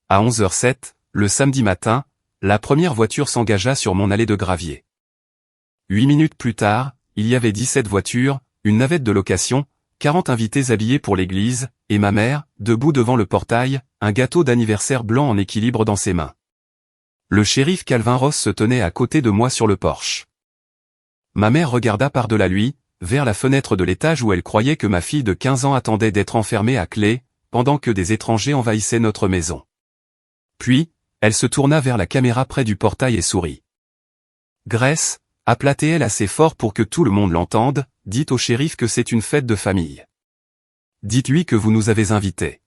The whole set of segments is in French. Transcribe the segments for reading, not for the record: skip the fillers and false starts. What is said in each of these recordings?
À 11h07, le samedi matin, la première voiture s'engagea sur mon allée de gravier. 8 minutes plus tard, il y avait 17 voitures, une navette de location, 40 invités habillés pour l'église, et ma mère, debout devant le portail, un gâteau d'anniversaire blanc en équilibre dans ses mains. Le shérif Calvin Ross se tenait à côté de moi sur le porche. Ma mère regarda par-delà lui, vers la fenêtre de l'étage où elle croyait que ma fille de 15 ans attendait d'être enfermée à clé, pendant que des étrangers envahissaient notre maison. Puis, elle se tourna vers la caméra près du portail et sourit. « Grace, appelait-elle assez fort pour que tout le monde l'entende, dites au shérif que c'est une fête de famille. Dites-lui que vous nous avez invités. »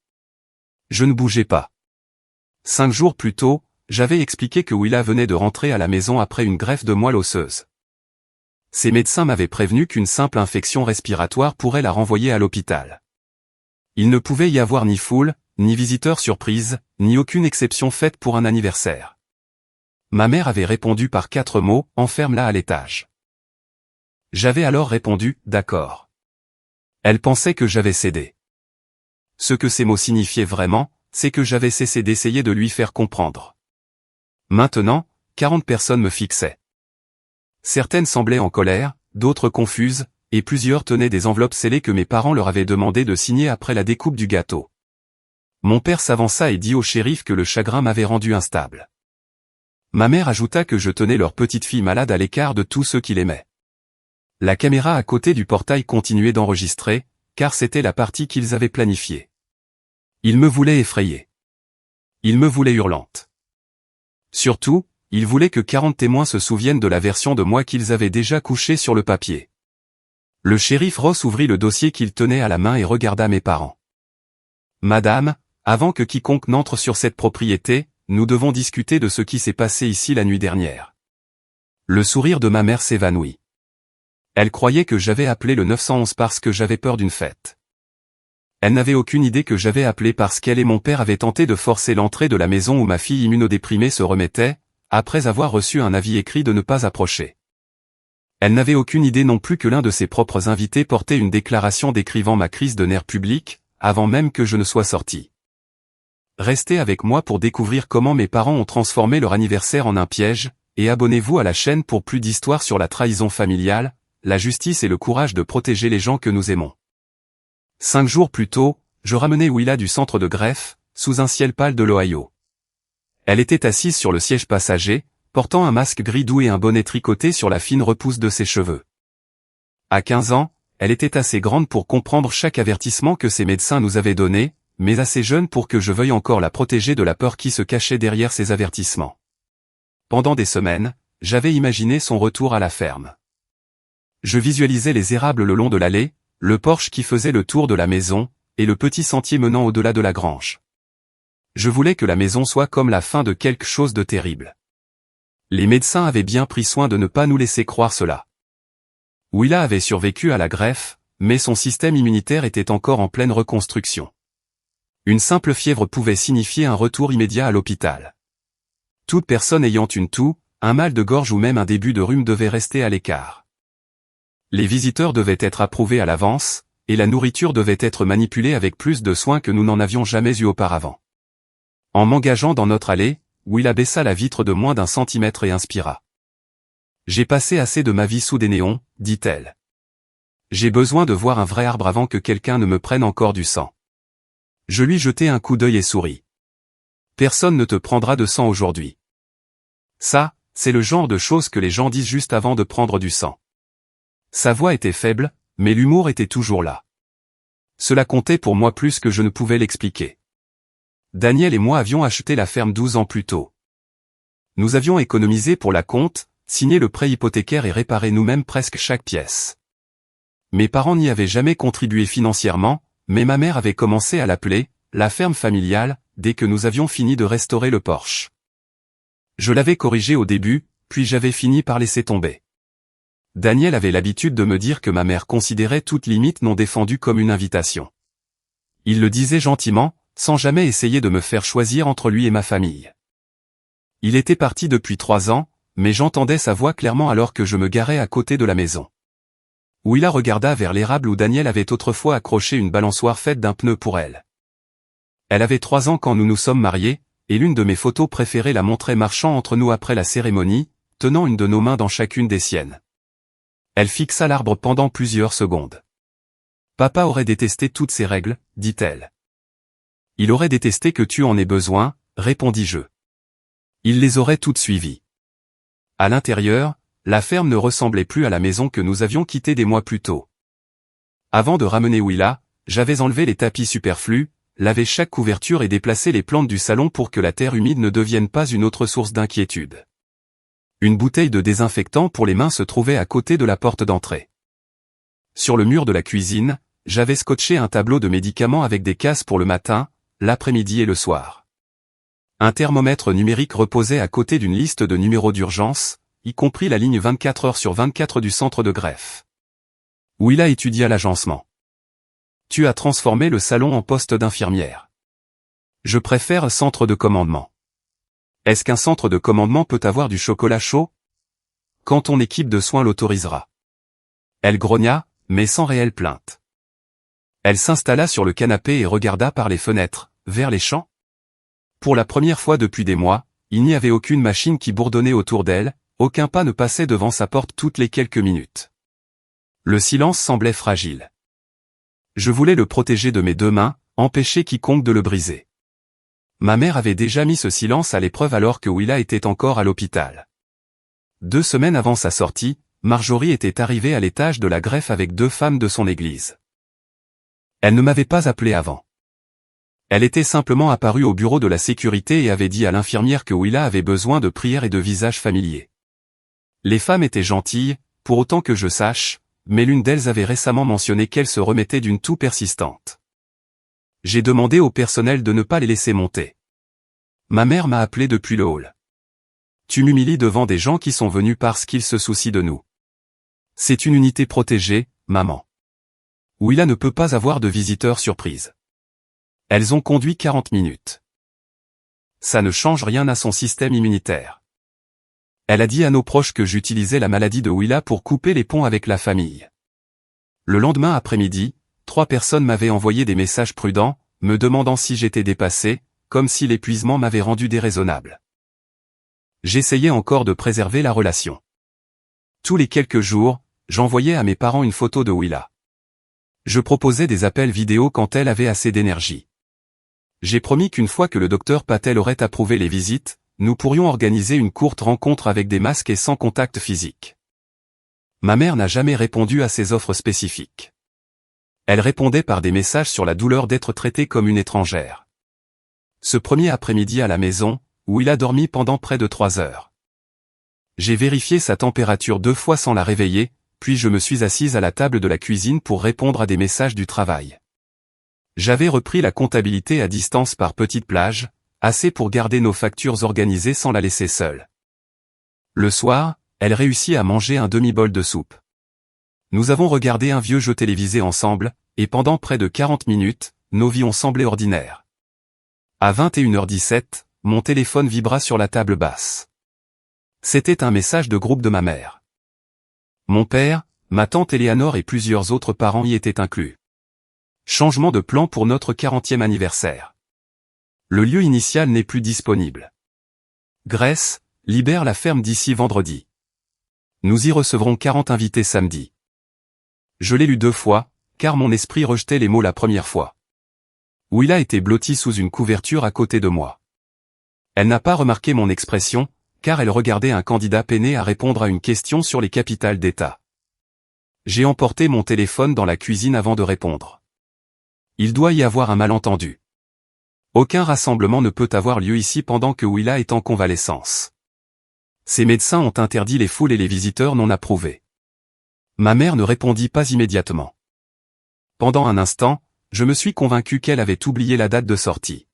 Je ne bougeais pas. 5 jours plus tôt, j'avais expliqué que Willa venait de rentrer à la maison après une greffe de moelle osseuse. Ses médecins m'avaient prévenu qu'une simple infection respiratoire pourrait la renvoyer à l'hôpital. Il ne pouvait y avoir ni foule, ni visiteur surprise, ni aucune exception faite pour un anniversaire. Ma mère avait répondu par 4 mots, enferme-la à l'étage. J'avais alors répondu, d'accord. Elle pensait que j'avais cédé. Ce que ces mots signifiaient vraiment, c'est que j'avais cessé d'essayer de lui faire comprendre. Maintenant, 40 personnes me fixaient. Certaines semblaient en colère, d'autres confuses, et plusieurs tenaient des enveloppes scellées que mes parents leur avaient demandé de signer après la découpe du gâteau. Mon père s'avança et dit au shérif que le chagrin m'avait rendu instable. Ma mère ajouta que je tenais leur petite fille malade à l'écart de tous ceux qui l'aimaient. La caméra à côté du portail continuait d'enregistrer, car c'était la partie qu'ils avaient planifiée. Ils me voulaient effrayée. Ils me voulaient hurlante. Surtout, ils voulaient que 40 témoins se souviennent de la version de moi qu'ils avaient déjà couchée sur le papier. Le shérif Ross ouvrit le dossier qu'il tenait à la main et regarda mes parents. « Madame, avant que quiconque n'entre sur cette propriété, nous devons discuter de ce qui s'est passé ici la nuit dernière. » Le sourire de ma mère s'évanouit. Elle croyait que j'avais appelé le 911 parce que j'avais peur d'une fête. Elle n'avait aucune idée que j'avais appelé parce qu'elle et mon père avaient tenté de forcer l'entrée de la maison où ma fille immunodéprimée se remettait, après avoir reçu un avis écrit de ne pas approcher. Elle n'avait aucune idée non plus que l'un de ses propres invités portait une déclaration décrivant ma crise de nerfs publics, avant même que je ne sois sorti. Restez avec moi pour découvrir comment mes parents ont transformé leur anniversaire en un piège, et abonnez-vous à la chaîne pour plus d'histoires sur la trahison familiale, la justice et le courage de protéger les gens que nous aimons. 5 jours plus tôt, je ramenais Willa du centre de greffe, sous un ciel pâle de l'Ohio. Elle était assise sur le siège passager, portant un masque gris doux et un bonnet tricoté sur la fine repousse de ses cheveux. À 15 ans, elle était assez grande pour comprendre chaque avertissement que ses médecins nous avaient donné, mais assez jeune pour que je veuille encore la protéger de la peur qui se cachait derrière ces avertissements. Pendant des semaines, j'avais imaginé son retour à la ferme. Je visualisais les érables le long de l'allée, le porche qui faisait le tour de la maison, et le petit sentier menant au-delà de la grange. Je voulais que la maison soit comme la fin de quelque chose de terrible. Les médecins avaient bien pris soin de ne pas nous laisser croire cela. Willa avait survécu à la greffe, mais son système immunitaire était encore en pleine reconstruction. Une simple fièvre pouvait signifier un retour immédiat à l'hôpital. Toute personne ayant une toux, un mal de gorge ou même un début de rhume devait rester à l'écart. Les visiteurs devaient être approuvés à l'avance, et la nourriture devait être manipulée avec plus de soin que nous n'en avions jamais eu auparavant. En m'engageant dans notre allée, Willa baissa la vitre de moins d'1 centimètre et inspira. « J'ai passé assez de ma vie sous des néons, dit-elle. J'ai besoin de voir un vrai arbre avant que quelqu'un ne me prenne encore du sang. » Je lui jetai un coup d'œil et souris. « Personne ne te prendra de sang aujourd'hui. » Ça, c'est le genre de choses que les gens disent juste avant de prendre du sang. Sa voix était faible, mais l'humour était toujours là. Cela comptait pour moi plus que je ne pouvais l'expliquer. Daniel et moi avions acheté la ferme 12 ans plus tôt. Nous avions économisé pour la compte, signé le prêt hypothécaire et réparé nous-mêmes presque chaque pièce. Mes parents n'y avaient jamais contribué financièrement, mais ma mère avait commencé à l'appeler « la ferme familiale » dès que nous avions fini de restaurer le porche. Je l'avais corrigé au début, puis j'avais fini par laisser tomber. Daniel avait l'habitude de me dire que ma mère considérait toute limite non défendue comme une invitation. Il le disait gentiment, sans jamais essayer de me faire choisir entre lui et ma famille. Il était parti depuis 3 ans, mais j'entendais sa voix clairement alors que je me garais à côté de la maison. Willa regarda vers l'érable où Daniel avait autrefois accroché une balançoire faite d'un pneu pour elle. Elle avait 3 ans quand nous nous sommes mariés, et l'une de mes photos préférées la montrait marchant entre nous après la cérémonie, tenant une de nos mains dans chacune des siennes. Elle fixa l'arbre pendant plusieurs secondes. Papa aurait détesté toutes ces règles, dit-elle. Il aurait détesté que tu en aies besoin, répondis-je. Il les aurait toutes suivies. À l'intérieur, la ferme ne ressemblait plus à la maison que nous avions quittée des mois plus tôt. Avant de ramener Willa, j'avais enlevé les tapis superflus, lavé chaque couverture et déplacé les plantes du salon pour que la terre humide ne devienne pas une autre source d'inquiétude. Une bouteille de désinfectant pour les mains se trouvait à côté de la porte d'entrée. Sur le mur de la cuisine, j'avais scotché un tableau de médicaments avec des cases pour le matin, l'après-midi et le soir. Un thermomètre numérique reposait à côté d'une liste de numéros d'urgence, y compris la ligne 24 heures sur 24 du centre de greffe. Willa étudia l'agencement. Tu as transformé le salon en poste d'infirmière. Je préfère centre de commandement. Est-ce qu'un centre de commandement peut avoir du chocolat chaud? Quand ton équipe de soins l'autorisera. Elle grogna, mais sans réelle plainte. Elle s'installa sur le canapé et regarda par les fenêtres, vers les champs. Pour la première fois depuis des mois, il n'y avait aucune machine qui bourdonnait autour d'elle, aucun pas ne passait devant sa porte toutes les quelques minutes. Le silence semblait fragile. Je voulais le protéger de mes deux mains, empêcher quiconque de le briser. Ma mère avait déjà mis ce silence à l'épreuve alors que Willa était encore à l'hôpital. 2 semaines avant sa sortie, Marjorie était arrivée à l'étage de la greffe avec 2 femmes de son église. Elle ne m'avait pas appelé avant. Elle était simplement apparue au bureau de la sécurité et avait dit à l'infirmière que Willa avait besoin de prières et de visages familiers. Les femmes étaient gentilles, pour autant que je sache, mais l'une d'elles avait récemment mentionné qu'elle se remettait d'une toux persistante. J'ai demandé au personnel de ne pas les laisser monter. Ma mère m'a appelé depuis le hall. Tu m'humilies devant des gens qui sont venus parce qu'ils se soucient de nous. C'est une unité protégée, maman. Willa ne peut pas avoir de visiteurs surprises. Elles ont conduit 40 minutes. Ça ne change rien à son système immunitaire. Elle a dit à nos proches que j'utilisais la maladie de Willa pour couper les ponts avec la famille. Le lendemain après-midi, 3 personnes m'avaient envoyé des messages prudents, me demandant si j'étais dépassé, comme si l'épuisement m'avait rendu déraisonnable. J'essayais encore de préserver la relation. Tous les quelques jours, j'envoyais à mes parents une photo de Willa. Je proposais des appels vidéo quand elle avait assez d'énergie. J'ai promis qu'une fois que le docteur Patel aurait approuvé les visites, nous pourrions organiser une courte rencontre avec des masques et sans contact physique. Ma mère n'a jamais répondu à ces offres spécifiques. Elle répondait par des messages sur la douleur d'être traitée comme une étrangère. Ce premier après-midi à la maison, où il a dormi pendant près de 3 heures. J'ai vérifié sa température 2 fois sans la réveiller, puis je me suis assise à la table de la cuisine pour répondre à des messages du travail. J'avais repris la comptabilité à distance par petites plages, assez pour garder nos factures organisées sans la laisser seule. Le soir, elle réussit à manger un demi-bol de soupe. Nous avons regardé un vieux jeu télévisé ensemble, et pendant près de 40 minutes, nos vies ont semblé ordinaires. À 21h17, mon téléphone vibra sur la table basse. C'était un message de groupe de ma mère. Mon père, ma tante Éléanore et plusieurs autres parents y étaient inclus. Changement de plan pour notre 40e anniversaire. Le lieu initial n'est plus disponible. Grèce, libère la ferme d'ici vendredi. Nous y recevrons 40 invités samedi. Je l'ai lu 2 fois, car mon esprit rejetait les mots la première fois. Willa était blottie sous une couverture à côté de moi. Elle n'a pas remarqué mon expression, car elle regardait un candidat peiné à répondre à une question sur les capitales d'État. J'ai emporté mon téléphone dans la cuisine avant de répondre. Il doit y avoir un malentendu. Aucun rassemblement ne peut avoir lieu ici pendant que Willa est en convalescence. Ces médecins ont interdit les foules et les visiteurs non approuvés. Ma mère ne répondit pas immédiatement. Pendant un instant, je me suis convaincu qu'elle avait oublié la date de sortie.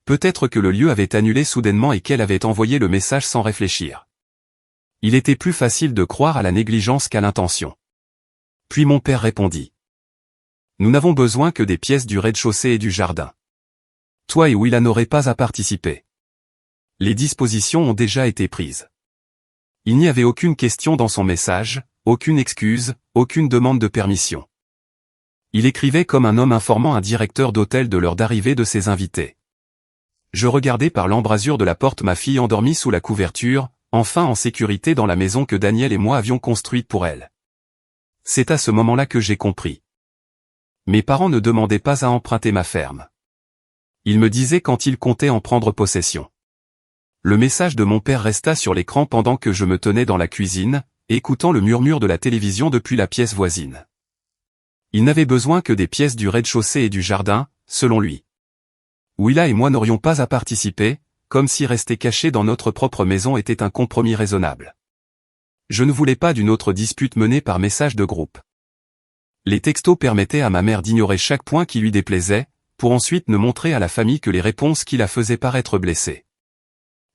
Peut-être que le lieu avait annulé soudainement et qu'elle avait envoyé le message sans réfléchir. Il était plus facile de croire à la négligence qu'à l'intention. Puis mon père répondit. Nous n'avons besoin que des pièces du rez-de-chaussée et du jardin. Toi et Willa n'aurez pas à participer. Les dispositions ont déjà été prises. Il n'y avait aucune question dans son message, aucune excuse, aucune demande de permission. Il écrivait comme un homme informant un directeur d'hôtel de l'heure d'arrivée de ses invités. Je regardais par l'embrasure de la porte ma fille endormie sous la couverture, enfin en sécurité dans la maison que Daniel et moi avions construite pour elle. C'est à ce moment-là que j'ai compris. Mes parents ne demandaient pas à emprunter ma ferme. Ils me disaient quand ils comptaient en prendre possession. Le message de mon père resta sur l'écran pendant que je me tenais dans la cuisine, écoutant le murmure de la télévision depuis la pièce voisine. Il n'avait besoin que des pièces du rez-de-chaussée et du jardin, selon lui. Willa et moi n'aurions pas à participer, comme si rester cachés dans notre propre maison était un compromis raisonnable. Je ne voulais pas d'une autre dispute menée par message de groupe. Les textos permettaient à ma mère d'ignorer chaque point qui lui déplaisait, pour ensuite ne montrer à la famille que les réponses qui la faisaient paraître blessée.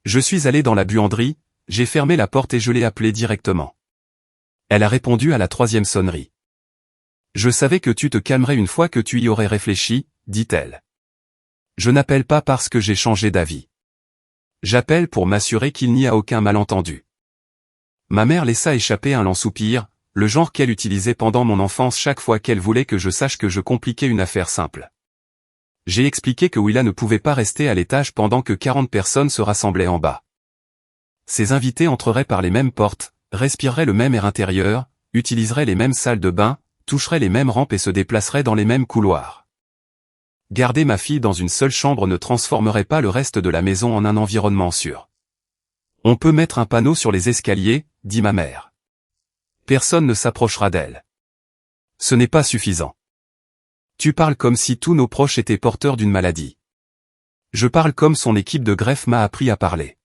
Je suis allé dans la buanderie, j'ai fermé la porte et je l'ai appelée directement. Elle a répondu à la 3e sonnerie. Je savais que tu te calmerais une fois que tu y aurais réfléchi, dit-elle. Je n'appelle pas parce que j'ai changé d'avis. J'appelle pour m'assurer qu'il n'y a aucun malentendu. Ma mère laissa échapper un lent soupir, le genre qu'elle utilisait pendant mon enfance chaque fois qu'elle voulait que je sache que je compliquais une affaire simple. J'ai expliqué que Willa ne pouvait pas rester à l'étage pendant que 40 personnes se rassemblaient en bas. Ces invités entreraient par les mêmes portes, respireraient le même air intérieur, utiliseraient les mêmes salles de bain, toucheraient les mêmes rampes et se déplaceraient dans les mêmes couloirs. Garder ma fille dans une seule chambre ne transformerait pas le reste de la maison en un environnement sûr. On peut mettre un panneau sur les escaliers, dit ma mère. Personne ne s'approchera d'elle. Ce n'est pas suffisant. Tu parles comme si tous nos proches étaient porteurs d'une maladie. Je parle comme son équipe de greffe m'a appris à parler.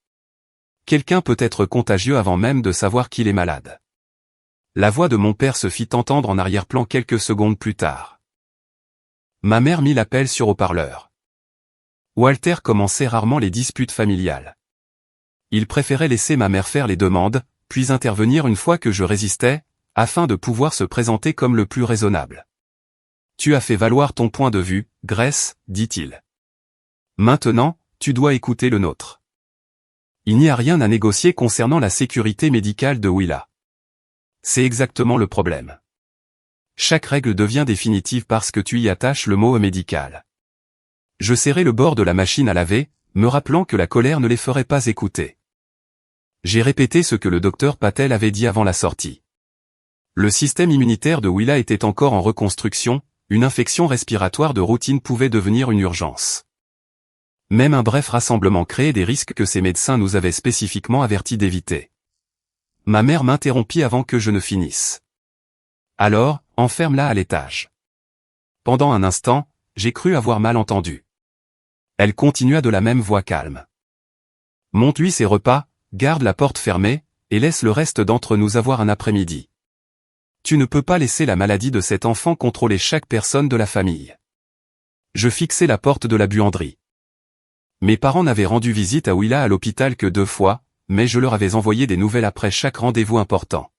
Quelqu'un peut être contagieux avant même de savoir qu'il est malade. La voix de mon père se fit entendre en arrière-plan quelques secondes plus tard. Ma mère mit l'appel sur haut-parleur. Walter commençait rarement les disputes familiales. Il préférait laisser ma mère faire les demandes, puis intervenir une fois que je résistais, afin de pouvoir se présenter comme le plus raisonnable. Tu as fait valoir ton point de vue, Grace, dit-il. Maintenant, tu dois écouter le nôtre. Il n'y a rien à négocier concernant la sécurité médicale de Willa. C'est exactement le problème. Chaque règle devient définitive parce que tu y attaches le mot médical. Je serrai le bord de la machine à laver, me rappelant que la colère ne les ferait pas écouter. J'ai répété ce que le docteur Patel avait dit avant la sortie. Le système immunitaire de Willa était encore en reconstruction, une infection respiratoire de routine pouvait devenir une urgence. Même un bref rassemblement créait des risques que ces médecins nous avaient spécifiquement avertis d'éviter. Ma mère m'interrompit avant que je ne finisse. Alors, enferme-la à l'étage. Pendant un instant, j'ai cru avoir mal entendu. Elle continua de la même voix calme. Monte-lui ses repas, garde la porte fermée, et laisse le reste d'entre nous avoir un après-midi. Tu ne peux pas laisser la maladie de cet enfant contrôler chaque personne de la famille. Je fixai la porte de la buanderie. Mes parents n'avaient rendu visite à Willa à l'hôpital que 2 fois, mais je leur avais envoyé des nouvelles après chaque rendez-vous important.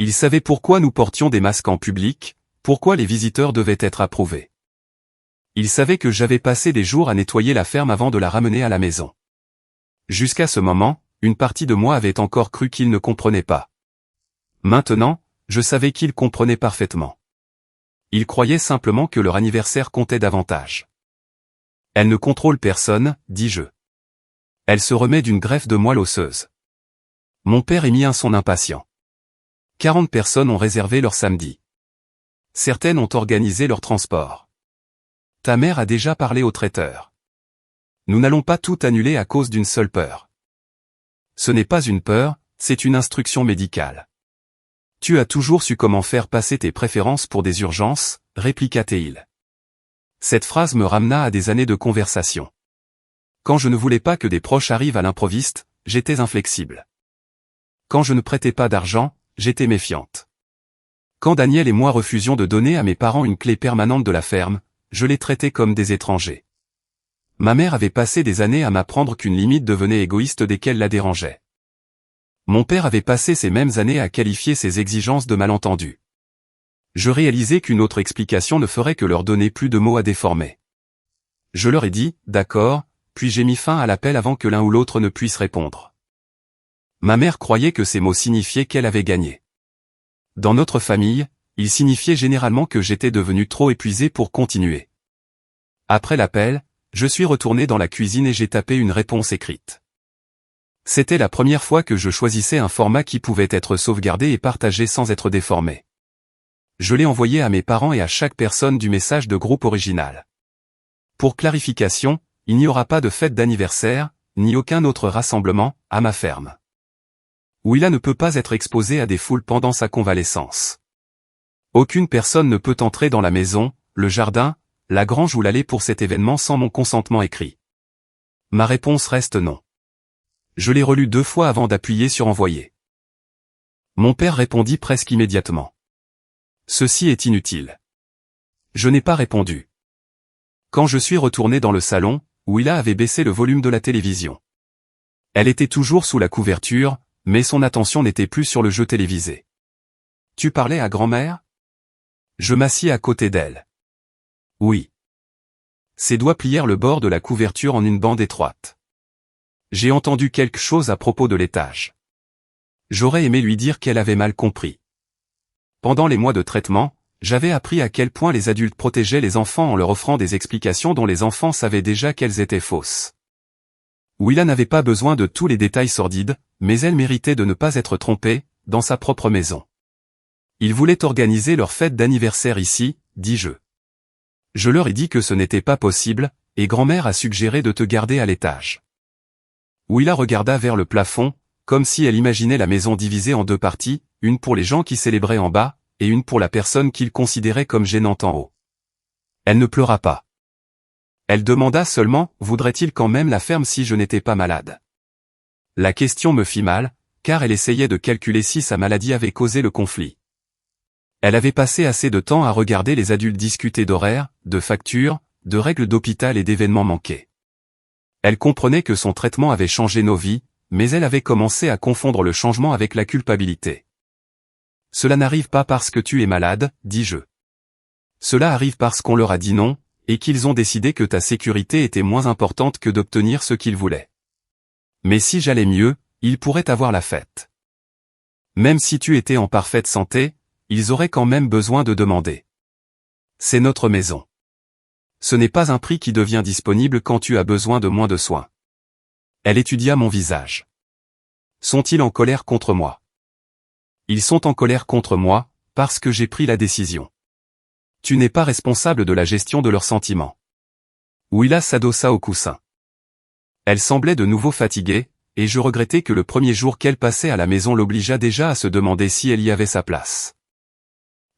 Ils savaient pourquoi nous portions des masques en public, pourquoi les visiteurs devaient être approuvés. Ils savaient que j'avais passé des jours à nettoyer la ferme avant de la ramener à la maison. Jusqu'à ce moment, une partie de moi avait encore cru qu'ils ne comprenaient pas. Maintenant, je savais qu'ils comprenaient parfaitement. Ils croyaient simplement que leur anniversaire comptait davantage. Elle ne contrôle personne, dis-je. Elle se remet d'une greffe de moelle osseuse. Mon père émit un son impatient. 40 personnes ont réservé leur samedi. Certaines ont organisé leur transport. Ta mère a déjà parlé au traiteur. Nous n'allons pas tout annuler à cause d'une seule peur. Ce n'est pas une peur, c'est une instruction médicale. Tu as toujours su comment faire passer tes préférences pour des urgences, répliqua-t-il. Cette phrase me ramena à des années de conversation. Quand je ne voulais pas que des proches arrivent à l'improviste, j'étais inflexible. Quand je ne prêtais pas d'argent, j'étais méfiante. Quand Daniel et moi refusions de donner à mes parents une clé permanente de la ferme, je les traitais comme des étrangers. Ma mère avait passé des années à m'apprendre qu'une limite devenait égoïste dès qu'elle la dérangeait. Mon père avait passé ces mêmes années à qualifier ses exigences de malentendus. Je réalisais qu'une autre explication ne ferait que leur donner plus de mots à déformer. Je leur ai dit, d'accord, puis j'ai mis fin à l'appel avant que l'un ou l'autre ne puisse répondre. Ma mère croyait que ces mots signifiaient qu'elle avait gagné. Dans notre famille, ils signifiaient généralement que j'étais devenu trop épuisé pour continuer. Après l'appel, Je suis retourné dans la cuisine et j'ai tapé une réponse écrite. C'était la première fois que je choisissais un format qui pouvait être sauvegardé et partagé sans être déformé. Je l'ai envoyé à mes parents et à chaque personne du message de groupe original. Pour clarification, il n'y aura pas de fête d'anniversaire, ni aucun autre rassemblement, à ma ferme. Willa ne peut pas être exposée à des foules pendant sa convalescence. Aucune personne ne peut entrer dans la maison, le jardin, la grange ou l'allée pour cet événement sans mon consentement écrit. Ma réponse reste non. Je l'ai relu 2 fois avant d'appuyer sur envoyer. Mon père répondit presque immédiatement. Ceci est inutile. Je n'ai pas répondu. Quand je suis retourné dans le salon, Willa avait baissé le volume de la télévision. Elle était toujours sous la couverture, mais son attention n'était plus sur le jeu télévisé. Tu parlais à grand-mère? Je m'assis à côté d'elle. Oui. Ses doigts plièrent le bord de la couverture en une bande étroite. J'ai entendu quelque chose à propos de l'étage. J'aurais aimé lui dire qu'elle avait mal compris. Pendant les mois de traitement, j'avais appris à quel point les adultes protégeaient les enfants en leur offrant des explications dont les enfants savaient déjà qu'elles étaient fausses. Willa n'avait pas besoin de tous les détails sordides, mais elle méritait de ne pas être trompée, dans sa propre maison. Ils voulaient organiser leur fête d'anniversaire ici, dis-je. Je leur ai dit que ce n'était pas possible, et grand-mère a suggéré de te garder à l'étage. Willa regarda vers le plafond, comme si elle imaginait la maison divisée en 2 parties, une pour les gens qui célébraient en bas, et une pour la personne qu'ils considéraient comme gênante en haut. Elle ne pleura pas. Elle demanda seulement, voudrait-il quand même la ferme si je n'étais pas malade? La question me fit mal, car elle essayait de calculer si sa maladie avait causé le conflit. Elle avait passé assez de temps à regarder les adultes discuter d'horaires, de factures, de règles d'hôpital et d'événements manqués. Elle comprenait que son traitement avait changé nos vies, mais elle avait commencé à confondre le changement avec la culpabilité. Cela n'arrive pas parce que tu es malade, dis-je. Cela arrive parce qu'on leur a dit non, et qu'ils ont décidé que ta sécurité était moins importante que d'obtenir ce qu'ils voulaient. Mais si j'allais mieux, ils pourraient avoir la fête. Même si tu étais en parfaite santé, ils auraient quand même besoin de demander. C'est notre maison. Ce n'est pas un prix qui devient disponible quand tu as besoin de moins de soins. Elle étudia mon visage. Sont-ils en colère contre moi? Ils sont en colère contre moi, parce que j'ai pris la décision. Tu n'es pas responsable de la gestion de leurs sentiments. Willa s'adossa au coussin. Elle semblait de nouveau fatiguée, et je regrettais que le premier jour qu'elle passait à la maison l'obligeât déjà à se demander si elle y avait sa place.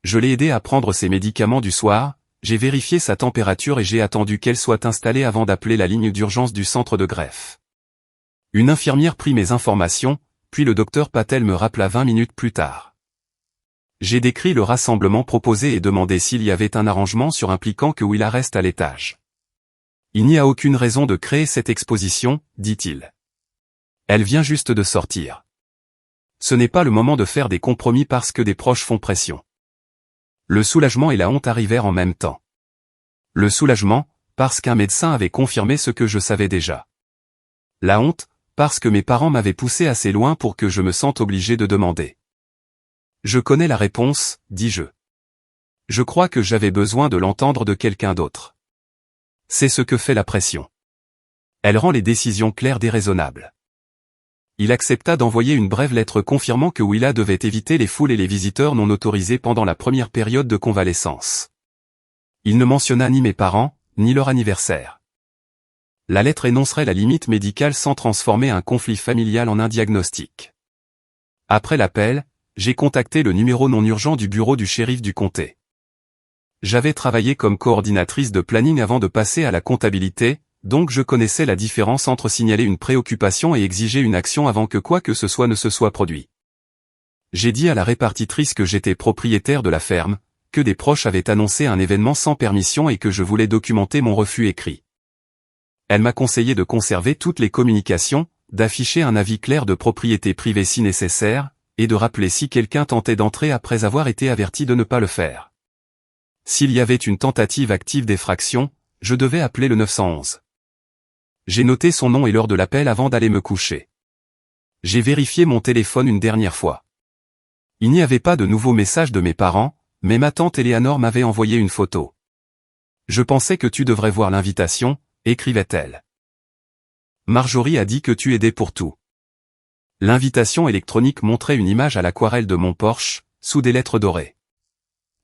Je l'ai aidée à prendre ses médicaments du soir, j'ai vérifié sa température et j'ai attendu qu'elle soit installée avant d'appeler la ligne d'urgence du centre de greffe. Une infirmière prit mes informations, puis le docteur Patel me rappela 20 minutes plus tard. J'ai décrit le rassemblement proposé et demandé s'il y avait un arrangement sur impliquant que Willa reste à l'étage. Il n'y a aucune raison de créer cette exposition, dit-il. Elle vient juste de sortir. Ce n'est pas le moment de faire des compromis parce que des proches font pression. Le soulagement et la honte arrivèrent en même temps. Le soulagement, parce qu'un médecin avait confirmé ce que je savais déjà. La honte, parce que mes parents m'avaient poussé assez loin pour que je me sente obligé de demander. Je connais la réponse, dis-je. Je crois que j'avais besoin de l'entendre de quelqu'un d'autre. C'est ce que fait la pression. Elle rend les décisions claires et raisonnables. Il accepta d'envoyer une brève lettre confirmant que Willa devait éviter les foules et les visiteurs non autorisés pendant la première période de convalescence. Il ne mentionna ni mes parents, ni leur anniversaire. La lettre énoncerait la limite médicale sans transformer un conflit familial en un diagnostic. Après l'appel, j'ai contacté le numéro non urgent du bureau du shérif du comté. J'avais travaillé comme coordinatrice de planning avant de passer à la comptabilité, donc je connaissais la différence entre signaler une préoccupation et exiger une action avant que quoi que ce soit ne se soit produit. J'ai dit à la répartitrice que j'étais propriétaire de la ferme, que des proches avaient annoncé un événement sans permission et que je voulais documenter mon refus écrit. Elle m'a conseillé de conserver toutes les communications, d'afficher un avis clair de propriété privée si nécessaire, et de rappeler si quelqu'un tentait d'entrer après avoir été averti de ne pas le faire. S'il y avait une tentative active d'effraction, je devais appeler le 911. J'ai noté son nom et l'heure de l'appel avant d'aller me coucher. J'ai vérifié mon téléphone une dernière fois. Il n'y avait pas de nouveaux messages de mes parents, mais ma tante Éléanore m'avait envoyé une photo. Je pensais que tu devrais voir l'invitation, écrivait-elle. Marjorie a dit que tu aidais pour tout. L'invitation électronique montrait une image à l'aquarelle de mon Porsche, sous des lettres dorées.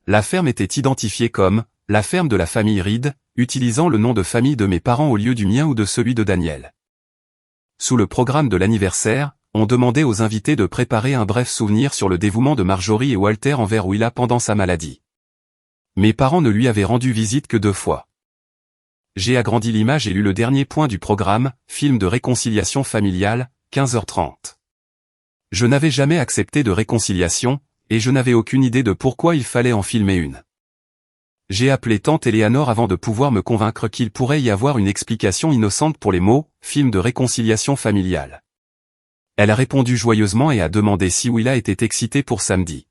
La ferme était identifiée comme « la ferme de la famille Reed », utilisant le nom de famille de mes parents au lieu du mien ou de celui de Daniel. Sous le programme de l'anniversaire, on demandait aux invités de préparer un bref souvenir sur le dévouement de Marjorie et Walter envers Willa pendant sa maladie. Mes parents ne lui avaient rendu visite que 2 fois. J'ai agrandi l'image et lu le dernier point du programme, film de réconciliation familiale, 15h30. Je n'avais jamais accepté de réconciliation, et je n'avais aucune idée de pourquoi il fallait en filmer une. J'ai appelé tante Eleanor avant de pouvoir me convaincre qu'il pourrait y avoir une explication innocente pour les mots « film de réconciliation familiale ». Elle a répondu joyeusement et a demandé si Willa était excitée pour samedi.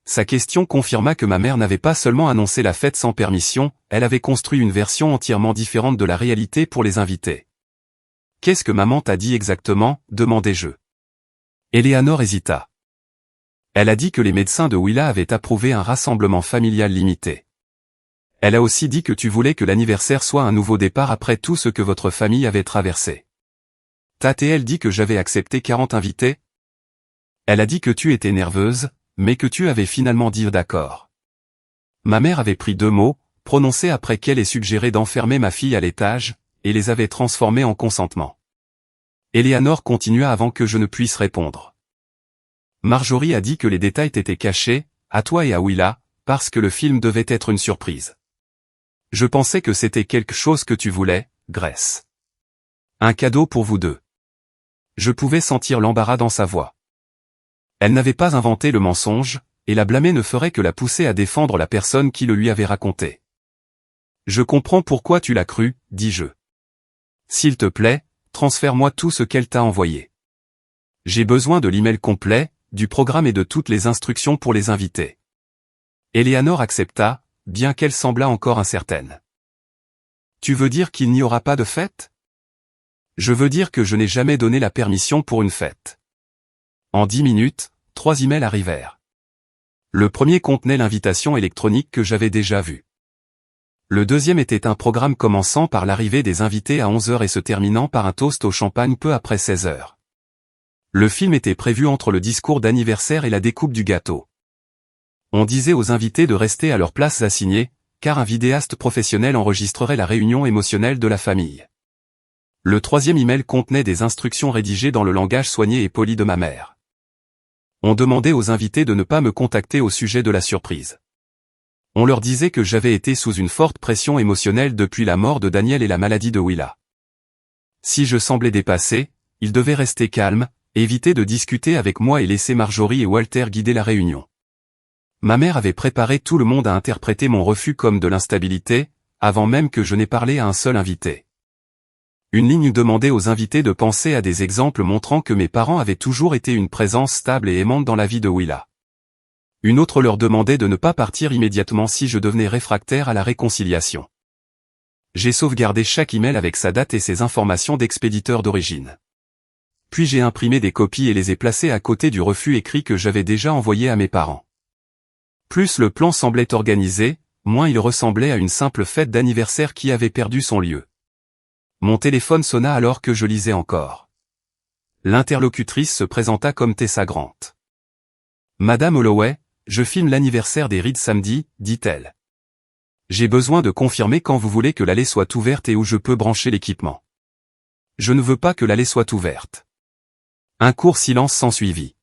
Sa question confirma que ma mère n'avait pas seulement annoncé la fête sans permission, elle avait construit une version entièrement différente de la réalité pour les invités. « Qu'est-ce que maman t'a dit exactement ?» demandai-je. Eleanor hésita. Elle a dit que les médecins de Willa avaient approuvé un rassemblement familial limité. Elle a aussi dit que tu voulais que l'anniversaire soit un nouveau départ après tout ce que votre famille avait traversé. T'a-t-elle dit que j'avais accepté 40 invités? Elle a dit que tu étais nerveuse, mais que tu avais finalement dit d'accord. Ma mère avait pris 2 mots, prononcés après qu'elle ait suggéré d'enfermer ma fille à l'étage, et les avait transformés en consentement. Eleanor continua avant que je ne puisse répondre. Marjorie a dit que les détails étaient cachés, à toi et à Willa, parce que le film devait être une surprise. Je pensais que c'était quelque chose que tu voulais, Grace. Un cadeau pour vous deux. Je pouvais sentir l'embarras dans sa voix. Elle n'avait pas inventé le mensonge, et la blâmer ne ferait que la pousser à défendre la personne qui le lui avait raconté. Je comprends pourquoi tu l'as cru, dis-je. S'il te plaît, transfère-moi tout ce qu'elle t'a envoyé. J'ai besoin de l'email complet, du programme et de toutes les instructions pour les invités. Eleanor accepta, bien qu'elle semblât encore incertaine. Tu veux dire qu'il n'y aura pas de fête? Je veux dire que je n'ai jamais donné la permission pour une fête. En 10 minutes, 3 emails arrivèrent. Le premier contenait l'invitation électronique que j'avais déjà vue. Le deuxième était un programme commençant par l'arrivée des invités à 11h et se terminant par un toast au champagne peu après 16h. Le film était prévu entre le discours d'anniversaire et la découpe du gâteau. On disait aux invités de rester à leurs places assignées, car un vidéaste professionnel enregistrerait la réunion émotionnelle de la famille. Le troisième email contenait des instructions rédigées dans le langage soigné et poli de ma mère. On demandait aux invités de ne pas me contacter au sujet de la surprise. On leur disait que j'avais été sous une forte pression émotionnelle depuis la mort de Daniel et la maladie de Willa. Si je semblais dépassé, ils devaient rester calmes, éviter de discuter avec moi et laisser Marjorie et Walter guider la réunion. Ma mère avait préparé tout le monde à interpréter mon refus comme de l'instabilité, avant même que je n'ai parlé à un seul invité. Une ligne demandait aux invités de penser à des exemples montrant que mes parents avaient toujours été une présence stable et aimante dans la vie de Willa. Une autre leur demandait de ne pas partir immédiatement si je devenais réfractaire à la réconciliation. J'ai sauvegardé chaque email avec sa date et ses informations d'expéditeur d'origine. Puis j'ai imprimé des copies et les ai placées à côté du refus écrit que j'avais déjà envoyé à mes parents. Plus le plan semblait organisé, moins il ressemblait à une simple fête d'anniversaire qui avait perdu son lieu. Mon téléphone sonna alors que je lisais encore. L'interlocutrice se présenta comme Tessa Grant. Madame Holloway, je filme l'anniversaire des Reed samedi, dit-elle. J'ai besoin de confirmer quand vous voulez que l'allée soit ouverte et où je peux brancher l'équipement. Je ne veux pas que l'allée soit ouverte. Un court silence s'ensuivit.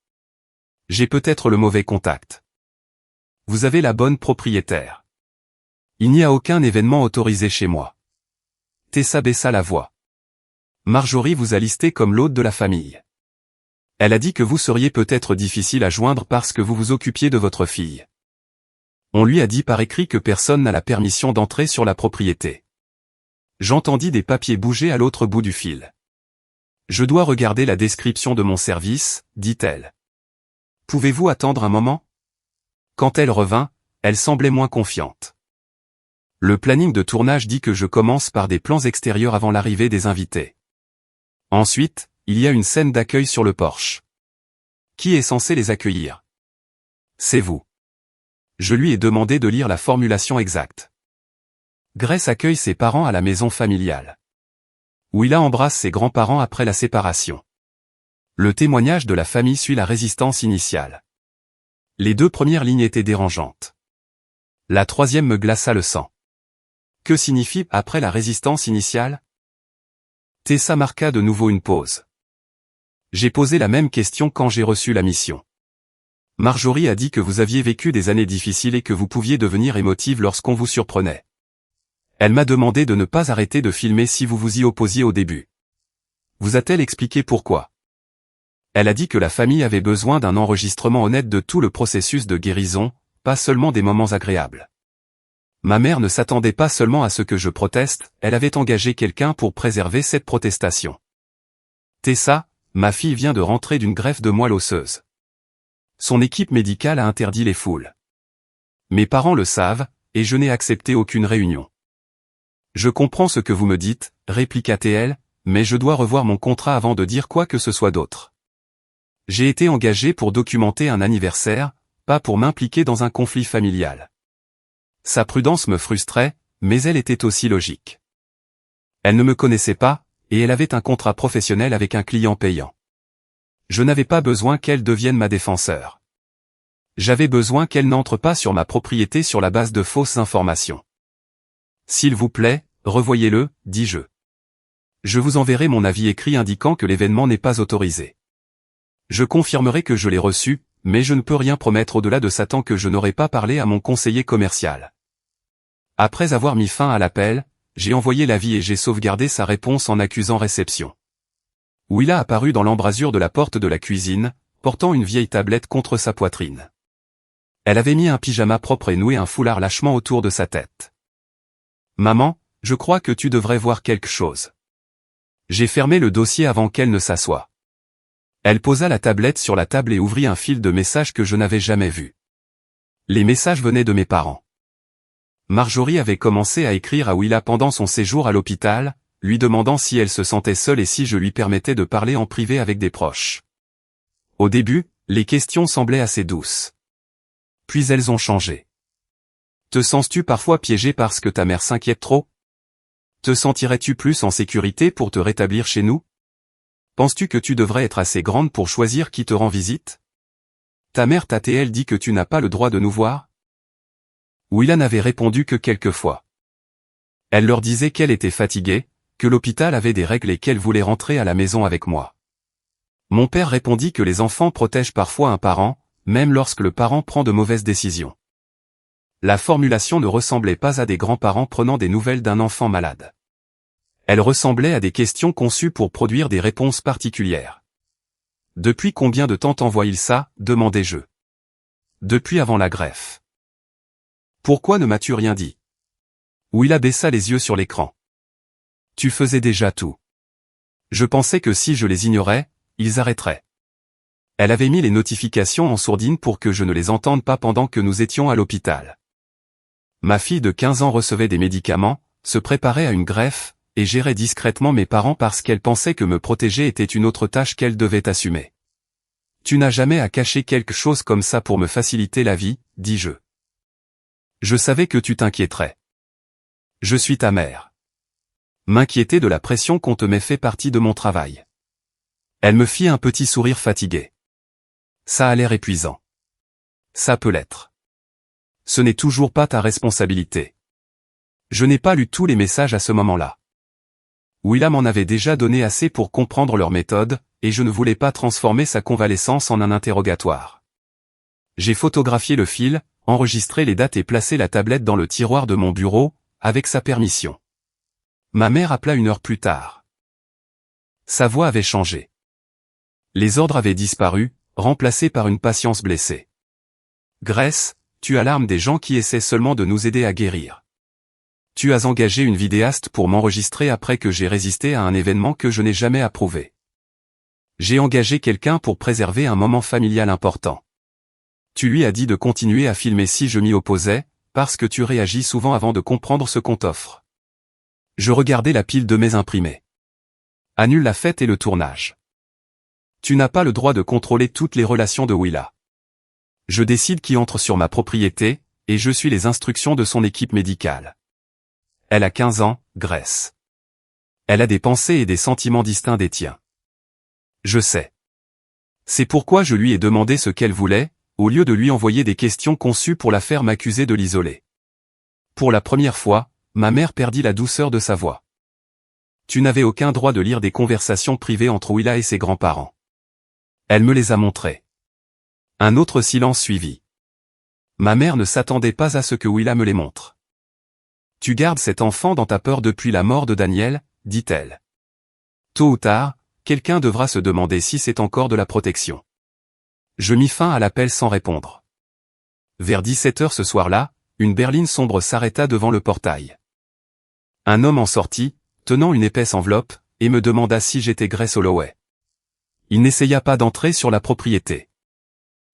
J'ai peut-être le mauvais contact. Vous avez la bonne propriétaire. Il n'y a aucun événement autorisé chez moi. Tessa baissa la voix. Marjorie vous a listé comme l'hôte de la famille. Elle a dit que vous seriez peut-être difficile à joindre parce que vous vous occupiez de votre fille. On lui a dit par écrit que personne n'a la permission d'entrer sur la propriété. J'entendis des papiers bouger à l'autre bout du fil. Je dois regarder la description de mon service, dit-elle. Pouvez-vous attendre un moment? Quand elle revint, elle semblait moins confiante. Le planning de tournage dit que je commence par des plans extérieurs avant l'arrivée des invités. Ensuite, il y a une scène d'accueil sur le porche. Qui est censé les accueillir? C'est vous. Je lui ai demandé de lire la formulation exacte. Grace accueille ses parents à la maison familiale. Willa embrasse ses grands-parents après la séparation. Le témoignage de la famille suit la résistance initiale. Les 2 premières lignes étaient dérangeantes. La 3e me glaça le sang. Que signifie « après la résistance initiale » Tessa marqua de nouveau une pause. J'ai posé la même question quand j'ai reçu la mission. Marjorie a dit que vous aviez vécu des années difficiles et que vous pouviez devenir émotive lorsqu'on vous surprenait. Elle m'a demandé de ne pas arrêter de filmer si vous vous y opposiez au début. Vous a-t-elle expliqué pourquoi? Elle a dit que la famille avait besoin d'un enregistrement honnête de tout le processus de guérison, pas seulement des moments agréables. Ma mère ne s'attendait pas seulement à ce que je proteste, elle avait engagé quelqu'un pour préserver cette protestation. Tessa, ma fille vient de rentrer d'une greffe de moelle osseuse. Son équipe médicale a interdit les foules. Mes parents le savent, et je n'ai accepté aucune réunion. Je comprends ce que vous me dites, répliqua-t-elle, mais je dois revoir mon contrat avant de dire quoi que ce soit d'autre. J'ai été engagé pour documenter un anniversaire, pas pour m'impliquer dans un conflit familial. Sa prudence me frustrait, mais elle était aussi logique. Elle ne me connaissait pas, et elle avait un contrat professionnel avec un client payant. Je n'avais pas besoin qu'elle devienne ma défenseur. J'avais besoin qu'elle n'entre pas sur ma propriété sur la base de fausses informations. S'il vous plaît, revoyez-le, dis-je. Je vous enverrai mon avis écrit indiquant que l'événement n'est pas autorisé. Je confirmerai que je l'ai reçu, mais je ne peux rien promettre au-delà de ça tant que je n'aurai pas parlé à mon conseiller commercial. Après avoir mis fin à l'appel, j'ai envoyé l'avis et j'ai sauvegardé sa réponse en accusant réception. Willa apparut dans l'embrasure de la porte de la cuisine, portant une vieille tablette contre sa poitrine. Elle avait mis un pyjama propre et noué un foulard lâchement autour de sa tête. « Maman, je crois que tu devrais voir quelque chose. » J'ai fermé le dossier avant qu'elle ne s'assoie. Elle posa la tablette sur la table et ouvrit un fil de messages que je n'avais jamais vu. Les messages venaient de mes parents. Marjorie avait commencé à écrire à Willa pendant son séjour à l'hôpital, lui demandant si elle se sentait seule et si je lui permettais de parler en privé avec des proches. Au début, les questions semblaient assez douces. Puis elles ont changé. Te sens-tu parfois piégé parce que ta mère s'inquiète trop? Te sentirais-tu plus en sécurité pour te rétablir chez nous? Penses-tu que tu devrais être assez grande pour choisir qui te rend visite? Ta mère t'a-t-elle dit que tu n'as pas le droit de nous voir? Willa n'avait répondu que quelques fois. Elle leur disait qu'elle était fatiguée, que l'hôpital avait des règles et qu'elle voulait rentrer à la maison avec moi. Mon père répondit que les enfants protègent parfois un parent, même lorsque le parent prend de mauvaises décisions. La formulation ne ressemblait pas à des grands-parents prenant des nouvelles d'un enfant malade. Elle ressemblait à des questions conçues pour produire des réponses particulières. « Depuis combien de temps t'envoie-il ça ?» demandai-je. « Depuis avant la greffe. »« Pourquoi ne m'as-tu rien dit ?» Willa baissa les yeux sur l'écran. « Tu faisais déjà tout. Je pensais que si je les ignorais, ils arrêteraient. » Elle avait mis les notifications en sourdine pour que je ne les entende pas pendant que nous étions à l'hôpital. Ma fille de 15 ans recevait des médicaments, se préparait à une greffe, et gérait discrètement mes parents parce qu'elle pensait que me protéger était une autre tâche qu'elle devait assumer. « Tu n'as jamais à cacher quelque chose comme ça pour me faciliter la vie, dis-je. Je savais que tu t'inquiéterais. Je suis ta mère. M'inquiéter de la pression qu'on te met fait partie de mon travail. » Elle me fit un petit sourire fatigué. Ça a l'air épuisant. Ça peut l'être. Ce n'est toujours pas ta responsabilité. Je n'ai pas lu tous les messages à ce moment-là. Willa m'en avait déjà donné assez pour comprendre leur méthode, et je ne voulais pas transformer sa convalescence en un interrogatoire. J'ai photographié le fil, enregistré les dates et placé la tablette dans le tiroir de mon bureau, avec sa permission. Ma mère appela 1 heure plus tard. Sa voix avait changé. Les ordres avaient disparu, remplacés par une patience blessée. « Grace, tu alarmes des gens qui essaient seulement de nous aider à guérir. Tu as engagé une vidéaste pour m'enregistrer après que j'ai résisté à un événement que je n'ai jamais approuvé. J'ai engagé quelqu'un pour préserver un moment familial important. Tu lui as dit de continuer à filmer si je m'y opposais, parce que tu réagis souvent avant de comprendre ce qu'on t'offre. » Je regardais la pile de mes imprimés. « Annule la fête et le tournage. Tu n'as pas le droit de contrôler toutes les relations de Willa. Je décide qui entre sur ma propriété, et je suis les instructions de son équipe médicale. Elle a 15 ans, Grace. Elle a des pensées et des sentiments distincts des tiens. Je sais. C'est pourquoi je lui ai demandé ce qu'elle voulait, au lieu de lui envoyer des questions conçues pour la faire m'accuser de l'isoler. Pour la première fois, ma mère perdit la douceur de sa voix. Tu n'avais aucun droit de lire des conversations privées entre Willa et ses grands-parents. Elle me les a montrées. Un autre silence suivit. Ma mère ne s'attendait pas à ce que Willa me les montre. Tu gardes cet enfant dans ta peur depuis la mort de Daniel, dit-elle. Tôt ou tard, quelqu'un devra se demander si c'est encore de la protection. Je mis fin à l'appel sans répondre. Vers 17h ce soir-là, une berline sombre s'arrêta devant le portail. Un homme en sortit, tenant une épaisse enveloppe, et me demanda si j'étais Grace Holloway. Il n'essaya pas d'entrer sur la propriété.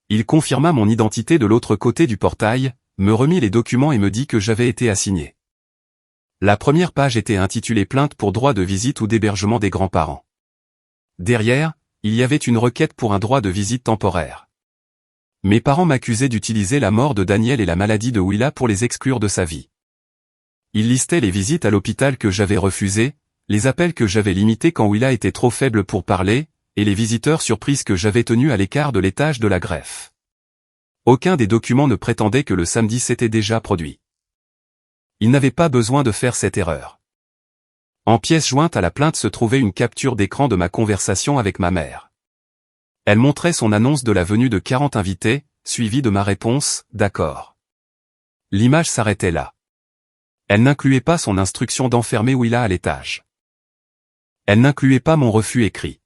Il confirma mon identité de l'autre côté du portail, me remit les documents et me dit que j'avais été assigné. La première page était intitulée Plainte pour droit de visite ou d'hébergement des grands-parents. Derrière, il y avait une requête pour un droit de visite temporaire. Mes parents m'accusaient d'utiliser la mort de Daniel et la maladie de Willa pour les exclure de sa vie. Ils listaient les visites à l'hôpital que j'avais refusées, les appels que j'avais limités quand Willa était trop faible pour parler, et les visiteurs surprises que j'avais tenus à l'écart de l'étage de la greffe. Aucun des documents ne prétendait que le samedi s'était déjà produit. Ils n'avaient pas besoin de faire cette erreur. En pièce jointe à la plainte se trouvait une capture d'écran de ma conversation avec ma mère. Elle montrait son annonce de la venue de 40 invités, suivie de ma réponse, d'accord. L'image s'arrêtait là. Elle n'incluait pas son instruction d'enfermer Willa à l'étage. Elle n'incluait pas mon refus écrit.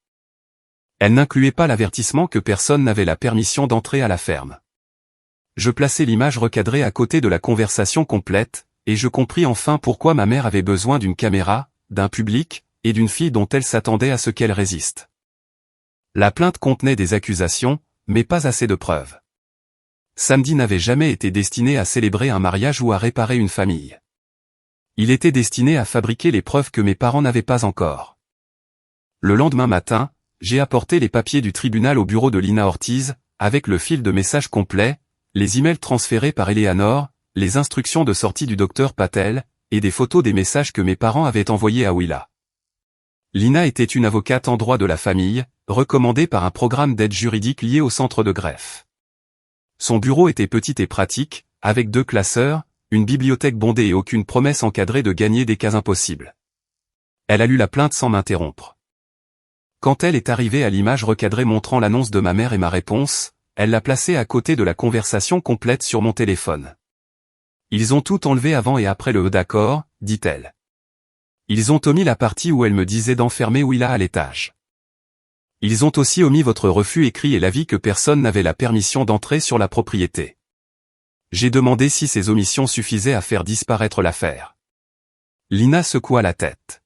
Elle n'incluait pas l'avertissement que personne n'avait la permission d'entrer à la ferme. Je plaçai l'image recadrée à côté de la conversation complète, et je compris enfin pourquoi ma mère avait besoin d'une caméra, d'un public, et d'une fille dont elle s'attendait à ce qu'elle résiste. La plainte contenait des accusations, mais pas assez de preuves. Samedi n'avait jamais été destiné à célébrer un mariage ou à réparer une famille. Il était destiné à fabriquer les preuves que mes parents n'avaient pas encore. Le lendemain matin, j'ai apporté les papiers du tribunal au bureau de Lina Ortiz, avec le fil de message complet, les emails transférés par Eleanor, les instructions de sortie du docteur Patel, et des photos des messages que mes parents avaient envoyés à Willa. Lina était une avocate en droit de la famille, recommandée par un programme d'aide juridique lié au centre de greffe. Son bureau était petit et pratique, avec 2 classeurs, une bibliothèque bondée et aucune promesse encadrée de gagner des cas impossibles. Elle a lu la plainte sans m'interrompre. Quand elle est arrivée à l'image recadrée montrant l'annonce de ma mère et ma réponse, elle l'a placée à côté de la conversation complète sur mon téléphone. Ils ont tout enlevé avant et après le d'accord, dit-elle. Ils ont omis la partie où elle me disait d'enfermer Willa à l'étage. Ils ont aussi omis votre refus écrit et l'avis que personne n'avait la permission d'entrer sur la propriété. J'ai demandé si ces omissions suffisaient à faire disparaître l'affaire. Lina secoua la tête.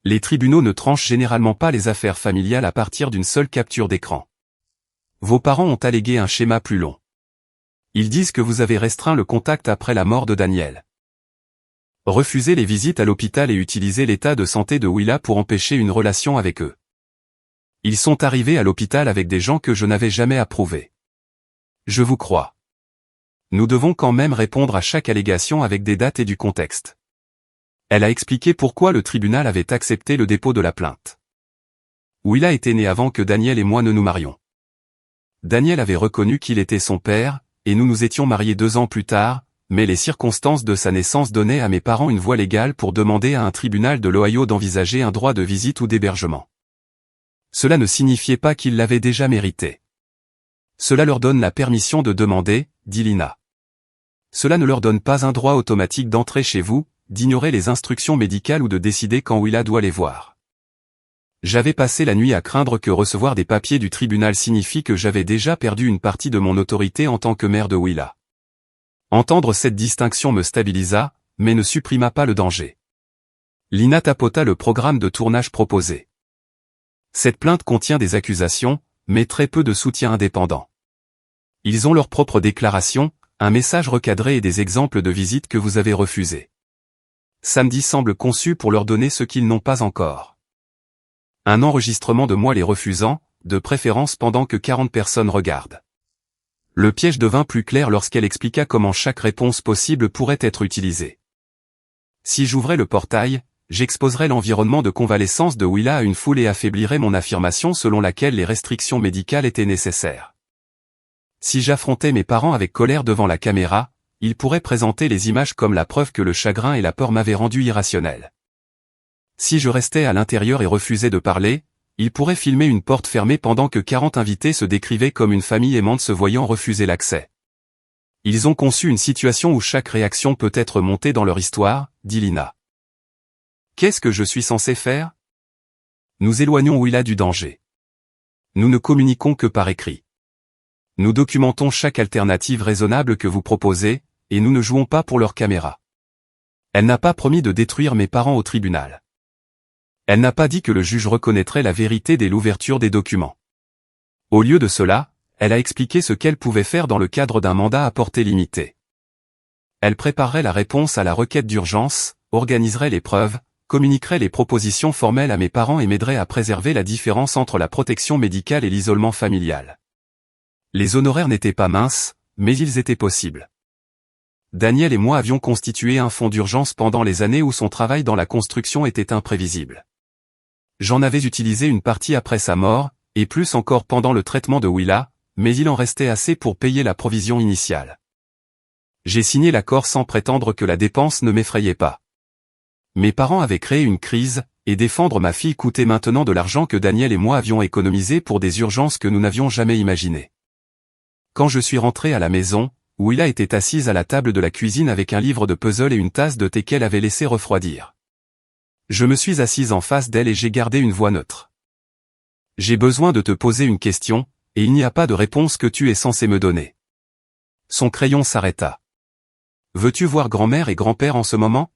Les tribunaux ne tranchent généralement pas les affaires familiales à partir d'une seule capture d'écran. Vos parents ont allégué un schéma plus long. Ils disent que vous avez restreint le contact après la mort de Daniel. Refusé les visites à l'hôpital et utilisé l'état de santé de Willa pour empêcher une relation avec eux. Ils sont arrivés à l'hôpital avec des gens que je n'avais jamais approuvés. Je vous crois. Nous devons quand même répondre à chaque allégation avec des dates et du contexte. Elle a expliqué pourquoi le tribunal avait accepté le dépôt de la plainte. Willa était né avant que Daniel et moi ne nous marions. Daniel avait reconnu qu'il était son père, et nous nous étions mariés 2 ans plus tard, mais les circonstances de sa naissance donnaient à mes parents une voie légale pour demander à un tribunal de l'Ohio d'envisager un droit de visite ou d'hébergement. Cela ne signifiait pas qu'ils l'avaient déjà mérité. Cela leur donne la permission de demander, dit Lina. Cela ne leur donne pas un droit automatique d'entrer chez vous, d'ignorer les instructions médicales ou de décider quand Willa doit les voir. J'avais passé la nuit à craindre que recevoir des papiers du tribunal signifie que j'avais déjà perdu une partie de mon autorité en tant que mère de Willa. Entendre cette distinction me stabilisa, mais ne supprima pas le danger. Lina tapota le programme de tournage proposé. Cette plainte contient des accusations, mais très peu de soutien indépendant. Ils ont leur propre déclaration, un message recadré et des exemples de visites que vous avez refusées. Samedi semble conçu pour leur donner ce qu'ils n'ont pas encore. Un enregistrement de moi les refusant, de préférence pendant que 40 personnes regardent. Le piège devint plus clair lorsqu'elle expliqua comment chaque réponse possible pourrait être utilisée. Si j'ouvrais le portail, j'exposerais l'environnement de convalescence de Willa à une foule et affaiblirais mon affirmation selon laquelle les restrictions médicales étaient nécessaires. Si j'affrontais mes parents avec colère devant la caméra, ils pourraient présenter les images comme la preuve que le chagrin et la peur m'avaient rendu irrationnel. Si je restais à l'intérieur et refusais de parler, ils pourraient filmer une porte fermée pendant que 40 invités se décrivaient comme une famille aimante se voyant refuser l'accès. Ils ont conçu une situation où chaque réaction peut être montée dans leur histoire, dit Lina. Qu'est-ce que je suis censé faire? Nous éloignons Willa du danger. Nous ne communiquons que par écrit. Nous documentons chaque alternative raisonnable que vous proposez, et nous ne jouons pas pour leur caméra. Elle n'a pas promis de détruire mes parents au tribunal. Elle n'a pas dit que le juge reconnaîtrait la vérité dès l'ouverture des documents. Au lieu de cela, elle a expliqué ce qu'elle pouvait faire dans le cadre d'un mandat à portée limitée. Elle préparerait la réponse à la requête d'urgence, organiserait les preuves, communiquerait les propositions formelles à mes parents et m'aiderait à préserver la différence entre la protection médicale et l'isolement familial. Les honoraires n'étaient pas minces, mais ils étaient possibles. Daniel et moi avions constitué un fonds d'urgence pendant les années où son travail dans la construction était imprévisible. J'en avais utilisé une partie après sa mort, et plus encore pendant le traitement de Willa, mais il en restait assez pour payer la provision initiale. J'ai signé l'accord sans prétendre que la dépense ne m'effrayait pas. Mes parents avaient créé une crise, et défendre ma fille coûtait maintenant de l'argent que Daniel et moi avions économisé pour des urgences que nous n'avions jamais imaginées. Quand je suis rentré à la maison, Willa était assise à la table de la cuisine avec un livre de puzzle et une tasse de thé qu'elle avait laissé refroidir. Je me suis assise en face d'elle et j'ai gardé une voix neutre. J'ai besoin de te poser une question, et il n'y a pas de réponse que tu es censé me donner. Son crayon s'arrêta. Veux-tu voir grand-mère et grand-père en ce moment?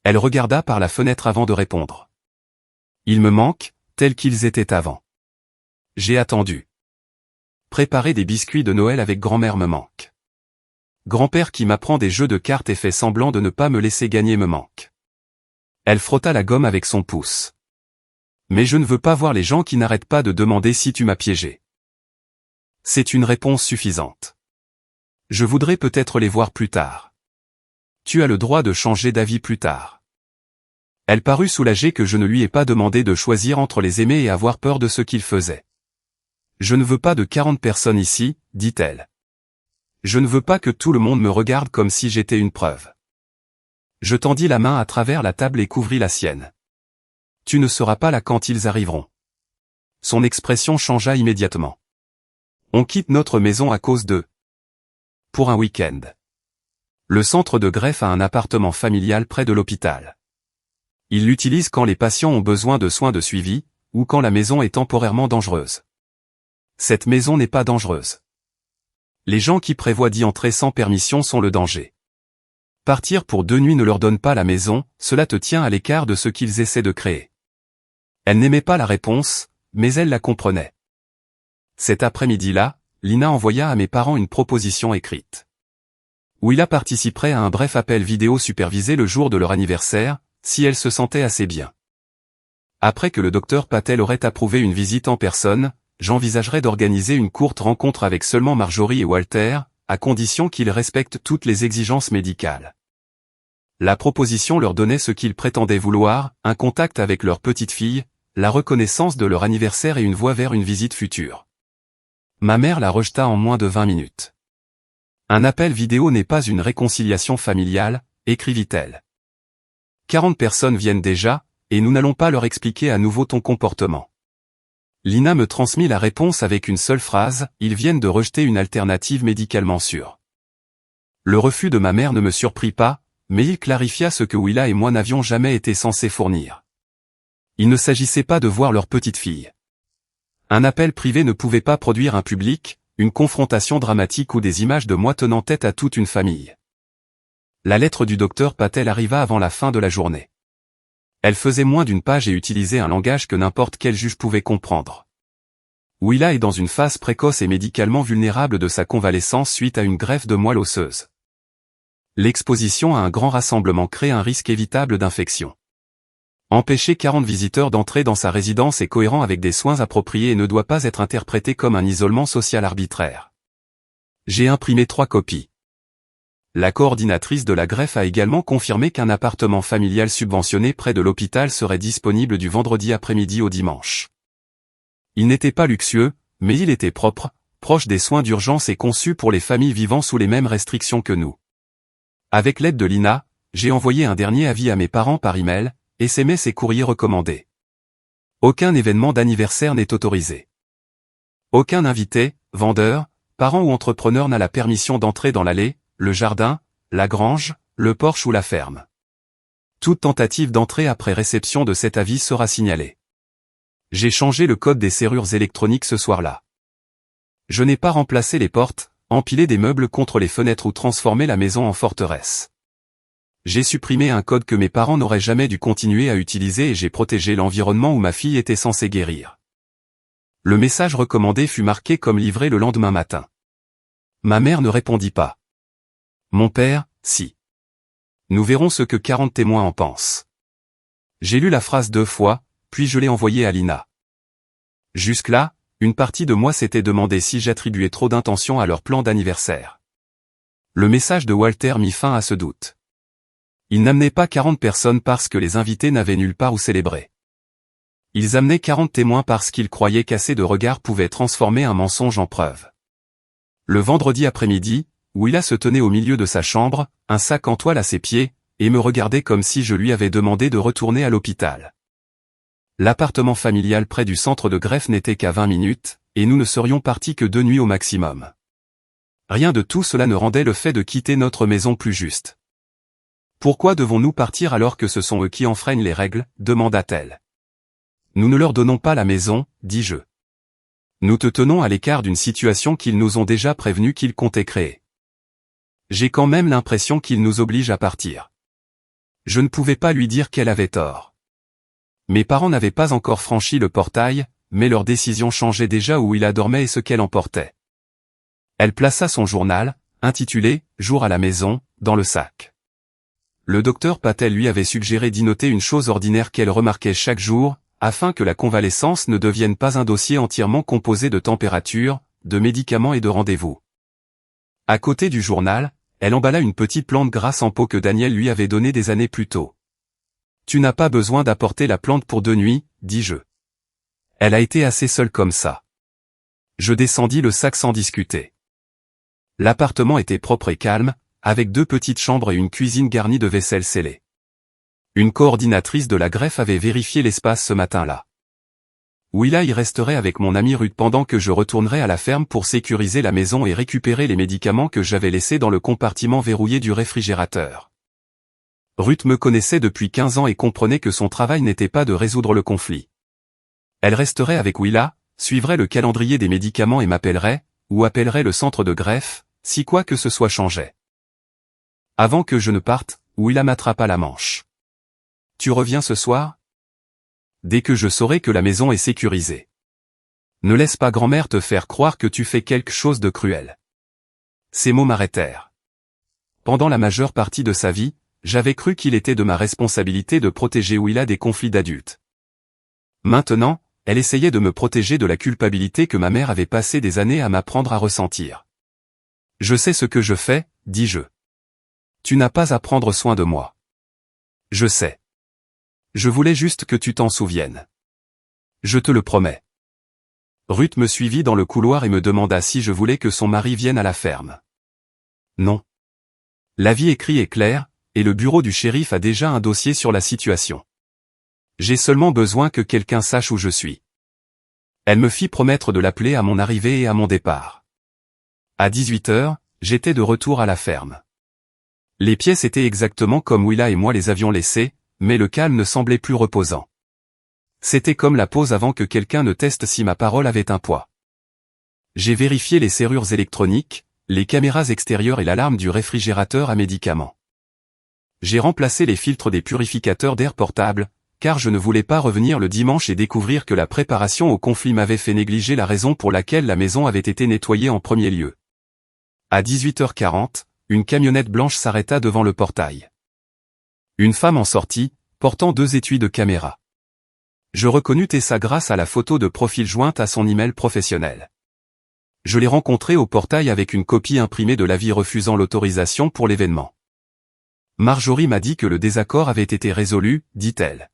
Elle regarda par la fenêtre avant de répondre. Ils me manquent, tels qu'ils étaient avant. J'ai attendu. Préparer des biscuits de Noël avec grand-mère me manque. Grand-père qui m'apprend des jeux de cartes et fait semblant de ne pas me laisser gagner me manque. Elle frotta la gomme avec son pouce. Mais je ne veux pas voir les gens qui n'arrêtent pas de demander si tu m'as piégé. C'est une réponse suffisante. Je voudrais peut-être les voir plus tard. Tu as le droit de changer d'avis plus tard. Elle parut soulagée que je ne lui ai pas demandé de choisir entre les aimer et avoir peur de ce qu'il faisait. Je ne veux pas de 40 personnes ici, dit-elle. Je ne veux pas que tout le monde me regarde comme si j'étais une preuve. Je tendis la main à travers la table et couvris la sienne. Tu ne seras pas là quand ils arriveront. Son expression changea immédiatement. On quitte notre maison à cause d'eux. Pour un week-end. Le centre de greffe a un appartement familial près de l'hôpital. Il l'utilise quand les patients ont besoin de soins de suivi, ou quand la maison est temporairement dangereuse. Cette maison n'est pas dangereuse. Les gens qui prévoient d'y entrer sans permission sont le danger. Partir pour 2 nuits ne leur donne pas la maison, cela te tient à l'écart de ce qu'ils essaient de créer. Elle n'aimait pas la réponse, mais elle la comprenait. Cet après-midi-là, Lina envoya à mes parents une proposition écrite. Willa participerait à un bref appel vidéo supervisé le jour de leur anniversaire, si elle se sentait assez bien. Après que le docteur Patel aurait approuvé une visite en personne, j'envisagerais d'organiser une courte rencontre avec seulement Marjorie et Walter, à condition qu'ils respectent toutes les exigences médicales. La proposition leur donnait ce qu'ils prétendaient vouloir, un contact avec leur petite fille, la reconnaissance de leur anniversaire et une voie vers une visite future. Ma mère la rejeta en moins de 20 minutes. Un appel vidéo n'est pas une réconciliation familiale, écrivit-elle. 40 personnes viennent déjà, et nous n'allons pas leur expliquer à nouveau ton comportement. Lina me transmit la réponse avec une seule phrase, ils viennent de rejeter une alternative médicalement sûre. Le refus de ma mère ne me surprit pas, mais il clarifia ce que Willa et moi n'avions jamais été censés fournir. Il ne s'agissait pas de voir leur petite fille. Un appel privé ne pouvait pas produire un public, une confrontation dramatique ou des images de moi tenant tête à toute une famille. La lettre du docteur Patel arriva avant la fin de la journée. Elle faisait moins d'une page et utilisait un langage que n'importe quel juge pouvait comprendre. Willa est dans une phase précoce et médicalement vulnérable de sa convalescence suite à une greffe de moelle osseuse. L'exposition à un grand rassemblement crée un risque évitable d'infection. Empêcher 40 visiteurs d'entrer dans sa résidence est cohérent avec des soins appropriés et ne doit pas être interprété comme un isolement social arbitraire. J'ai imprimé 3 copies. La coordinatrice de la greffe a également confirmé qu'un appartement familial subventionné près de l'hôpital serait disponible du vendredi après-midi au dimanche. Il n'était pas luxueux, mais il était propre, proche des soins d'urgence et conçu pour les familles vivant sous les mêmes restrictions que nous. Avec l'aide de Lina, j'ai envoyé un dernier avis à mes parents par email, SMS et courrier recommandé. Aucun événement d'anniversaire n'est autorisé. Aucun invité, vendeur, parent ou entrepreneur n'a la permission d'entrer dans l'allée, le jardin, la grange, le porche ou la ferme. Toute tentative d'entrée après réception de cet avis sera signalée. J'ai changé le code des serrures électroniques ce soir-là. Je n'ai pas remplacé les portes, empilé des meubles contre les fenêtres ou transformé la maison en forteresse. J'ai supprimé un code que mes parents n'auraient jamais dû continuer à utiliser et j'ai protégé l'environnement où ma fille était censée guérir. Le message recommandé fut marqué comme livré le lendemain matin. Ma mère ne répondit pas. Mon père, si. Nous verrons ce que 40 témoins en pensent. J'ai lu la phrase 2 fois, puis je l'ai envoyée à Lina. Jusque-là, une partie de moi s'était demandé si j'attribuais trop d'intention à leur plan d'anniversaire. Le message de Walter mit fin à ce doute. Il n'amenait pas 40 personnes parce que les invités n'avaient nulle part où célébrer. Ils amenaient 40 témoins parce qu'ils croyaient qu'assez de regards pouvaient transformer un mensonge en preuve. Le vendredi après-midi, Willa se tenait au milieu de sa chambre, un sac en toile à ses pieds, et me regardait comme si je lui avais demandé de retourner à l'hôpital. L'appartement familial près du centre de greffe n'était qu'à 20 minutes, et nous ne serions partis que 2 nuits au maximum. Rien de tout cela ne rendait le fait de quitter notre maison plus juste. Pourquoi devons-nous partir alors que ce sont eux qui enfreignent les règles, demanda-t-elle. Nous ne leur donnons pas la maison, dis-je. Nous te tenons à l'écart d'une situation qu'ils nous ont déjà prévenu qu'ils comptaient créer. J'ai quand même l'impression qu'ils nous obligent à partir. Je ne pouvais pas lui dire qu'elle avait tort. Mes parents n'avaient pas encore franchi le portail, mais leur décision changeait déjà où il dormait et ce qu'elle emportait. Elle plaça son journal, intitulé « Jour à la maison », dans le sac. Le docteur Patel lui avait suggéré d'y noter une chose ordinaire qu'elle remarquait chaque jour, afin que la convalescence ne devienne pas un dossier entièrement composé de température, de médicaments et de rendez-vous. À côté du journal, elle emballa une petite plante grasse en pot que Daniel lui avait donnée des années plus tôt. « Tu n'as pas besoin d'apporter la plante pour 2 nuits, dis-je. Elle a été assez seule comme ça. » Je descendis le sac sans discuter. L'appartement était propre et calme, avec 2 petites chambres et une cuisine garnie de vaisselle scellée. Une coordinatrice de la greffe avait vérifié l'espace ce matin-là. Willa y resterait avec mon ami Ruth pendant que je retournerais à la ferme pour sécuriser la maison et récupérer les médicaments que j'avais laissés dans le compartiment verrouillé du réfrigérateur. Ruth me connaissait depuis 15 ans et comprenait que son travail n'était pas de résoudre le conflit. Elle resterait avec Willa, suivrait le calendrier des médicaments et m'appellerait, ou appellerait le centre de greffe, si quoi que ce soit changeait. Avant que je ne parte, Willa m'attrapa la manche. « Tu reviens ce soir ? Dès que je saurai que la maison est sécurisée. Ne laisse pas grand-mère te faire croire que tu fais quelque chose de cruel. » Ces mots m'arrêtèrent. Pendant la majeure partie de sa vie, j'avais cru qu'il était de ma responsabilité de protéger Willa des conflits d'adultes. Maintenant, elle essayait de me protéger de la culpabilité que ma mère avait passé des années à m'apprendre à ressentir. « Je sais ce que je fais, dis-je. Tu n'as pas à prendre soin de moi. Je sais. Je voulais juste que tu t'en souviennes. Je te le promets. » Ruth me suivit dans le couloir et me demanda si je voulais que son mari vienne à la ferme. Non. L'avis écrit est clair, et le bureau du shérif a déjà un dossier sur la situation. J'ai seulement besoin que quelqu'un sache où je suis. Elle me fit promettre de l'appeler à mon arrivée et à mon départ. À 18h, j'étais de retour à la ferme. Les pièces étaient exactement comme Willa et moi les avions laissées, mais le calme ne semblait plus reposant. C'était comme la pause avant que quelqu'un ne teste si ma parole avait un poids. J'ai vérifié les serrures électroniques, les caméras extérieures et l'alarme du réfrigérateur à médicaments. J'ai remplacé les filtres des purificateurs d'air portables, car je ne voulais pas revenir le dimanche et découvrir que la préparation au conflit m'avait fait négliger la raison pour laquelle la maison avait été nettoyée en premier lieu. À 18h40, une camionnette blanche s'arrêta devant le portail. Une femme en sortit, portant 2 étuis de caméra. Je reconnus Tessa grâce à la photo de profil jointe à son email professionnel. Je l'ai rencontré au portail avec une copie imprimée de l'avis refusant l'autorisation pour l'événement. Marjorie m'a dit que le désaccord avait été résolu, dit-elle.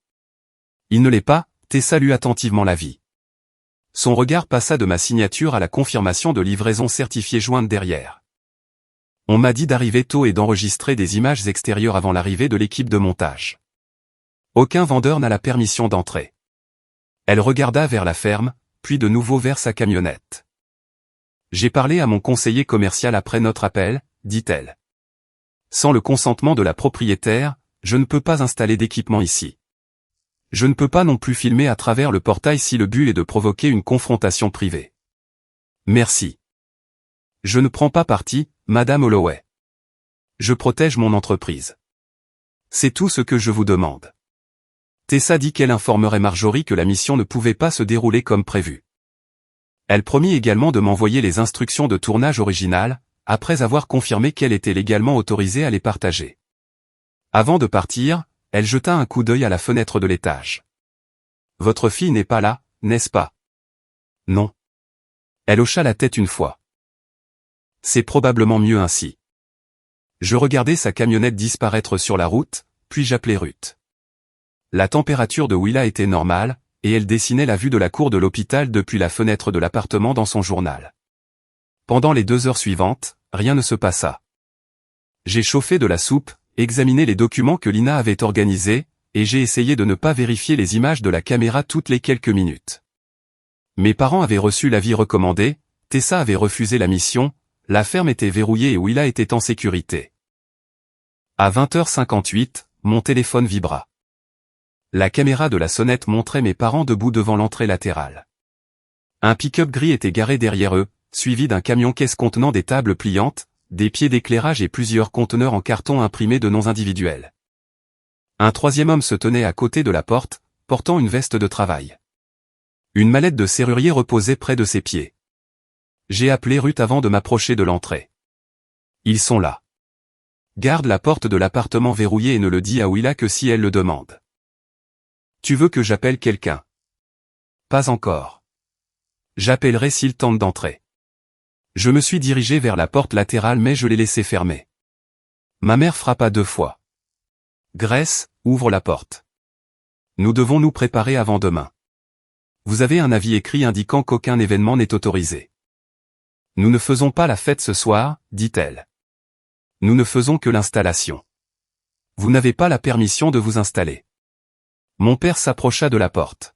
Il ne l'est pas, Tessa lut attentivement l'avis. Son regard passa de ma signature à la confirmation de livraison certifiée jointe derrière. On m'a dit d'arriver tôt et d'enregistrer des images extérieures avant l'arrivée de l'équipe de montage. Aucun vendeur n'a la permission d'entrer. Elle regarda vers la ferme, puis de nouveau vers sa camionnette. J'ai parlé à mon conseiller commercial après notre appel, dit-elle. Sans le consentement de la propriétaire, je ne peux pas installer d'équipement ici. Je ne peux pas non plus filmer à travers le portail si le but est de provoquer une confrontation privée. Merci. Je ne prends pas parti, Madame Holloway. Je protège mon entreprise. C'est tout ce que je vous demande. Tessa dit qu'elle informerait Marjorie que la mission ne pouvait pas se dérouler comme prévu. Elle promit également de m'envoyer les instructions de tournage originales, après avoir confirmé qu'elle était légalement autorisée à les partager. Avant de partir, elle jeta un coup d'œil à la fenêtre de l'étage. « Votre fille n'est pas là, n'est-ce pas ?»« Non. » Elle hocha la tête une fois. « C'est probablement mieux ainsi. » Je regardai sa camionnette disparaître sur la route, puis j'appelai Ruth. La température de Willa était normale, et elle dessinait la vue de la cour de l'hôpital depuis la fenêtre de l'appartement dans son journal. Pendant les 2 heures suivantes, rien ne se passa. J'ai chauffé de la soupe, examiné les documents que Lina avait organisés, et j'ai essayé de ne pas vérifier les images de la caméra toutes les quelques minutes. Mes parents avaient reçu l'avis recommandé, Tessa avait refusé la mission, la ferme était verrouillée et Willa était en sécurité. À 20h58, mon téléphone vibra. La caméra de la sonnette montrait mes parents debout devant l'entrée latérale. Un pick-up gris était garé derrière eux, suivi d'un camion-caisse contenant des tables pliantes, des pieds d'éclairage et plusieurs conteneurs en carton imprimés de noms individuels. Un troisième homme se tenait à côté de la porte, portant une veste de travail. Une mallette de serrurier reposait près de ses pieds. J'ai appelé Ruth avant de m'approcher de l'entrée. Ils sont là. Garde la porte de l'appartement verrouillée et ne le dis à Willa que si elle le demande. Tu veux que j'appelle quelqu'un? Pas encore. J'appellerai s'il tente d'entrer. Je me suis dirigé vers la porte latérale mais je l'ai laissée fermée. Ma mère frappa 2 fois. Grace, ouvre la porte. Nous devons nous préparer avant demain. Vous avez un avis écrit indiquant qu'aucun événement n'est autorisé. Nous ne faisons pas la fête ce soir, dit-elle. Nous ne faisons que l'installation. Vous n'avez pas la permission de vous installer. Mon père s'approcha de la porte.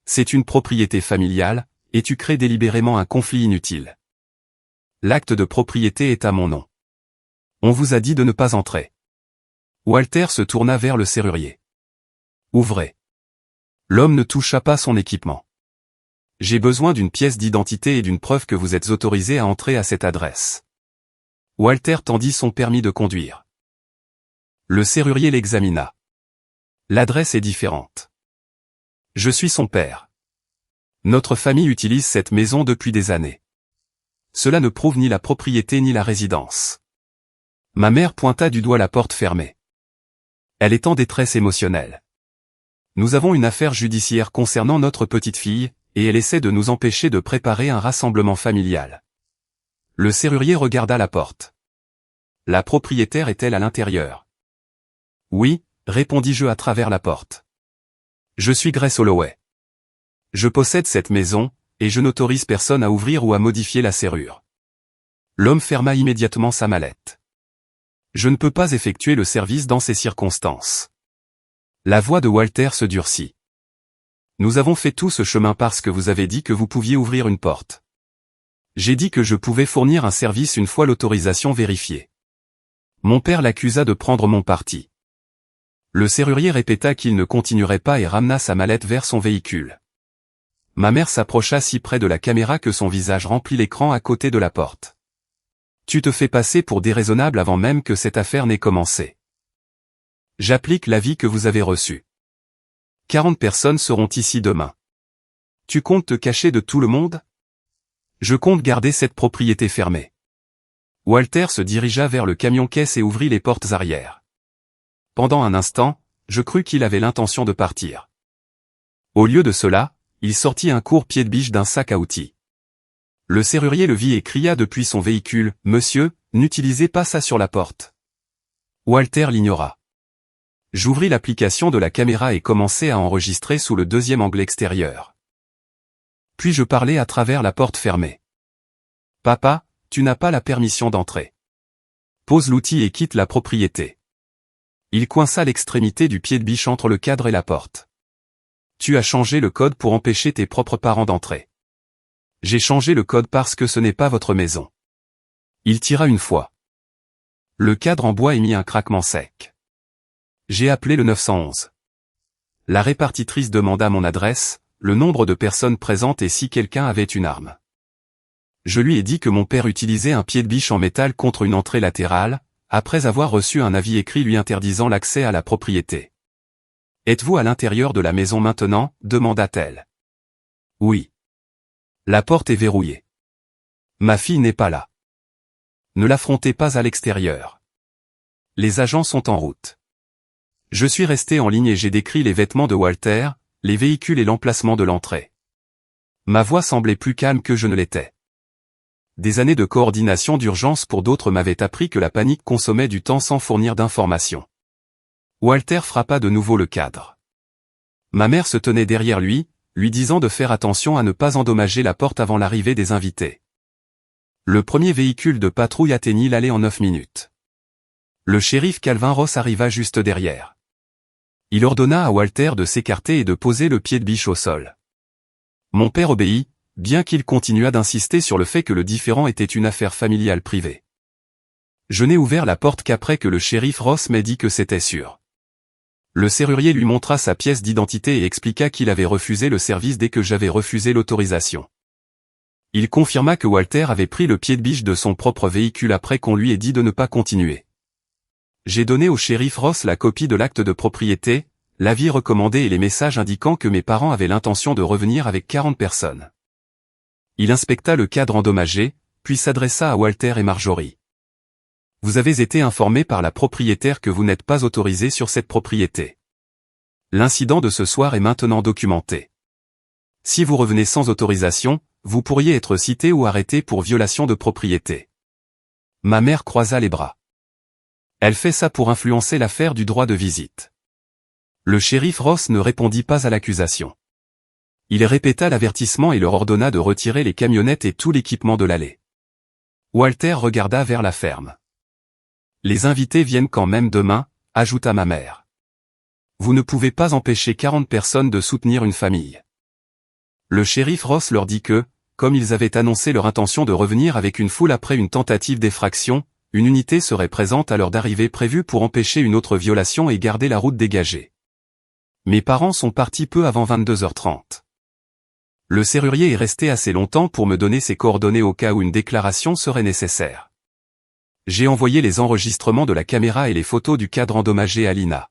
C'est une propriété familiale, et tu crées délibérément un conflit inutile. L'acte de propriété est à mon nom. On vous a dit de ne pas entrer. Walter se tourna vers le serrurier. Ouvrez. L'homme ne toucha pas son équipement. J'ai besoin d'une pièce d'identité et d'une preuve que vous êtes autorisé à entrer à cette adresse. Walter tendit son permis de conduire. Le serrurier l'examina. L'adresse est différente. Je suis son père. Notre famille utilise cette maison depuis des années. Cela ne prouve ni la propriété ni la résidence. Ma mère pointa du doigt la porte fermée. Elle est en détresse émotionnelle. Nous avons une affaire judiciaire concernant notre petite fille, et elle essaie de nous empêcher de préparer un rassemblement familial. Le serrurier regarda la porte. La propriétaire est-elle à l'intérieur? Oui, répondis-je à travers la porte. Je suis Grace Holloway. Je possède cette maison, et je n'autorise personne à ouvrir ou à modifier la serrure. L'homme ferma immédiatement sa mallette. Je ne peux pas effectuer le service dans ces circonstances. La voix de Walter se durcit. Nous avons fait tout ce chemin parce que vous avez dit que vous pouviez ouvrir une porte. J'ai dit que je pouvais fournir un service une fois l'autorisation vérifiée. Mon père l'accusa de prendre mon parti. Le serrurier répéta qu'il ne continuerait pas et ramena sa mallette vers son véhicule. Ma mère s'approcha si près de la caméra que son visage remplit l'écran à côté de la porte. Tu te fais passer pour déraisonnable avant même que cette affaire n'ait commencé. J'applique l'avis que vous avez reçu. 40 personnes seront ici demain. Tu comptes te cacher de tout le monde? Je compte garder cette propriété fermée. Walter se dirigea vers le camion-caisse et ouvrit les portes arrière. Pendant un instant, je crus qu'il avait l'intention de partir. Au lieu de cela, il sortit un court pied de biche d'un sac à outils. Le serrurier le vit et cria depuis son véhicule, « Monsieur, n'utilisez pas ça sur la porte. » Walter l'ignora. J'ouvris l'application de la caméra et commençai à enregistrer sous le deuxième angle extérieur. Puis je parlais à travers la porte fermée. « Papa, tu n'as pas la permission d'entrer. Pose l'outil et quitte la propriété. » Il coinça l'extrémité du pied de biche entre le cadre et la porte. « Tu as changé le code pour empêcher tes propres parents d'entrer. » « J'ai changé le code parce que ce n'est pas votre maison. » Il tira une fois. Le cadre en bois émit un craquement sec. J'ai appelé le 911. La répartitrice demanda mon adresse, le nombre de personnes présentes et si quelqu'un avait une arme. Je lui ai dit que mon père utilisait un pied de biche en métal contre une entrée latérale, après avoir reçu un avis écrit lui interdisant l'accès à la propriété. « Êtes-vous à l'intérieur de la maison maintenant » demanda-t-elle. « Oui. La porte est verrouillée. Ma fille n'est pas là. Ne l'affrontez pas à l'extérieur. Les agents sont en route. » Je suis resté en ligne et j'ai décrit les vêtements de Walter, les véhicules et l'emplacement de l'entrée. Ma voix semblait plus calme que je ne l'étais. Des années de coordination d'urgence pour d'autres m'avaient appris que la panique consommait du temps sans fournir d'informations. Walter frappa de nouveau le cadre. Ma mère se tenait derrière lui disant de faire attention à ne pas endommager la porte avant l'arrivée des invités. Le premier véhicule de patrouille atteignit l'allée en 9 minutes. Le shérif Calvin Ross arriva juste derrière. Il ordonna à Walter de s'écarter et de poser le pied de biche au sol. Mon père obéit, bien qu'il continuât d'insister sur le fait que le différend était une affaire familiale privée. Je n'ai ouvert la porte qu'après que le shérif Ross m'ait dit que c'était sûr. Le serrurier lui montra sa pièce d'identité et expliqua qu'il avait refusé le service dès que j'avais refusé l'autorisation. Il confirma que Walter avait pris le pied de biche de son propre véhicule après qu'on lui ait dit de ne pas continuer. J'ai donné au shérif Ross la copie de l'acte de propriété, l'avis recommandé et les messages indiquant que mes parents avaient l'intention de revenir avec 40 personnes. Il inspecta le cadre endommagé, puis s'adressa à Walter et Marjorie. Vous avez été informés par la propriétaire que vous n'êtes pas autorisé sur cette propriété. L'incident de ce soir est maintenant documenté. Si vous revenez sans autorisation, vous pourriez être cité ou arrêté pour violation de propriété. Ma mère croisa les bras. Elle fait ça pour influencer l'affaire du droit de visite. Le shérif Ross ne répondit pas à l'accusation. Il répéta l'avertissement et leur ordonna de retirer les camionnettes et tout l'équipement de l'allée. Walter regarda vers la ferme. Les invités viennent quand même demain, ajouta ma mère. Vous ne pouvez pas empêcher 40 personnes de soutenir une famille. Le shérif Ross leur dit que, comme ils avaient annoncé leur intention de revenir avec une foule après une tentative d'effraction, une unité serait présente à l'heure d'arrivée prévue pour empêcher une autre violation et garder la route dégagée. Mes parents sont partis peu avant 22h30. Le serrurier est resté assez longtemps pour me donner ses coordonnées au cas où une déclaration serait nécessaire. J'ai envoyé les enregistrements de la caméra et les photos du cadre endommagé à Lina.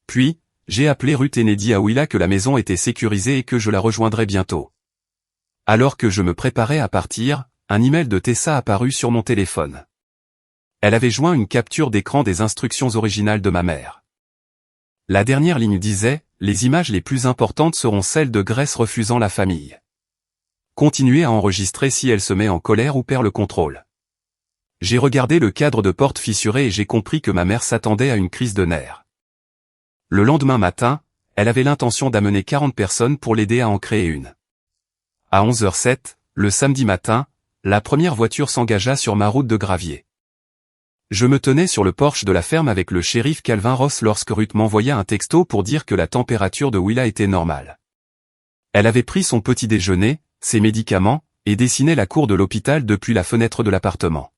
Puis, j'ai appelé Ruth et Neddy à Willa que la maison était sécurisée et que je la rejoindrais bientôt. Alors que je me préparais à partir, un email de Tessa apparut sur mon téléphone. Elle avait joint une capture d'écran des instructions originales de ma mère. La dernière ligne disait, « Les images les plus importantes seront celles de Grace refusant la famille. Continuez à enregistrer si elle se met en colère ou perd le contrôle. » J'ai regardé le cadre de porte fissuré et j'ai compris que ma mère s'attendait à une crise de nerfs. Le lendemain matin, elle avait l'intention d'amener 40 personnes pour l'aider à en créer une. À 11h07, le samedi matin, la première voiture s'engagea sur ma route de gravier. Je me tenais sur le porche de la ferme avec le shérif Calvin Ross lorsque Ruth m'envoya un texto pour dire que la température de Willa était normale. Elle avait pris son petit déjeuner, ses médicaments, et dessinait la cour de l'hôpital depuis la fenêtre de l'appartement.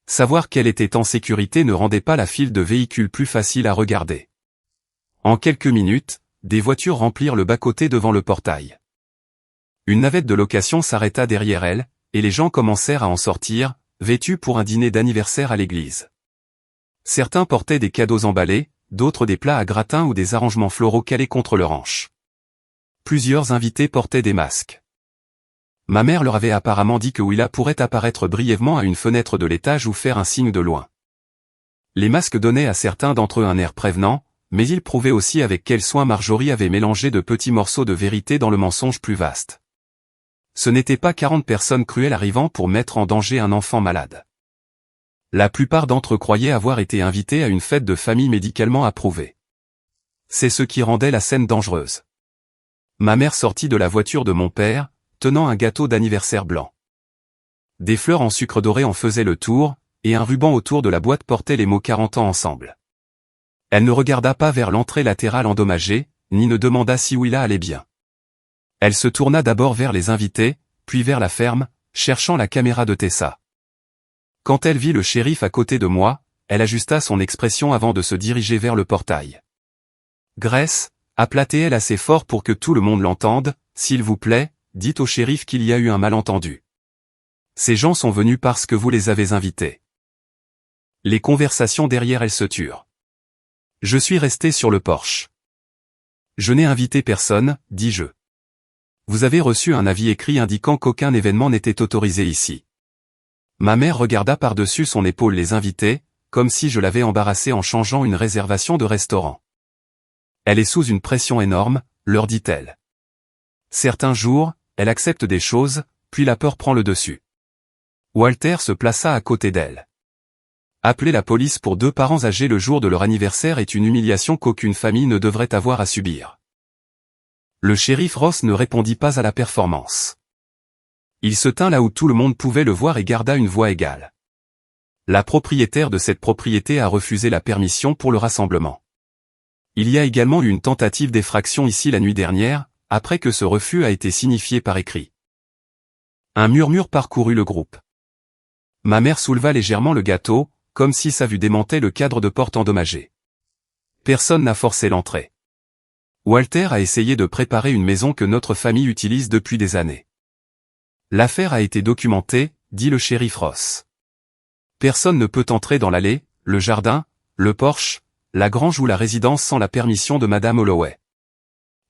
Savoir qu'elle était en sécurité ne rendait pas la file de véhicules plus facile à regarder. En quelques minutes, des voitures remplirent le bas-côté devant le portail. Une navette de location s'arrêta derrière elle, et les gens commencèrent à en sortir, vêtus pour un dîner d'anniversaire à l'église. Certains portaient des cadeaux emballés, d'autres des plats à gratin ou des arrangements floraux calés contre leurs hanches. Plusieurs invités portaient des masques. Ma mère leur avait apparemment dit que Willa pourrait apparaître brièvement à une fenêtre de l'étage ou faire un signe de loin. Les masques donnaient à certains d'entre eux un air prévenant, mais ils prouvaient aussi avec quel soin Marjorie avait mélangé de petits morceaux de vérité dans le mensonge plus vaste. Ce n'étaient pas 40 personnes cruelles arrivant pour mettre en danger un enfant malade. La plupart d'entre eux croyaient avoir été invités à une fête de famille médicalement approuvée. C'est ce qui rendait la scène dangereuse. Ma mère sortit de la voiture de mon père, tenant un gâteau d'anniversaire blanc. Des fleurs en sucre doré en faisaient le tour, et un ruban autour de la boîte portait les mots 40 ans ensemble. Elle ne regarda pas vers l'entrée latérale endommagée, ni ne demanda si Willa allait bien. Elle se tourna d'abord vers les invités, puis vers la ferme, cherchant la caméra de Tessa. Quand elle vit le shérif à côté de moi, elle ajusta son expression avant de se diriger vers le portail. « Grace, appela-t-elle assez fort pour que tout le monde l'entende, s'il vous plaît, dites au shérif qu'il y a eu un malentendu. Ces gens sont venus parce que vous les avez invités. » Les conversations derrière elle se turent. Je suis resté sur le porche. « Je n'ai invité personne, dis-je. Vous avez reçu un avis écrit indiquant qu'aucun événement n'était autorisé ici. » Ma mère regarda par-dessus son épaule les invités, comme si je l'avais embarrassée en changeant une réservation de restaurant. Elle est sous une pression énorme, leur dit-elle. Certains jours, elle accepte des choses, puis la peur prend le dessus. Walter se plaça à côté d'elle. Appeler la police pour 2 parents âgés le jour de leur anniversaire est une humiliation qu'aucune famille ne devrait avoir à subir. Le shérif Ross ne répondit pas à la performance. Il se tint là où tout le monde pouvait le voir et garda une voix égale. La propriétaire de cette propriété a refusé la permission pour le rassemblement. Il y a également eu une tentative d'effraction ici la nuit dernière, après que ce refus a été signifié par écrit. Un murmure parcourut le groupe. Ma mère souleva légèrement le gâteau, comme si sa vue démentait le cadre de porte endommagé. Personne n'a forcé l'entrée. Walter a essayé de préparer une maison que notre famille utilise depuis des années. L'affaire a été documentée, dit le shérif Ross. Personne ne peut entrer dans l'allée, le jardin, le porche, la grange ou la résidence sans la permission de Madame Holloway.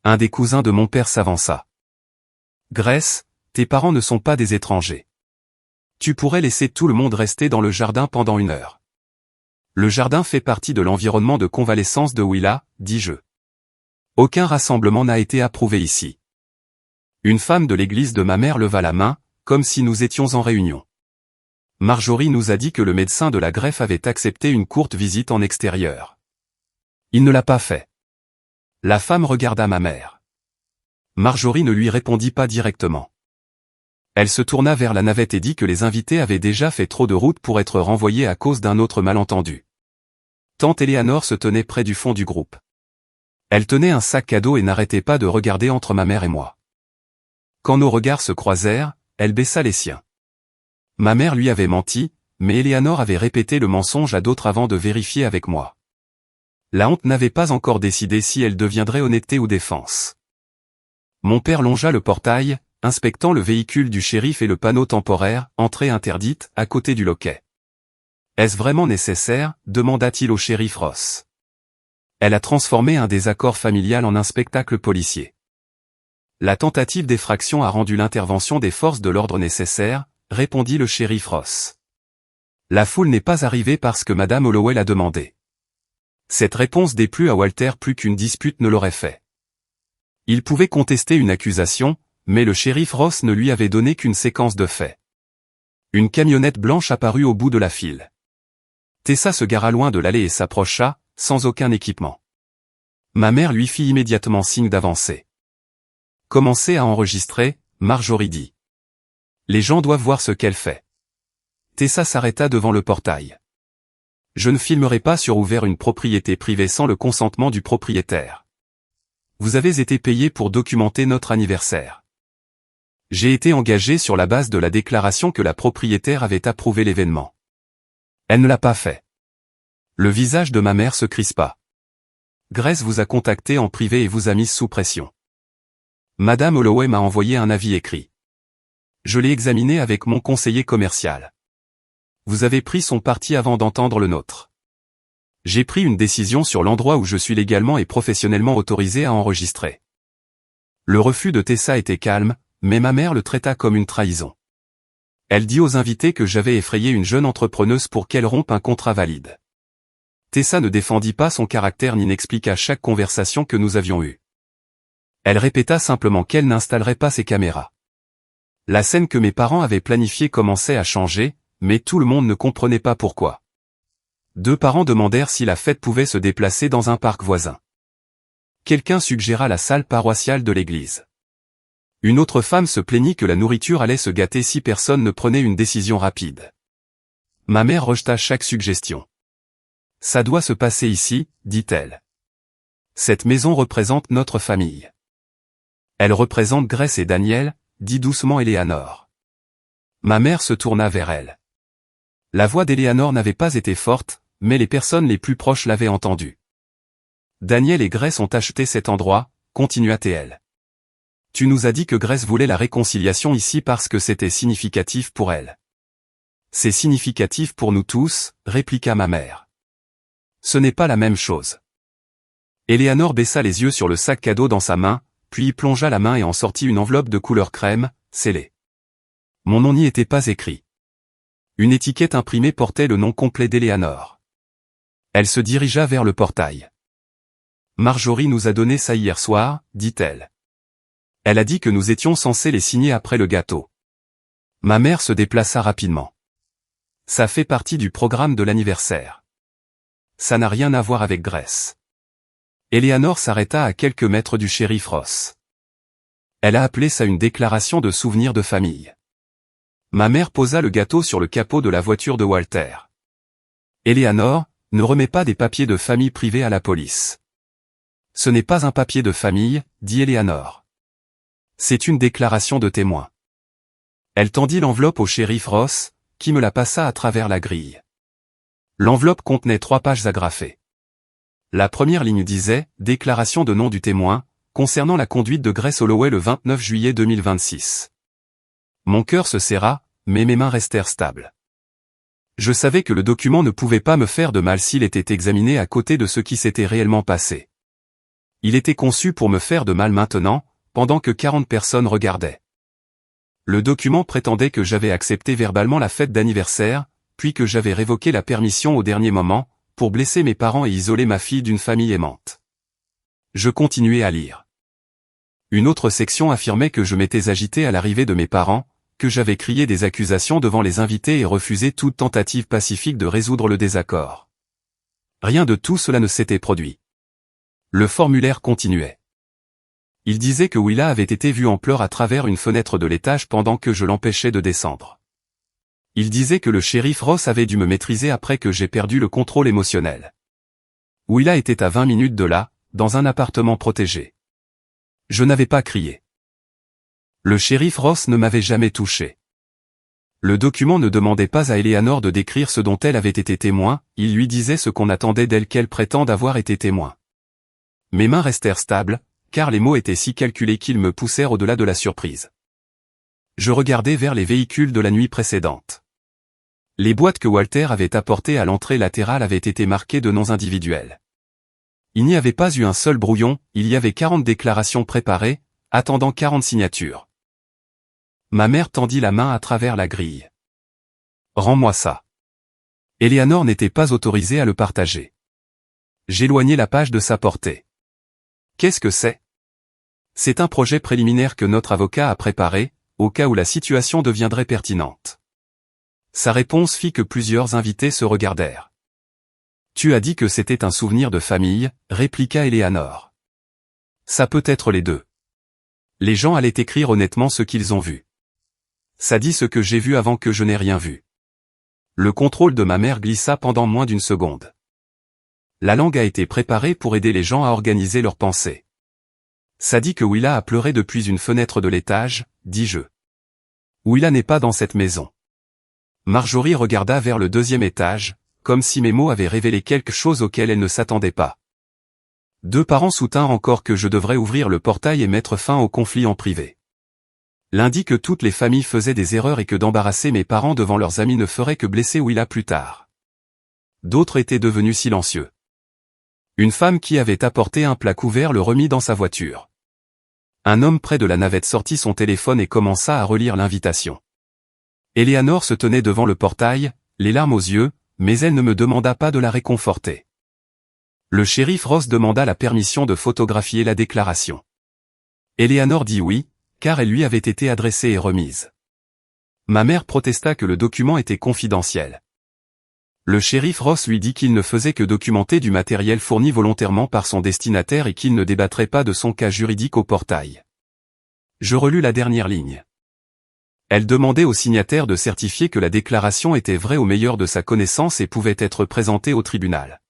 Un des cousins de mon père s'avança. Grace, tes parents ne sont pas des étrangers. Tu pourrais laisser tout le monde rester dans le jardin pendant 1 heure. Le jardin fait partie de l'environnement de convalescence de Willa, dis-je. Aucun rassemblement n'a été approuvé ici. Une femme de l'église de ma mère leva la main, comme si nous étions en réunion. Marjorie nous a dit que le médecin de la greffe avait accepté une courte visite en extérieur. Il ne l'a pas fait. La femme regarda ma mère. Marjorie ne lui répondit pas directement. Elle se tourna vers la navette et dit que les invités avaient déjà fait trop de route pour être renvoyés à cause d'un autre malentendu. Tante Eleanor se tenait près du fond du groupe. Elle tenait un sac cadeau et n'arrêtait pas de regarder entre ma mère et moi. Quand nos regards se croisèrent, elle baissa les siens. Ma mère lui avait menti, mais Eleanor avait répété le mensonge à d'autres avant de vérifier avec moi. La honte n'avait pas encore décidé si elle deviendrait honnêteté ou défense. Mon père longea le portail, inspectant le véhicule du shérif et le panneau temporaire, entrée interdite, à côté du loquet. Est-ce vraiment nécessaire, demanda-t-il au shérif Ross. Elle a transformé un désaccord familial en un spectacle policier. La tentative d'effraction a rendu l'intervention des forces de l'ordre nécessaire, répondit le shérif Ross. La foule n'est pas arrivée parce que Madame Holloway l'a demandé. Cette réponse déplut à Walter plus qu'une dispute ne l'aurait fait. Il pouvait contester une accusation, mais le shérif Ross ne lui avait donné qu'une séquence de faits. Une camionnette blanche apparut au bout de la file. Tessa se gara loin de l'allée et s'approcha, sans aucun équipement. Ma mère lui fit immédiatement signe d'avancer. Commencez à enregistrer, Marjorie dit. Les gens doivent voir ce qu'elle fait. Tessa s'arrêta devant le portail. Je ne filmerai pas sur ouvert une propriété privée sans le consentement du propriétaire. Vous avez été payé pour documenter notre anniversaire. J'ai été engagé sur la base de la déclaration que la propriétaire avait approuvé l'événement. Elle ne l'a pas fait. Le visage de ma mère se crispa. Grace vous a contacté en privé et vous a mise sous pression. Madame Holloway m'a envoyé un avis écrit. Je l'ai examiné avec mon conseiller commercial. Vous avez pris son parti avant d'entendre le nôtre. J'ai pris une décision sur l'endroit où je suis légalement et professionnellement autorisé à enregistrer. Le refus de Tessa était calme, mais ma mère le traita comme une trahison. Elle dit aux invités que j'avais effrayé une jeune entrepreneuse pour qu'elle rompe un contrat valide. Tessa ne défendit pas son caractère ni n'expliqua chaque conversation que nous avions eue. Elle répéta simplement qu'elle n'installerait pas ses caméras. La scène que mes parents avaient planifiée commençait à changer, mais tout le monde ne comprenait pas pourquoi. Deux parents demandèrent si la fête pouvait se déplacer dans un parc voisin. Quelqu'un suggéra la salle paroissiale de l'église. Une autre femme se plaignit que la nourriture allait se gâter si personne ne prenait une décision rapide. Ma mère rejeta chaque suggestion. « Ça doit se passer ici », dit-elle. « Cette maison représente notre famille. » « Elle représente Grace et Daniel », dit doucement Eleanor. Ma mère se tourna vers elle. La voix d'Eleanor n'avait pas été forte, mais les personnes les plus proches l'avaient entendue. « Daniel et Grace ont acheté cet endroit », continua-t-elle. « Tu nous as dit que Grace voulait la réconciliation ici parce que c'était significatif pour elle. »« C'est significatif pour nous tous », répliqua ma mère. « Ce n'est pas la même chose. » Eleanor baissa les yeux sur le sac cadeau dans sa main, puis y plongea la main et en sortit une enveloppe de couleur crème, scellée. Mon nom n'y était pas écrit. Une étiquette imprimée portait le nom complet d'Eleanor. Elle se dirigea vers le portail. « Marjorie nous a donné ça hier soir », dit-elle. Elle a dit que nous étions censés les signer après le gâteau. Ma mère se déplaça rapidement. Ça fait partie du programme de l'anniversaire. Ça n'a rien à voir avec Grace. Eleanor s'arrêta à quelques mètres du shérif Ross. Elle a appelé ça une déclaration de souvenir de famille. Ma mère posa le gâteau sur le capot de la voiture de Walter. Eleanor, ne remets pas des papiers de famille privés à la police. Ce n'est pas un papier de famille, dit Eleanor. C'est une déclaration de témoin. Elle tendit l'enveloppe au shérif Ross, qui me la passa à travers la grille. L'enveloppe contenait 3 pages agrafées. La première ligne disait « Déclaration de nom du témoin, concernant la conduite de Grace Holloway le 29 juillet 2026. » Mon cœur se serra, mais mes mains restèrent stables. Je savais que le document ne pouvait pas me faire de mal s'il était examiné à côté de ce qui s'était réellement passé. Il était conçu pour me faire de mal maintenant, pendant que 40 personnes regardaient. Le document prétendait que j'avais accepté verbalement la fête d'anniversaire, puis que j'avais révoqué la permission au dernier moment, pour blesser mes parents et isoler ma fille d'une famille aimante. Je continuais à lire. Une autre section affirmait que je m'étais agité à l'arrivée de mes parents, que j'avais crié des accusations devant les invités et refusé toute tentative pacifique de résoudre le désaccord. Rien de tout cela ne s'était produit. Le formulaire continuait. Il disait que Willa avait été vue en pleurs à travers une fenêtre de l'étage pendant que je l'empêchais de descendre. Il disait que le shérif Ross avait dû me maîtriser après que j'ai perdu le contrôle émotionnel. Willa était à 20 minutes de là, dans un appartement protégé. Je n'avais pas crié. Le shérif Ross ne m'avait jamais touché. Le document ne demandait pas à Eleanor de décrire ce dont elle avait été témoin, il lui disait ce qu'on attendait d'elle qu'elle prétende avoir été témoin. Mes mains restèrent stables, car les mots étaient si calculés qu'ils me poussèrent au-delà de la surprise. Je regardai vers les véhicules de la nuit précédente. Les boîtes que Walter avait apportées à l'entrée latérale avaient été marquées de noms individuels. Il n'y avait pas eu un seul brouillon, il y avait 40 déclarations préparées, attendant 40 signatures. Ma mère tendit la main à travers la grille. « Rends-moi ça. » Eleanor n'était pas autorisée à le partager. J'éloignai la page de sa portée. « Qu'est-ce que c'est ? » C'est un projet préliminaire que notre avocat a préparé, au cas où la situation deviendrait pertinente. Sa réponse fit que plusieurs invités se regardèrent. « Tu as dit que c'était un souvenir de famille », répliqua Eleanor. « Ça peut être les deux. Les gens allaient écrire honnêtement ce qu'ils ont vu. Ça dit ce que j'ai vu avant que je n'ai rien vu. » Le contrôle de ma mère glissa pendant moins d'une seconde. La langue a été préparée pour aider les gens à organiser leurs pensées. Ça dit que Willa a pleuré depuis une fenêtre de l'étage, dis-je. Willa n'est pas dans cette maison. Marjorie regarda vers le 2e étage, comme si mes mots avaient révélé quelque chose auquel elle ne s'attendait pas. Deux parents soutinrent encore que je devrais ouvrir le portail et mettre fin au conflit en privé. L'un dit que toutes les familles faisaient des erreurs et que d'embarrasser mes parents devant leurs amis ne ferait que blesser Willa plus tard. D'autres étaient devenus silencieux. Une femme qui avait apporté un plat couvert le remit dans sa voiture. Un homme près de la navette sortit son téléphone et commença à relire l'invitation. Eleanor se tenait devant le portail, les larmes aux yeux, mais elle ne me demanda pas de la réconforter. Le shérif Ross demanda la permission de photographier la déclaration. Eleanor dit oui, car elle lui avait été adressée et remise. Ma mère protesta que le document était confidentiel. Le shérif Ross lui dit qu'il ne faisait que documenter du matériel fourni volontairement par son destinataire et qu'il ne débattrait pas de son cas juridique au portail. Je relus la dernière ligne. Elle demandait au signataire de certifier que la déclaration était vraie au meilleur de sa connaissance et pouvait être présentée au tribunal.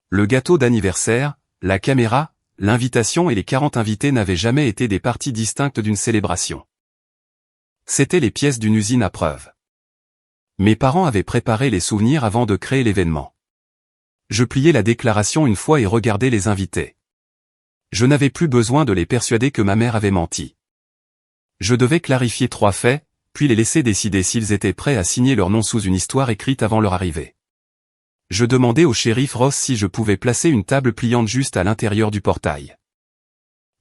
Le gâteau d'anniversaire, la caméra, l'invitation et les 40 invités n'avaient jamais été des parties distinctes d'une célébration. C'étaient les pièces d'une usine à preuves. Mes parents avaient préparé les souvenirs avant de créer l'événement. Je pliai la déclaration une fois et regardai les invités. Je n'avais plus besoin de les persuader que ma mère avait menti. Je devais clarifier 3 faits, puis les laisser décider s'ils étaient prêts à signer leur nom sous une histoire écrite avant leur arrivée. Je demandai au shérif Ross si je pouvais placer une table pliante juste à l'intérieur du portail.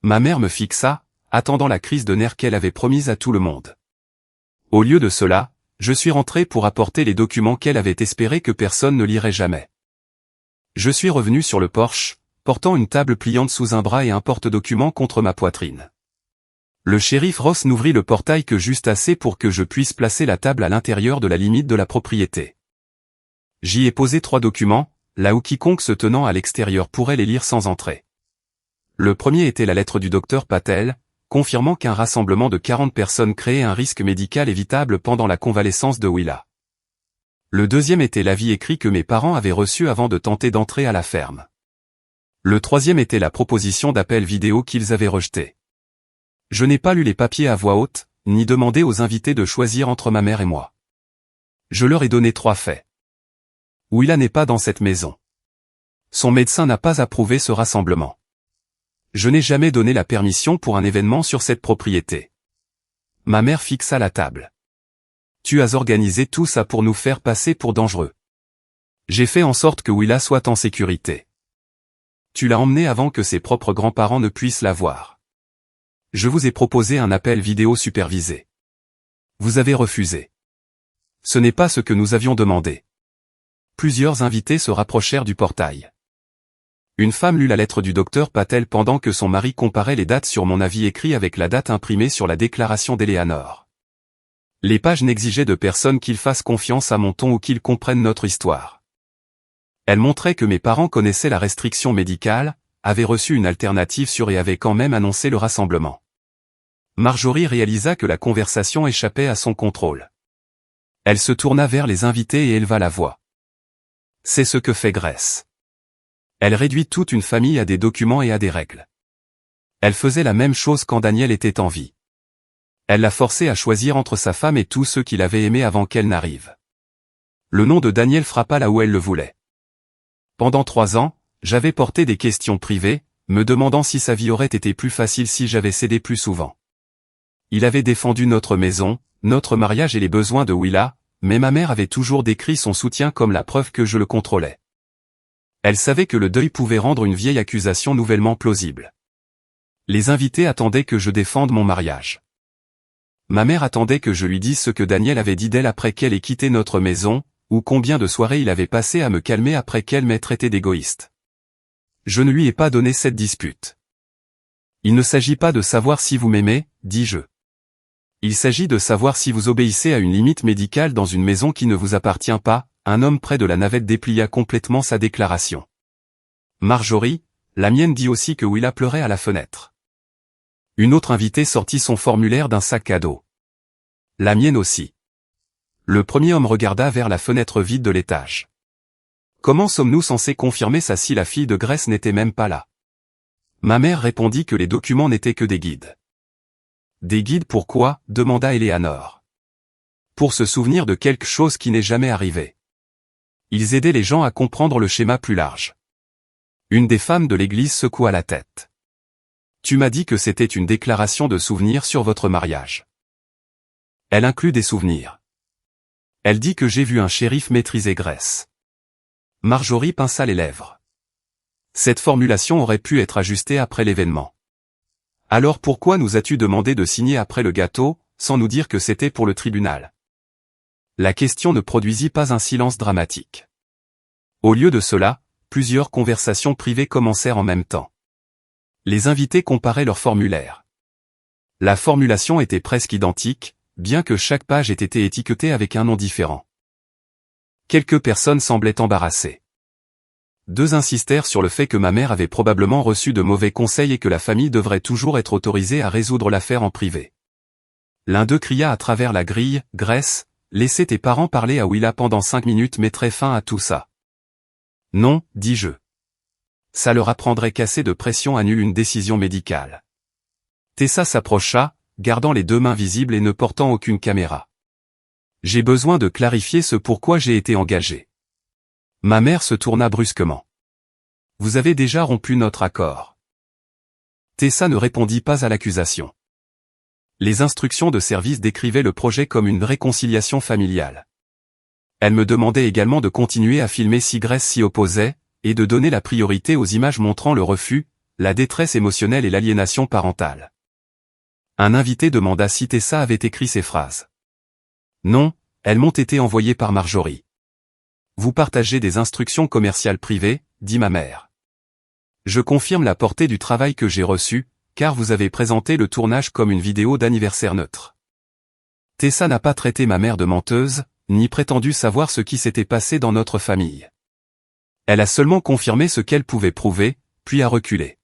Ma mère me fixa, attendant la crise de nerfs qu'elle avait promise à tout le monde. Au lieu de cela, je suis rentré pour apporter les documents qu'elle avait espéré que personne ne lirait jamais. Je suis revenu sur le porche, portant une table pliante sous un bras et un porte-documents contre ma poitrine. Le shérif Ross n'ouvrit le portail que juste assez pour que je puisse placer la table à l'intérieur de la limite de la propriété. J'y ai posé 3 documents, là où quiconque se tenant à l'extérieur pourrait les lire sans entrer. Le premier était la lettre du docteur Patel, confirmant qu'un rassemblement de 40 personnes créait un risque médical évitable pendant la convalescence de Willa. Le deuxième était l'avis écrit que mes parents avaient reçu avant de tenter d'entrer à la ferme. Le troisième était la proposition d'appel vidéo qu'ils avaient rejetée. Je n'ai pas lu les papiers à voix haute, ni demandé aux invités de choisir entre ma mère et moi. Je leur ai donné 3 faits. Willa n'est pas dans cette maison. Son médecin n'a pas approuvé ce rassemblement. Je n'ai jamais donné la permission pour un événement sur cette propriété. Ma mère fixa la table. Tu as organisé tout ça pour nous faire passer pour dangereux. J'ai fait en sorte que Willa soit en sécurité. Tu l'as emmenée avant que ses propres grands-parents ne puissent la voir. Je vous ai proposé un appel vidéo supervisé. Vous avez refusé. Ce n'est pas ce que nous avions demandé. Plusieurs invités se rapprochèrent du portail. Une femme lut la lettre du docteur Patel pendant que son mari comparait les dates sur mon avis écrit avec la date imprimée sur la déclaration d'Eleanor. Les pages n'exigeaient de personne qu'ils fassent confiance à mon ton ou qu'ils comprennent notre histoire. Elles montraient que mes parents connaissaient la restriction médicale, avaient reçu une alternative sûre et avaient quand même annoncé le rassemblement. Marjorie réalisa que la conversation échappait à son contrôle. Elle se tourna vers les invités et éleva la voix. C'est ce que fait Grace. Elle réduit toute une famille à des documents et à des règles. Elle faisait la même chose quand Daniel était en vie. Elle l'a forcé à choisir entre sa femme et tous ceux qu'il avait aimés avant qu'elle n'arrive. Le nom de Daniel frappa là où elle le voulait. Pendant 3 ans, j'avais porté des questions privées, me demandant si sa vie aurait été plus facile si j'avais cédé plus souvent. Il avait défendu notre maison, notre mariage et les besoins de Willa, mais ma mère avait toujours décrit son soutien comme la preuve que je le contrôlais. Elle savait que le deuil pouvait rendre une vieille accusation nouvellement plausible. Les invités attendaient que je défende mon mariage. Ma mère attendait que je lui dise ce que Daniel avait dit d'elle après qu'elle ait quitté notre maison, ou combien de soirées il avait passé à me calmer après qu'elle m'ait traité d'égoïste. Je ne lui ai pas donné cette dispute. Il ne s'agit pas de savoir si vous m'aimez, dis-je. Il s'agit de savoir si vous obéissez à une limite médicale dans une maison qui ne vous appartient pas. Un homme près de la navette déplia complètement sa déclaration. Marjorie, la mienne dit aussi que Willa pleurait à la fenêtre. Une autre invitée sortit son formulaire d'un sac à dos. La mienne aussi. Le premier homme regarda vers la fenêtre vide de l'étage. Comment sommes-nous censés confirmer ça si la fille de Grace n'était même pas là? Ma mère répondit que les documents n'étaient que des guides. Des guides pourquoi? Demanda Eleanor. Pour se souvenir de quelque chose qui n'est jamais arrivé. Ils aidaient les gens à comprendre le schéma plus large. Une des femmes de l'église secoua la tête. Tu m'as dit que c'était une déclaration de souvenirs sur votre mariage. Elle inclut des souvenirs. Elle dit que j'ai vu un shérif maîtriser Grace. Marjorie pinça les lèvres. Cette formulation aurait pu être ajustée après l'événement. Alors pourquoi nous as-tu demandé de signer après le gâteau, sans nous dire que c'était pour le tribunal? La question ne produisit pas un silence dramatique. Au lieu de cela, plusieurs conversations privées commencèrent en même temps. Les invités comparaient leurs formulaires. La formulation était presque identique, bien que chaque page ait été étiquetée avec un nom différent. Quelques personnes semblaient embarrassées. Deux insistèrent sur le fait que ma mère avait probablement reçu de mauvais conseils et que la famille devrait toujours être autorisée à résoudre l'affaire en privé. L'un d'eux cria à travers la grille, « Grace, laissez tes parents parler à Willa pendant 5 minutes mettrait fin à tout ça. » « Non, dis-je. Ça leur apprendrait qu'assez de pression annule une décision médicale. » Tessa s'approcha, gardant les deux mains visibles et ne portant aucune caméra. « J'ai besoin de clarifier ce pourquoi j'ai été engagé. » Ma mère se tourna brusquement. « Vous avez déjà rompu notre accord. » Tessa ne répondit pas à l'accusation. Les instructions de service décrivaient le projet comme une réconciliation familiale. Elle me demandait également de continuer à filmer si Grace s'y opposait, et de donner la priorité aux images montrant le refus, la détresse émotionnelle et l'aliénation parentale. Un invité demanda si Tessa avait écrit ces phrases. Non, elles m'ont été envoyées par Marjorie. Vous partagez des instructions commerciales privées, dit ma mère. Je confirme la portée du travail que j'ai reçu, car vous avez présenté le tournage comme une vidéo d'anniversaire neutre. Tessa n'a pas traité ma mère de menteuse, ni prétendu savoir ce qui s'était passé dans notre famille. Elle a seulement confirmé ce qu'elle pouvait prouver, puis a reculé.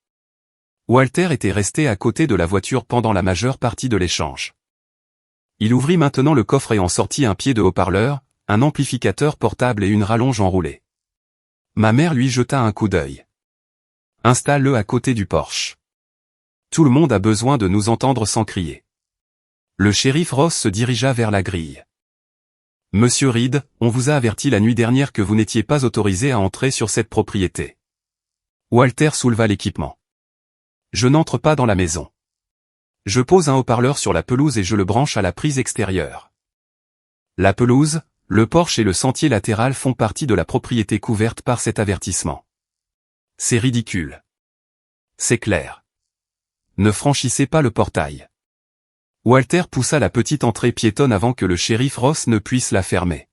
Walter était resté à côté de la voiture pendant la majeure partie de l'échange. Il ouvrit maintenant le coffre et en sortit un pied de haut-parleur, un amplificateur portable et une rallonge enroulée. Ma mère lui jeta un coup d'œil. Installe-le à côté du Porsche. Tout le monde a besoin de nous entendre sans crier. Le shérif Ross se dirigea vers la grille. Monsieur Reed, on vous a averti la nuit dernière que vous n'étiez pas autorisé à entrer sur cette propriété. Walter souleva l'équipement. Je n'entre pas dans la maison. Je pose un haut-parleur sur la pelouse et je le branche à la prise extérieure. La pelouse, le porche et le sentier latéral font partie de la propriété couverte par cet avertissement. C'est ridicule. C'est clair. Ne franchissez pas le portail. Walter poussa la petite entrée piétonne avant que le shérif Ross ne puisse la fermer.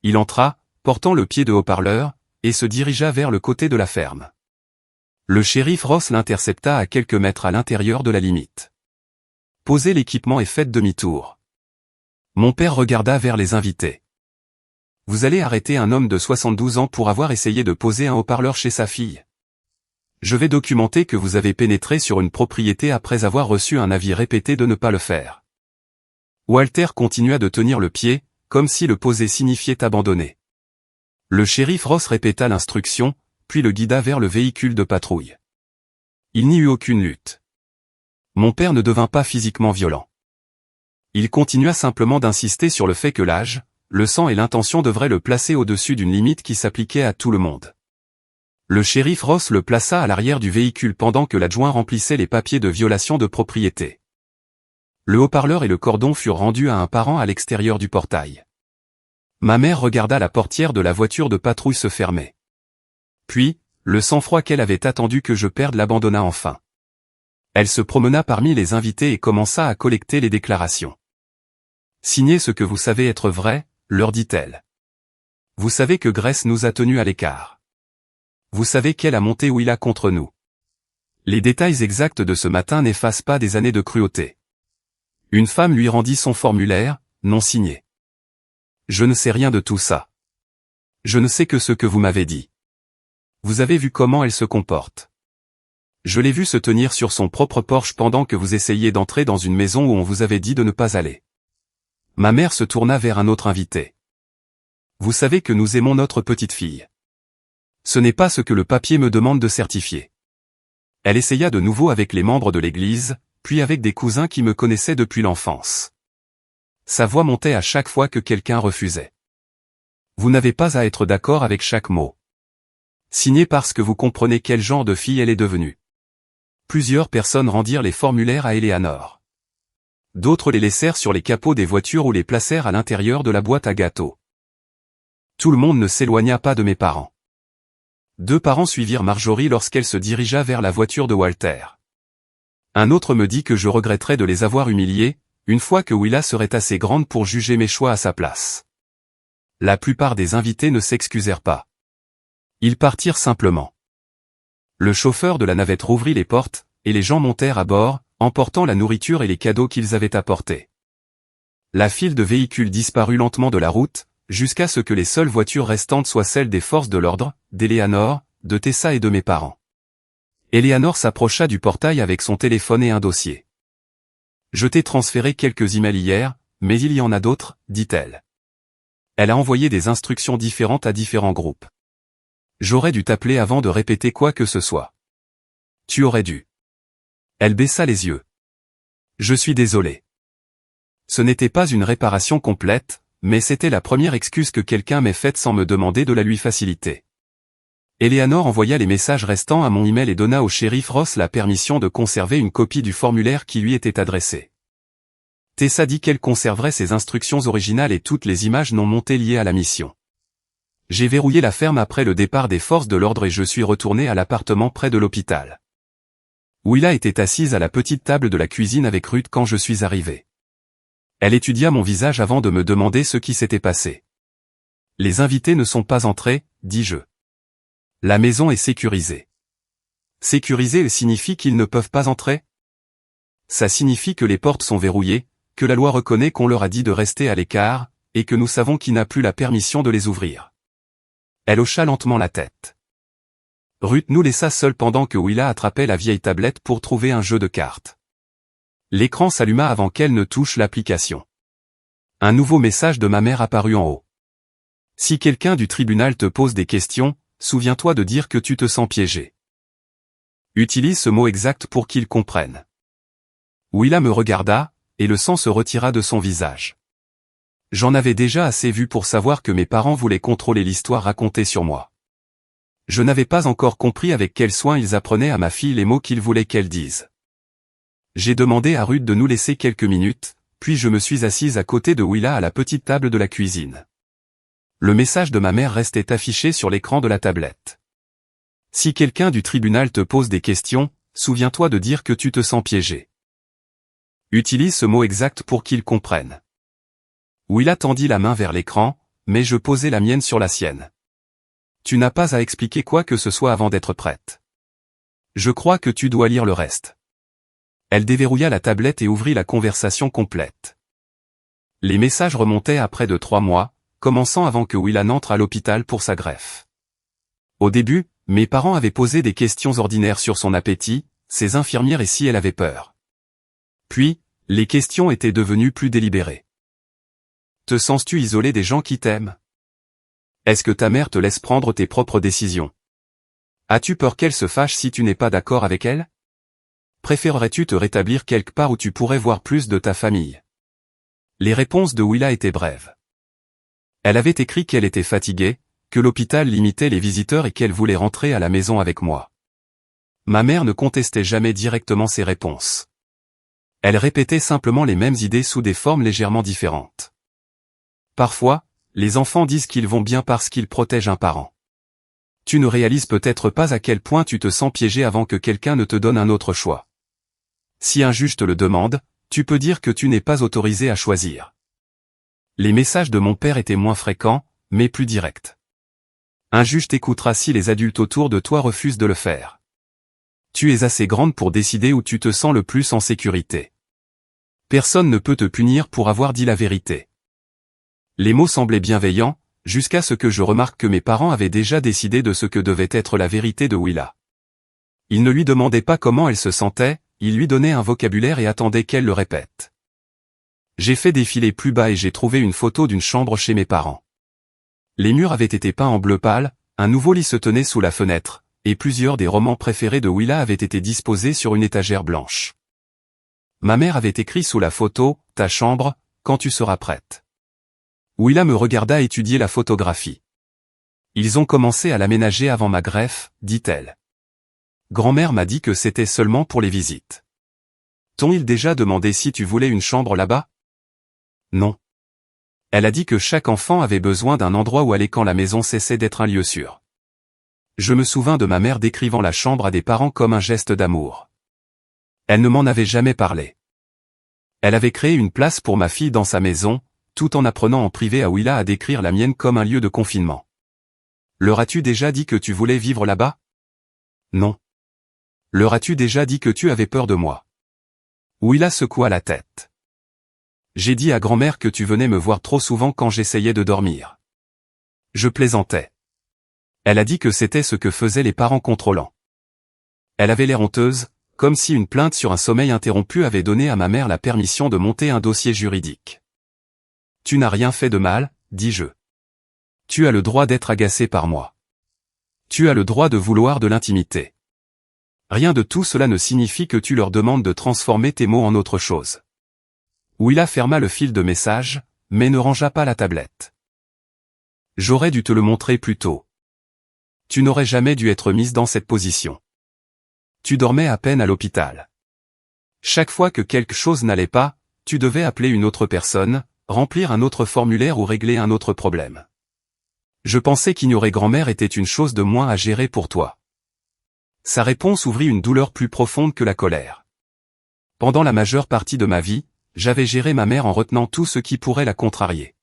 Il entra, portant le pied de haut-parleur, et se dirigea vers le côté de la ferme. Le shérif Ross l'intercepta à quelques mètres à l'intérieur de la limite. Posez l'équipement et faites demi-tour. Mon père regarda vers les invités. Vous allez arrêter un homme de 72 ans pour avoir essayé de poser un haut-parleur chez sa fille. Je vais documenter que vous avez pénétré sur une propriété après avoir reçu un avis répété de ne pas le faire. Walter continua de tenir le pied, comme si le poser signifiait abandonner. Le shérif Ross répéta l'instruction, puis le guida vers le véhicule de patrouille. Il n'y eut aucune lutte. Mon père ne devint pas physiquement violent. Il continua simplement d'insister sur le fait que l'âge, le sang et l'intention devraient le placer au-dessus d'une limite qui s'appliquait à tout le monde. Le shérif Ross le plaça à l'arrière du véhicule pendant que l'adjoint remplissait les papiers de violation de propriété. Le haut-parleur et le cordon furent rendus à un parent à l'extérieur du portail. Ma mère regarda la portière de la voiture de patrouille se fermer. Puis, le sang-froid qu'elle avait attendu que je perde l'abandonna enfin. Elle se promena parmi les invités et commença à collecter les déclarations. Signez ce que vous savez être vrai, leur dit-elle. Vous savez que Grace nous a tenus à l'écart. Vous savez qu'elle a monté Willa contre nous. Les détails exacts de ce matin n'effacent pas des années de cruauté. Une femme lui rendit son formulaire, non signé. Je ne sais rien de tout ça. Je ne sais que ce que vous m'avez dit. Vous avez vu comment elle se comporte. Je l'ai vue se tenir sur son propre porche pendant que vous essayiez d'entrer dans une maison où on vous avait dit de ne pas aller. Ma mère se tourna vers un autre invité. Vous savez que nous aimons notre petite fille. Ce n'est pas ce que le papier me demande de certifier. Elle essaya de nouveau avec les membres de l'église, puis avec des cousins qui me connaissaient depuis l'enfance. Sa voix montait à chaque fois que quelqu'un refusait. Vous n'avez pas à être d'accord avec chaque mot. Signez parce que vous comprenez quel genre de fille elle est devenue. Plusieurs personnes rendirent les formulaires à Eleanor. D'autres les laissèrent sur les capots des voitures ou les placèrent à l'intérieur de la boîte à gâteaux. Tout le monde ne s'éloigna pas de mes parents. Deux parents suivirent Marjorie lorsqu'elle se dirigea vers la voiture de Walter. Un autre me dit que je regretterais de les avoir humiliés, une fois que Willa serait assez grande pour juger mes choix à sa place. La plupart des invités ne s'excusèrent pas. Ils partirent simplement. Le chauffeur de la navette rouvrit les portes, et les gens montèrent à bord, emportant la nourriture et les cadeaux qu'ils avaient apportés. la file de véhicules disparut lentement de la route, jusqu'à ce que les seules voitures restantes soient celles des forces de l'ordre, d'Eleanor, de Tessa et de mes parents. Eleanor s'approcha du portail avec son téléphone et un dossier. « Je t'ai transféré quelques emails hier, mais il y en a d'autres, dit-elle. Elle a envoyé des instructions différentes à différents groupes. J'aurais dû t'appeler avant de répéter quoi que ce soit. Tu aurais dû. » Elle baissa les yeux. « Je suis désolé. Ce n'était pas une réparation complète, mais c'était la première excuse que quelqu'un m'ait faite sans me demander de la lui faciliter. » Eleanor envoya les messages restants à mon email et donna au shérif Ross la permission de conserver une copie du formulaire qui lui était adressé. Tessa dit qu'elle conserverait ses instructions originales et toutes les images non montées liées à la mission. J'ai verrouillé la ferme après le départ des forces de l'ordre et je suis retourné à l'appartement près de l'hôpital. Willa était assise à la petite table de la cuisine avec Ruth quand je suis arrivé. Elle étudia mon visage avant de me demander ce qui s'était passé. « Les invités ne sont pas entrés, dis-je. La maison est sécurisée. » Sécurisée signifie qu'ils ne peuvent pas entrer? Ça signifie que les portes sont verrouillées, que la loi reconnaît qu'on leur a dit de rester à l'écart, et que nous savons qui n'a plus la permission de les ouvrir. Elle hocha lentement la tête. Ruth nous laissa seuls pendant que Willa attrapait la vieille tablette pour trouver un jeu de cartes. L'écran s'alluma avant qu'elle ne touche l'application. Un nouveau message de ma mère apparut en haut. « Si quelqu'un du tribunal te pose des questions, souviens-toi de dire que tu te sens piégé. Utilise ce mot exact pour qu'ils comprennent. » Willa me regarda, et le sang se retira de son visage. J'en avais déjà assez vu pour savoir que mes parents voulaient contrôler l'histoire racontée sur moi. Je n'avais pas encore compris avec quel soin ils apprenaient à ma fille les mots qu'ils voulaient qu'elle dise. J'ai demandé à Ruth de nous laisser quelques minutes, puis je me suis assise à côté de Willa à la petite table de la cuisine. Le message de ma mère restait affiché sur l'écran de la tablette. « Si quelqu'un du tribunal te pose des questions, souviens-toi de dire que tu te sens piégé. Utilise ce mot exact pour qu'ils comprennent. » Willa tendit la main vers l'écran, mais je posai la mienne sur la sienne. « Tu n'as pas à expliquer quoi que ce soit avant d'être prête. Je crois que tu dois lire le reste. » Elle déverrouilla la tablette et ouvrit la conversation complète. Les messages remontaient à près de 3 mois, commençant avant que Willa n'entre à l'hôpital pour sa greffe. Au début, mes parents avaient posé des questions ordinaires sur son appétit, ses infirmières et si elle avait peur. Puis, les questions étaient devenues plus délibérées. Te sens-tu isolé des gens qui t'aiment? Est-ce que ta mère te laisse prendre tes propres décisions? As-tu peur qu'elle se fâche si tu n'es pas d'accord avec elle? Préférerais-tu te rétablir quelque part où tu pourrais voir plus de ta famille? Les réponses de Willa étaient brèves. Elle avait écrit qu'elle était fatiguée, que l'hôpital limitait les visiteurs et qu'elle voulait rentrer à la maison avec moi. Ma mère ne contestait jamais directement ses réponses. Elle répétait simplement les mêmes idées sous des formes légèrement différentes. Parfois, les enfants disent qu'ils vont bien parce qu'ils protègent un parent. Tu ne réalises peut-être pas à quel point tu te sens piégé avant que quelqu'un ne te donne un autre choix. Si un juge te le demande, tu peux dire que tu n'es pas autorisé à choisir. Les messages de mon père étaient moins fréquents, mais plus directs. Un juge t'écoutera si les adultes autour de toi refusent de le faire. Tu es assez grande pour décider où tu te sens le plus en sécurité. Personne ne peut te punir pour avoir dit la vérité. Les mots semblaient bienveillants, jusqu'à ce que je remarque que mes parents avaient déjà décidé de ce que devait être la vérité de Willa. Ils ne lui demandaient pas comment elle se sentait, ils lui donnaient un vocabulaire et attendaient qu'elle le répète. J'ai fait défiler plus bas et j'ai trouvé une photo d'une chambre chez mes parents. Les murs avaient été peints en bleu pâle, un nouveau lit se tenait sous la fenêtre, et plusieurs des romans préférés de Willa avaient été disposés sur une étagère blanche. Ma mère avait écrit sous la photo « Ta chambre, quand tu seras prête ». Willa me regarda étudier la photographie. « Ils ont commencé à l'aménager avant ma greffe, dit-elle. Grand-mère m'a dit que c'était seulement pour les visites. T'ont-ils déjà demandé si tu voulais une chambre là-bas? Non. Elle a dit que chaque enfant avait besoin d'un endroit où aller quand la maison cessait d'être un lieu sûr. Je me souvins de ma mère décrivant la chambre à des parents comme un geste d'amour. Elle ne m'en avait jamais parlé. Elle avait créé une place pour ma fille dans sa maison, tout en apprenant en privé à Willa à décrire la mienne comme un lieu de confinement. Leur as-tu déjà dit que tu voulais vivre là-bas? Non. Leur as-tu déjà dit que tu avais peur de moi? Willa secoua la tête. J'ai dit à grand-mère que tu venais me voir trop souvent quand j'essayais de dormir. Je plaisantais. Elle a dit que c'était ce que faisaient les parents contrôlants. Elle avait l'air honteuse, comme si une plainte sur un sommeil interrompu avait donné à ma mère la permission de monter un dossier juridique. Tu n'as rien fait de mal, dis-je. Tu as le droit d'être agacé par moi. Tu as le droit de vouloir de l'intimité. Rien de tout cela ne signifie que tu leur demandes de transformer tes mots en autre chose. Willa ferma le fil de message, mais ne rangea pas la tablette. J'aurais dû te le montrer plus tôt. Tu n'aurais jamais dû être mise dans cette position. Tu dormais à peine à l'hôpital. Chaque fois que quelque chose n'allait pas, tu devais appeler une autre personne, remplir un autre formulaire ou régler un autre problème. Je pensais qu'ignorer grand-mère était une chose de moins à gérer pour toi. Sa réponse ouvrit une douleur plus profonde que la colère. Pendant la majeure partie de ma vie, j'avais géré ma mère en retenant tout ce qui pourrait la contrarier.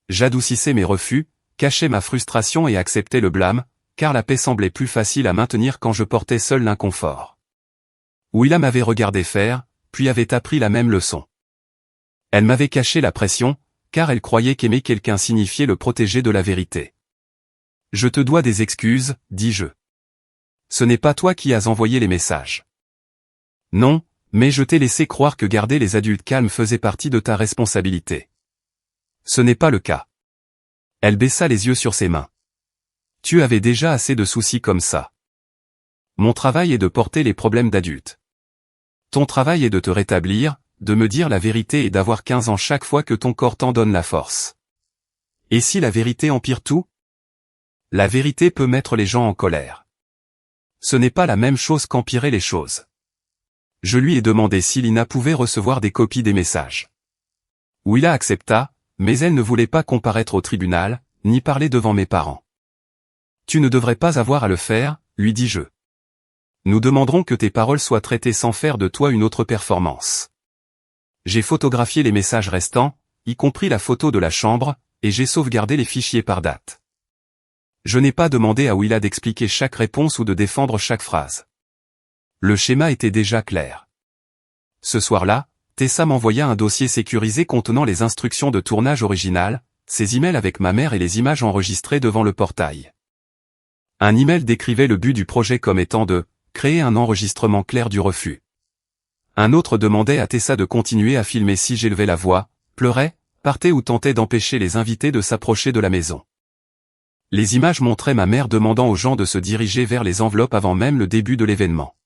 J'adoucissais mes refus, cachais ma frustration et acceptais le blâme, car la paix semblait plus facile à maintenir quand je portais seul l'inconfort. Willa m'avait regardé faire, puis avait appris la même leçon. Elle m'avait caché la pression, car elle croyait qu'aimer quelqu'un signifiait le protéger de la vérité. Je te dois des excuses, dis-je. Ce n'est pas toi qui as envoyé les messages. Non, mais je t'ai laissé croire que garder les adultes calmes faisait partie de ta responsabilité. Ce n'est pas le cas. Elle baissa les yeux sur ses mains. Tu avais déjà assez de soucis comme ça. Mon travail est de porter les problèmes d'adultes. Ton travail est de te rétablir, de me dire la vérité et d'avoir 15 ans chaque fois que ton corps t'en donne la force. Et si la vérité empire tout? La vérité peut mettre les gens en colère. Ce n'est pas la même chose qu'empirer les choses. Je lui ai demandé si Lina pouvait recevoir des copies des messages. Willa accepta, mais elle ne voulait pas comparaître au tribunal, ni parler devant mes parents. Tu ne devrais pas avoir à le faire, lui dis-je. Nous demanderons que tes paroles soient traitées sans faire de toi une autre performance. J'ai photographié les messages restants, y compris la photo de la chambre, et j'ai sauvegardé les fichiers par date. Je n'ai pas demandé à Willa d'expliquer chaque réponse ou de défendre chaque phrase. Le schéma était déjà clair. Ce soir-là, Tessa m'envoya un dossier sécurisé contenant les instructions de tournage originales, ses emails avec ma mère et les images enregistrées devant le portail. Un email décrivait le but du projet comme étant de créer un enregistrement clair du refus. Un autre demandait à Tessa de continuer à filmer si j'élevais la voix, pleurais, partais ou tentais d'empêcher les invités de s'approcher de la maison. Les images montraient ma mère demandant aux gens de se diriger vers les enveloppes avant même le début de l'événement.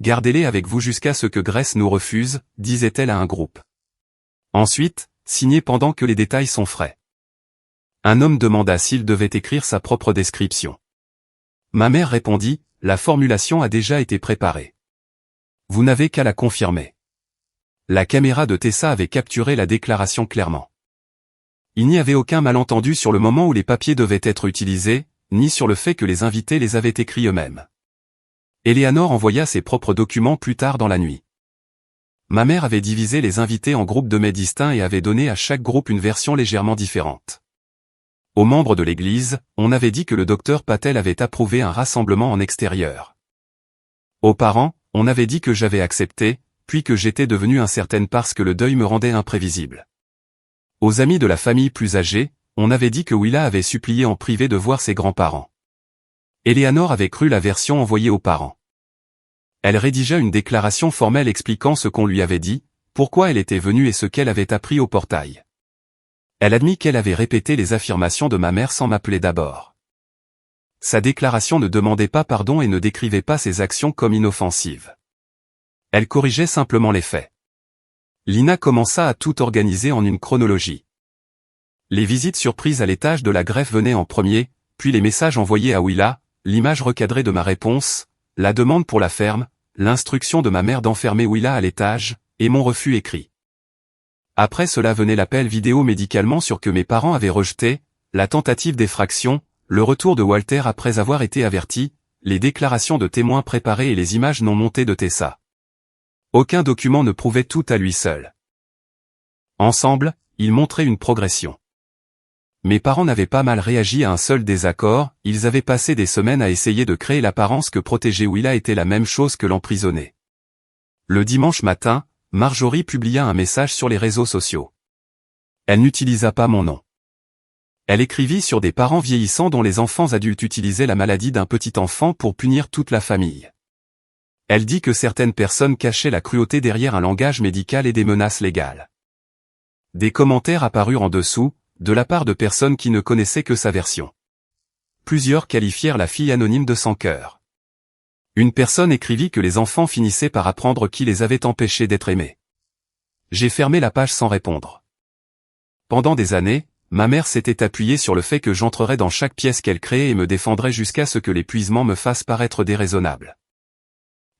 Gardez-les avec vous jusqu'à ce que Grace nous refuse, disait-elle à un groupe. Ensuite, signez pendant que les détails sont frais. Un homme demanda s'il devait écrire sa propre description. Ma mère répondit, la formulation a déjà été préparée. Vous n'avez qu'à la confirmer. La caméra de Tessa avait capturé la déclaration clairement. Il n'y avait aucun malentendu sur le moment où les papiers devaient être utilisés, ni sur le fait que les invités les avaient écrits eux-mêmes. Eleanor envoya ses propres documents plus tard dans la nuit. Ma mère avait divisé les invités en groupes de mets distincts et avait donné à chaque groupe une version légèrement différente. Aux membres de l'église, on avait dit que le docteur Patel avait approuvé un rassemblement en extérieur. Aux parents, on avait dit que j'avais accepté, puis que j'étais devenue incertaine parce que le deuil me rendait imprévisible. Aux amis de la famille plus âgés, on avait dit que Willa avait supplié en privé de voir ses grands-parents. Eleanor avait cru la version envoyée aux parents. Elle rédigea une déclaration formelle expliquant ce qu'on lui avait dit, pourquoi elle était venue et ce qu'elle avait appris au portail. Elle admit qu'elle avait répété les affirmations de ma mère sans m'appeler d'abord. Sa déclaration ne demandait pas pardon et ne décrivait pas ses actions comme inoffensives. Elle corrigeait simplement les faits. Lina commença à tout organiser en une chronologie. Les visites surprises à l'étage de la greffe venaient en premier, puis les messages envoyés à Willa, l'image recadrée de ma réponse, la demande pour la ferme, l'instruction de ma mère d'enfermer Willa à l'étage, et mon refus écrit. Après cela venait l'appel vidéo médicalement sur que mes parents avaient rejeté, la tentative d'effraction, le retour de Walter après avoir été averti, les déclarations de témoins préparées et les images non montées de Tessa. Aucun document ne prouvait tout à lui seul. Ensemble, ils montraient une progression. Mes parents n'avaient pas mal réagi à un seul désaccord, ils avaient passé des semaines à essayer de créer l'apparence que protéger Willa était la même chose que l'emprisonner. Le dimanche matin, Marjorie publia un message sur les réseaux sociaux. Elle n'utilisa pas mon nom. Elle écrivit sur des parents vieillissants dont les enfants adultes utilisaient la maladie d'un petit enfant pour punir toute la famille. Elle dit que certaines personnes cachaient la cruauté derrière un langage médical et des menaces légales. Des commentaires apparurent en dessous, de la part de personnes qui ne connaissaient que sa version. Plusieurs qualifièrent la fille anonyme de sans cœur. Une personne écrivit que les enfants finissaient par apprendre qui les avait empêchés d'être aimés. J'ai fermé la page sans répondre. Pendant des années, ma mère s'était appuyée sur le fait que j'entrerais dans chaque pièce qu'elle créait et me défendrais jusqu'à ce que l'épuisement me fasse paraître déraisonnable.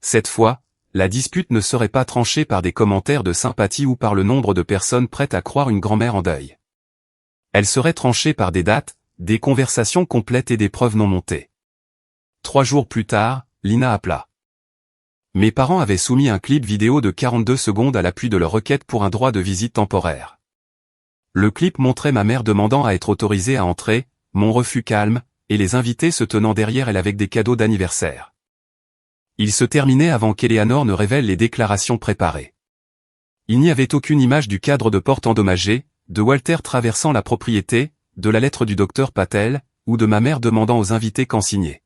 Cette fois, la dispute ne serait pas tranchée par des commentaires de sympathie ou par le nombre de personnes prêtes à croire une grand-mère en deuil. Elle serait tranchée par des dates, des conversations complètes et des preuves non montées. 3 jours plus tard, Lina appela. Mes parents avaient soumis un clip vidéo de 42 secondes à l'appui de leur requête pour un droit de visite temporaire. Le clip montrait ma mère demandant à être autorisée à entrer, mon refus calme, et les invités se tenant derrière elle avec des cadeaux d'anniversaire. Il se terminait avant qu'Eleanor ne révèle les déclarations préparées. Il n'y avait aucune image du cadre de porte endommagé, de Walter traversant la propriété, de la lettre du docteur Patel, ou de ma mère demandant aux invités qu'en signer.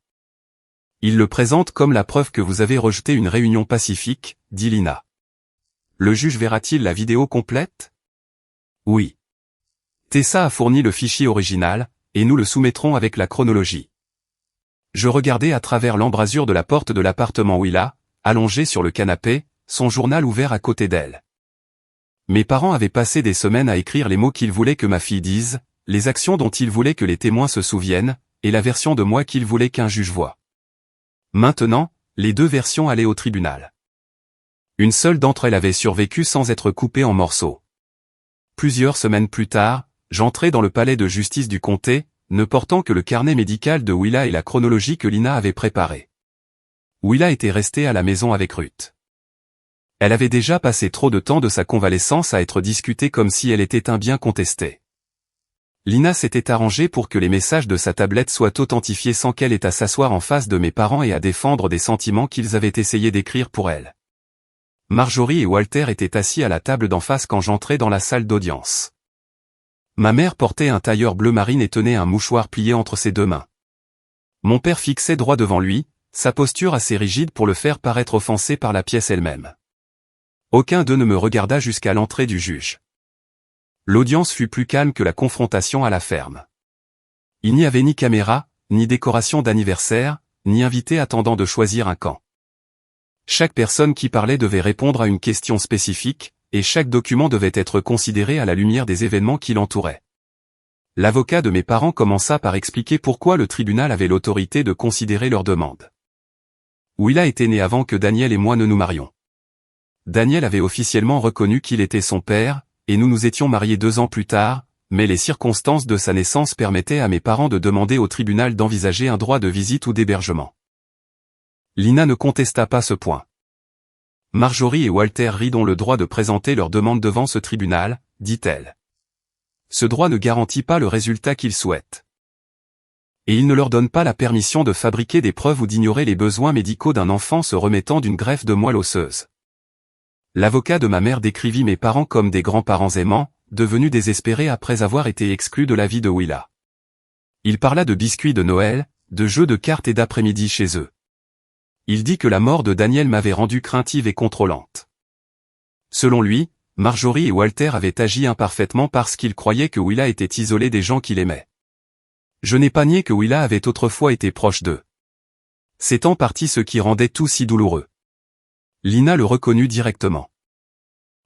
Il le présente comme la preuve que vous avez rejeté une réunion pacifique, dit Lina. Le juge verra-t-il la vidéo complète? Oui. Tessa a fourni le fichier original, et nous le soumettrons avec la chronologie. Je regardais à travers l'embrasure de la porte de l'appartement Willa, allongée sur le canapé, son journal ouvert à côté d'elle. Mes parents avaient passé des semaines à écrire les mots qu'ils voulaient que ma fille dise, les actions dont ils voulaient que les témoins se souviennent, et la version de moi qu'ils voulaient qu'un juge voie. Maintenant, les 2 versions allaient au tribunal. Une seule d'entre elles avait survécu sans être coupée en morceaux. Plusieurs semaines plus tard, j'entrai dans le palais de justice du comté, ne portant que le carnet médical de Willa et la chronologie que Lina avait préparée. Willa était restée à la maison avec Ruth. Elle avait déjà passé trop de temps de sa convalescence à être discutée comme si elle était un bien contesté. Lina s'était arrangée pour que les messages de sa tablette soient authentifiés sans qu'elle ait à s'asseoir en face de mes parents et à défendre des sentiments qu'ils avaient essayé d'écrire pour elle. Marjorie et Walter étaient assis à la table d'en face quand j'entrai dans la salle d'audience. Ma mère portait un tailleur bleu marine et tenait un mouchoir plié entre ses 2 mains. Mon père fixait droit devant lui, sa posture assez rigide pour le faire paraître offensé par la pièce elle-même. Aucun d'eux ne me regarda jusqu'à l'entrée du juge. L'audience fut plus calme que la confrontation à la ferme. Il n'y avait ni caméra, ni décoration d'anniversaire, ni invité attendant de choisir un camp. Chaque personne qui parlait devait répondre à une question spécifique, et chaque document devait être considéré à la lumière des événements qui l'entouraient. L'avocat de mes parents commença par expliquer pourquoi le tribunal avait l'autorité de considérer leur demande. Willa était né avant que Daniel et moi ne nous marions. Daniel avait officiellement reconnu qu'il était son père, et nous nous étions mariés 2 ans plus tard, mais les circonstances de sa naissance permettaient à mes parents de demander au tribunal d'envisager un droit de visite ou d'hébergement. Lina ne contesta pas ce point. Marjorie et Walter rident le droit de présenter leur demande devant ce tribunal, dit-elle. Ce droit ne garantit pas le résultat qu'ils souhaitent. Et il ne leur donne pas la permission de fabriquer des preuves ou d'ignorer les besoins médicaux d'un enfant se remettant d'une greffe de moelle osseuse. L'avocat de ma mère décrivit mes parents comme des grands-parents aimants, devenus désespérés après avoir été exclus de la vie de Willa. Il parla de biscuits de Noël, de jeux de cartes et d'après-midi chez eux. Il dit que la mort de Daniel m'avait rendue craintive et contrôlante. Selon lui, Marjorie et Walter avaient agi imparfaitement parce qu'ils croyaient que Willa était isolée des gens qu'il aimait. Je n'ai pas nié que Willa avait autrefois été proche d'eux. C'est en partie ce qui rendait tout si douloureux. Lina le reconnut directement.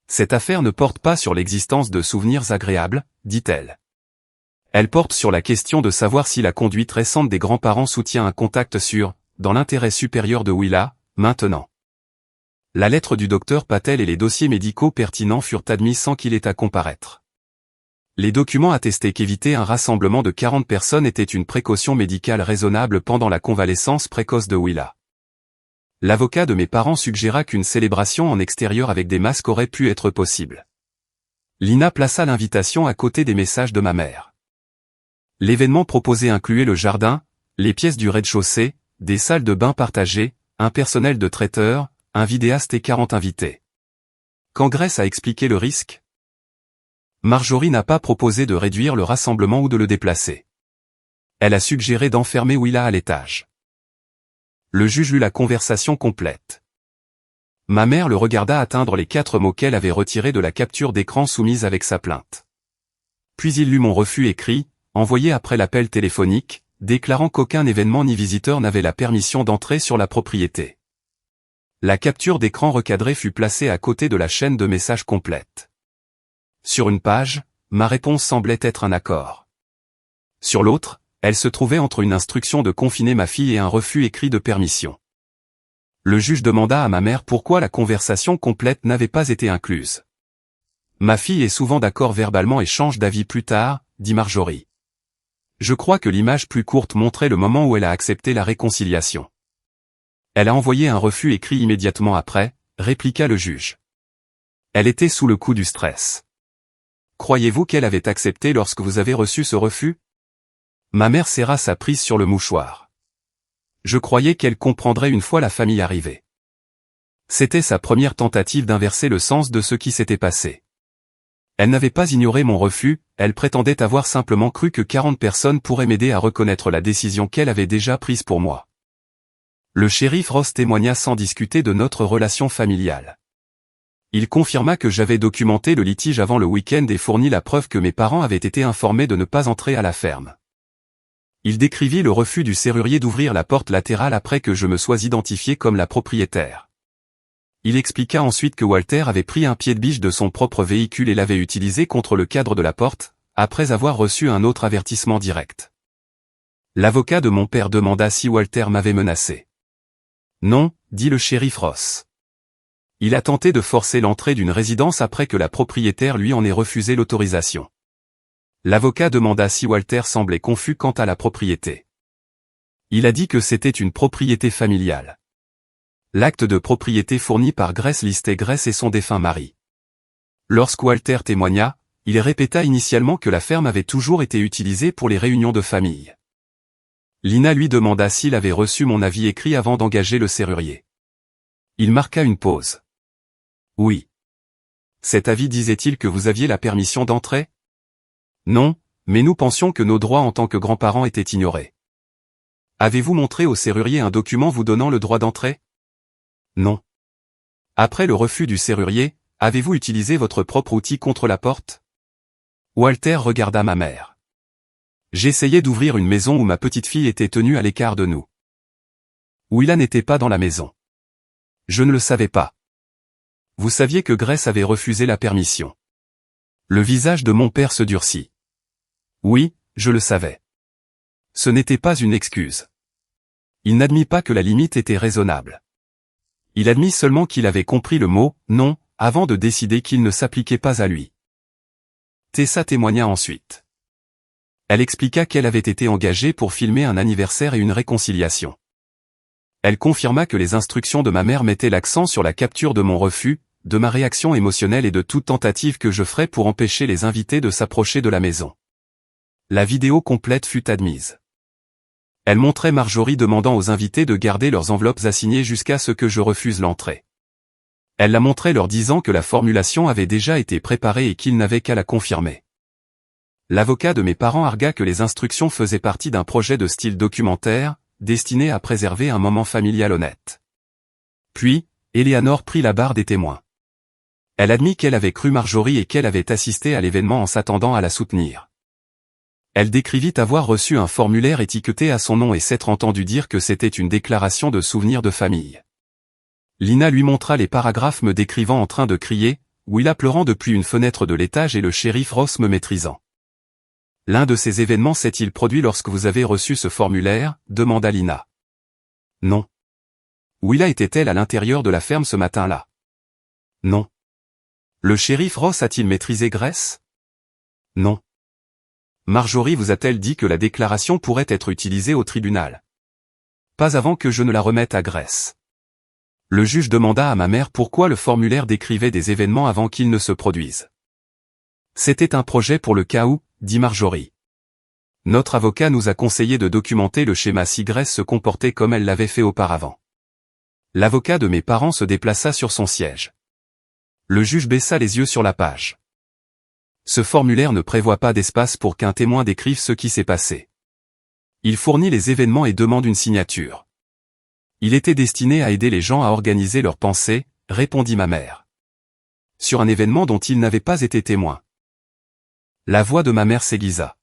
Cette affaire ne porte pas sur l'existence de souvenirs agréables, dit-elle. Elle porte sur la question de savoir si la conduite récente des grands-parents soutient un contact sûr, dans l'intérêt supérieur de Willa, maintenant. La lettre du docteur Patel et les dossiers médicaux pertinents furent admis sans qu'il ait à comparaître. Les documents attestaient qu'éviter un rassemblement de 40 personnes était une précaution médicale raisonnable pendant la convalescence précoce de Willa. L'avocat de mes parents suggéra qu'une célébration en extérieur avec des masques aurait pu être possible. Lina plaça l'invitation à côté des messages de ma mère. L'événement proposé incluait le jardin, les pièces du rez-de-chaussée, des salles de bain partagées, un personnel de traiteur, un vidéaste et 40 invités. Quand Grace a expliqué le risque, Marjorie n'a pas proposé de réduire le rassemblement ou de le déplacer. Elle a suggéré d'enfermer Willa à l'étage. Le juge lut la conversation complète. Ma mère le regarda atteindre les 4 mots qu'elle avait retirés de la capture d'écran soumise avec sa plainte. Puis il lut mon refus écrit, envoyé après l'appel téléphonique, déclarant qu'aucun événement ni visiteur n'avait la permission d'entrer sur la propriété. La capture d'écran recadrée fut placée à côté de la chaîne de messages complète. Sur une page, ma réponse semblait être un accord. Sur l'autre, elle se trouvait entre une instruction de confiner ma fille et un refus écrit de permission. Le juge demanda à ma mère pourquoi la conversation complète n'avait pas été incluse. Ma fille est souvent d'accord verbalement et change d'avis plus tard, dit Marjorie. Je crois que l'image plus courte montrait le moment où elle a accepté la réconciliation. Elle a envoyé un refus écrit immédiatement après, répliqua le juge. Elle était sous le coup du stress. Croyez-vous qu'elle avait accepté lorsque vous avez reçu ce refus? Ma mère serra sa prise sur le mouchoir. Je croyais qu'elle comprendrait une fois la famille arrivée. C'était sa première tentative d'inverser le sens de ce qui s'était passé. Elle n'avait pas ignoré mon refus, elle prétendait avoir simplement cru que 40 personnes pourraient m'aider à reconnaître la décision qu'elle avait déjà prise pour moi. Le shérif Ross témoigna sans discuter de notre relation familiale. Il confirma que j'avais documenté le litige avant le week-end et fourni la preuve que mes parents avaient été informés de ne pas entrer à la ferme. Il décrivit le refus du serrurier d'ouvrir la porte latérale après que je me sois identifié comme la propriétaire. Il expliqua ensuite que Walter avait pris un pied de biche de son propre véhicule et l'avait utilisé contre le cadre de la porte, après avoir reçu un autre avertissement direct. L'avocat de mon père demanda si Walter m'avait menacé. Non, dit le shérif Ross. Il a tenté de forcer l'entrée d'une résidence après que la propriétaire lui en ait refusé l'autorisation. L'avocat demanda si Walter semblait confus quant à la propriété. Il a dit que c'était une propriété familiale. L'acte de propriété fourni par Grace listait Grace et son défunt mari. Lorsque Walter témoigna, il répéta initialement que la ferme avait toujours été utilisée pour les réunions de famille. Lina lui demanda s'il avait reçu mon avis écrit avant d'engager le serrurier. Il marqua une pause. Oui. Cet avis disait-il que vous aviez la permission d'entrer? Non, mais nous pensions que nos droits en tant que grands-parents étaient ignorés. Avez-vous montré au serrurier un document vous donnant le droit d'entrer? Non. Après le refus du serrurier, avez-vous utilisé votre propre outil contre la porte? Walter regarda ma mère. J'essayais d'ouvrir une maison où ma petite fille était tenue à l'écart de nous. Willa n'était pas dans la maison. Je ne le savais pas. Vous saviez que Grace avait refusé la permission. Le visage de mon père se durcit. Oui, je le savais. Ce n'était pas une excuse. Il n'admit pas que la limite était raisonnable. Il admit seulement qu'il avait compris le mot « non » avant de décider qu'il ne s'appliquait pas à lui. Tessa témoigna ensuite. Elle expliqua qu'elle avait été engagée pour filmer un anniversaire et une réconciliation. Elle confirma que les instructions de ma mère mettaient l'accent sur la capture de mon refus, de ma réaction émotionnelle et de toute tentative que je ferais pour empêcher les invités de s'approcher de la maison. La vidéo complète fut admise. Elle montrait Marjorie demandant aux invités de garder leurs enveloppes assignées jusqu'à ce que je refuse l'entrée. Elle la montrait leur disant que la formulation avait déjà été préparée et qu'ils n'avaient qu'à la confirmer. L'avocat de mes parents argua que les instructions faisaient partie d'un projet de style documentaire, destiné à préserver un moment familial honnête. Puis, Eleanor prit la barre des témoins. Elle admit qu'elle avait cru Marjorie et qu'elle avait assisté à l'événement en s'attendant à la soutenir. Elle décrivit avoir reçu un formulaire étiqueté à son nom et s'être entendu dire que c'était une déclaration de souvenir de famille. Lina lui montra les paragraphes me décrivant en train de crier, Willa pleurant depuis une fenêtre de l'étage et le shérif Ross me maîtrisant. L'un de ces événements s'est-il produit lorsque vous avez reçu ce formulaire? Demanda Lina. Non. Willa était-elle à l'intérieur de la ferme ce matin-là? Non. Le shérif Ross a-t-il maîtrisé Grace? Non. Marjorie vous a-t-elle dit que la déclaration pourrait être utilisée au tribunal? Pas avant que je ne la remette à Grace. Le juge demanda à ma mère pourquoi le formulaire décrivait des événements avant qu'ils ne se produisent. C'était un projet pour le cas où, dit Marjorie. Notre avocat nous a conseillé de documenter le schéma si Grace se comportait comme elle l'avait fait auparavant. L'avocat de mes parents se déplaça sur son siège. Le juge baissa les yeux sur la page. Ce formulaire ne prévoit pas d'espace pour qu'un témoin décrive ce qui s'est passé. Il fournit les événements et demande une signature. Il était destiné à aider les gens à organiser leurs pensées, répondit ma mère. Sur un événement dont il n'avait pas été témoin. La voix de ma mère s'aiguisa.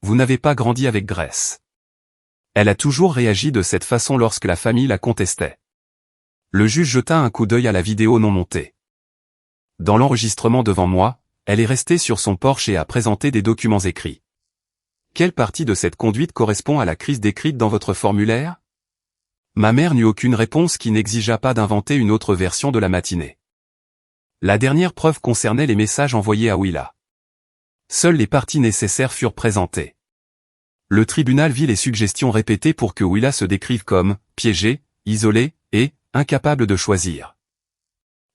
Vous n'avez pas grandi avec Grace. Elle a toujours réagi de cette façon lorsque la famille la contestait. Le juge jeta un coup d'œil à la vidéo non montée. Dans l'enregistrement devant moi, elle est restée sur son porche et a présenté des documents écrits. Quelle partie de cette conduite correspond à la crise décrite dans votre formulaire? Ma mère n'eut aucune réponse qui n'exigea pas d'inventer une autre version de la matinée. La dernière preuve concernait les messages envoyés à Willa. Seules les parties nécessaires furent présentées. Le tribunal vit les suggestions répétées pour que Willa se décrive comme piégée, isolée et incapable de choisir.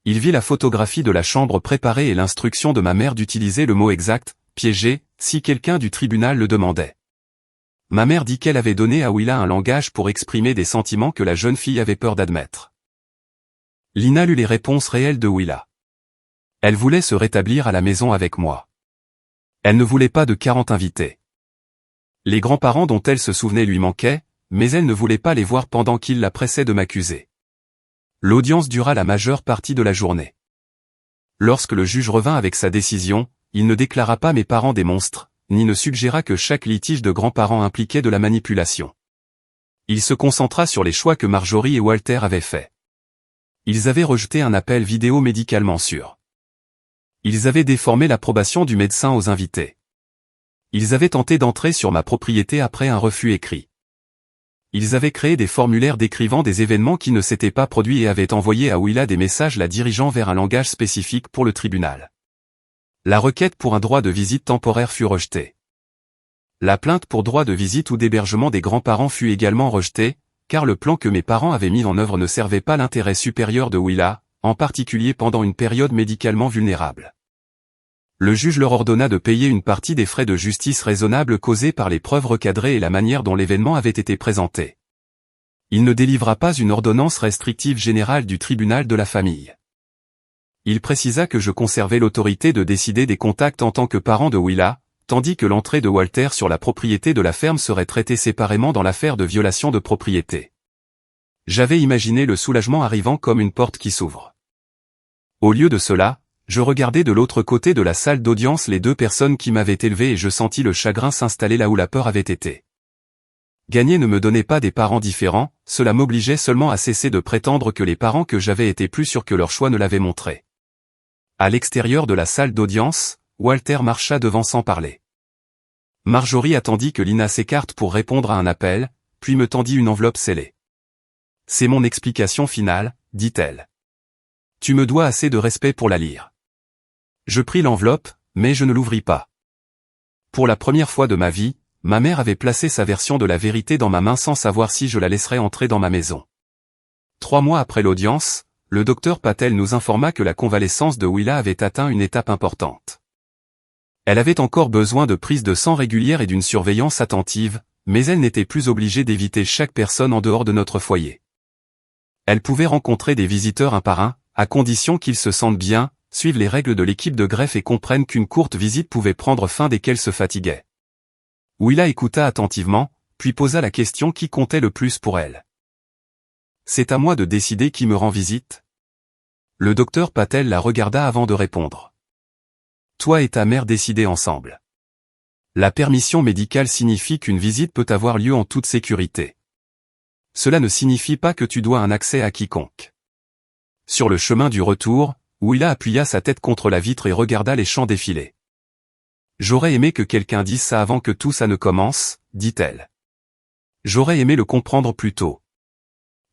Il vit la photographie de la chambre préparée et l'instruction de ma mère d'utiliser le mot exact, piégée, si quelqu'un du tribunal le demandait. Ma mère dit qu'elle avait donné à Willa un langage pour exprimer des sentiments que la jeune fille avait peur d'admettre. Lina lut les réponses réelles de Willa. Elle voulait se rétablir à la maison avec moi. Elle ne voulait pas de 40 invités. Les grands-parents dont elle se souvenait lui manquaient, mais elle ne voulait pas les voir pendant qu'ils la pressaient de m'accuser. L'audience dura la majeure partie de la journée. Lorsque le juge revint avec sa décision, il ne déclara pas mes parents des monstres, ni ne suggéra que chaque litige de grands-parents impliquait de la manipulation. Il se concentra sur les choix que Marjorie et Walter avaient faits. Ils avaient rejeté un appel vidéo médicalement sûr. Ils avaient déformé l'approbation du médecin aux invités. Ils avaient tenté d'entrer sur ma propriété après un refus écrit. Ils avaient créé des formulaires décrivant des événements qui ne s'étaient pas produits et avaient envoyé à Willa des messages la dirigeant vers un langage spécifique pour le tribunal. La requête pour un droit de visite temporaire fut rejetée. La plainte pour droit de visite ou d'hébergement des grands-parents fut également rejetée, car le plan que mes parents avaient mis en œuvre ne servait pas l'intérêt supérieur de Willa, en particulier pendant une période médicalement vulnérable. Le juge leur ordonna de payer une partie des frais de justice raisonnables causés par les preuves recadrées et la manière dont l'événement avait été présenté. Il ne délivra pas une ordonnance restrictive générale du tribunal de la famille. Il précisa que je conservais l'autorité de décider des contacts en tant que parent de Willa, tandis que l'entrée de Walter sur la propriété de la ferme serait traitée séparément dans l'affaire de violation de propriété. J'avais imaginé le soulagement arrivant comme une porte qui s'ouvre. Au lieu de cela, je regardais de l'autre côté de la salle d'audience les deux personnes qui m'avaient élevé et je sentis le chagrin s'installer là où la peur avait été. Gagner ne me donnait pas des parents différents, cela m'obligeait seulement à cesser de prétendre que les parents que j'avais étaient plus sûrs que leur choix ne l'avaient montré. À l'extérieur de la salle d'audience, Walter marcha devant sans parler. Marjorie attendit que Lina s'écarte pour répondre à un appel, puis me tendit une enveloppe scellée. « C'est mon explication finale, dit-elle. Tu me dois assez de respect pour la lire. » Je pris l'enveloppe, mais je ne l'ouvris pas. Pour la première fois de ma vie, ma mère avait placé sa version de la vérité dans ma main sans savoir si je la laisserais entrer dans ma maison. 3 mois après l'audience, le docteur Patel nous informa que la convalescence de Willa avait atteint une étape importante. Elle avait encore besoin de prises de sang régulières et d'une surveillance attentive, mais elle n'était plus obligée d'éviter chaque personne en dehors de notre foyer. Elle pouvait rencontrer des visiteurs un par un, à condition qu'ils se sentent bien, suivent les règles de l'équipe de greffe et comprennent qu'une courte visite pouvait prendre fin dès qu'elle se fatiguait. Willa écouta attentivement, puis posa la question qui comptait le plus pour elle. « C'est à moi de décider qui me rend visite ?» Le docteur Patel la regarda avant de répondre. « Toi et ta mère décidez ensemble. La permission médicale signifie qu'une visite peut avoir lieu en toute sécurité. Cela ne signifie pas que tu dois un accès à quiconque. » Sur le chemin du retour, Willa appuya sa tête contre la vitre et regarda les champs défiler. « J'aurais aimé que quelqu'un dise ça avant que tout ça ne commence, » dit-elle. J'aurais aimé le comprendre plus tôt.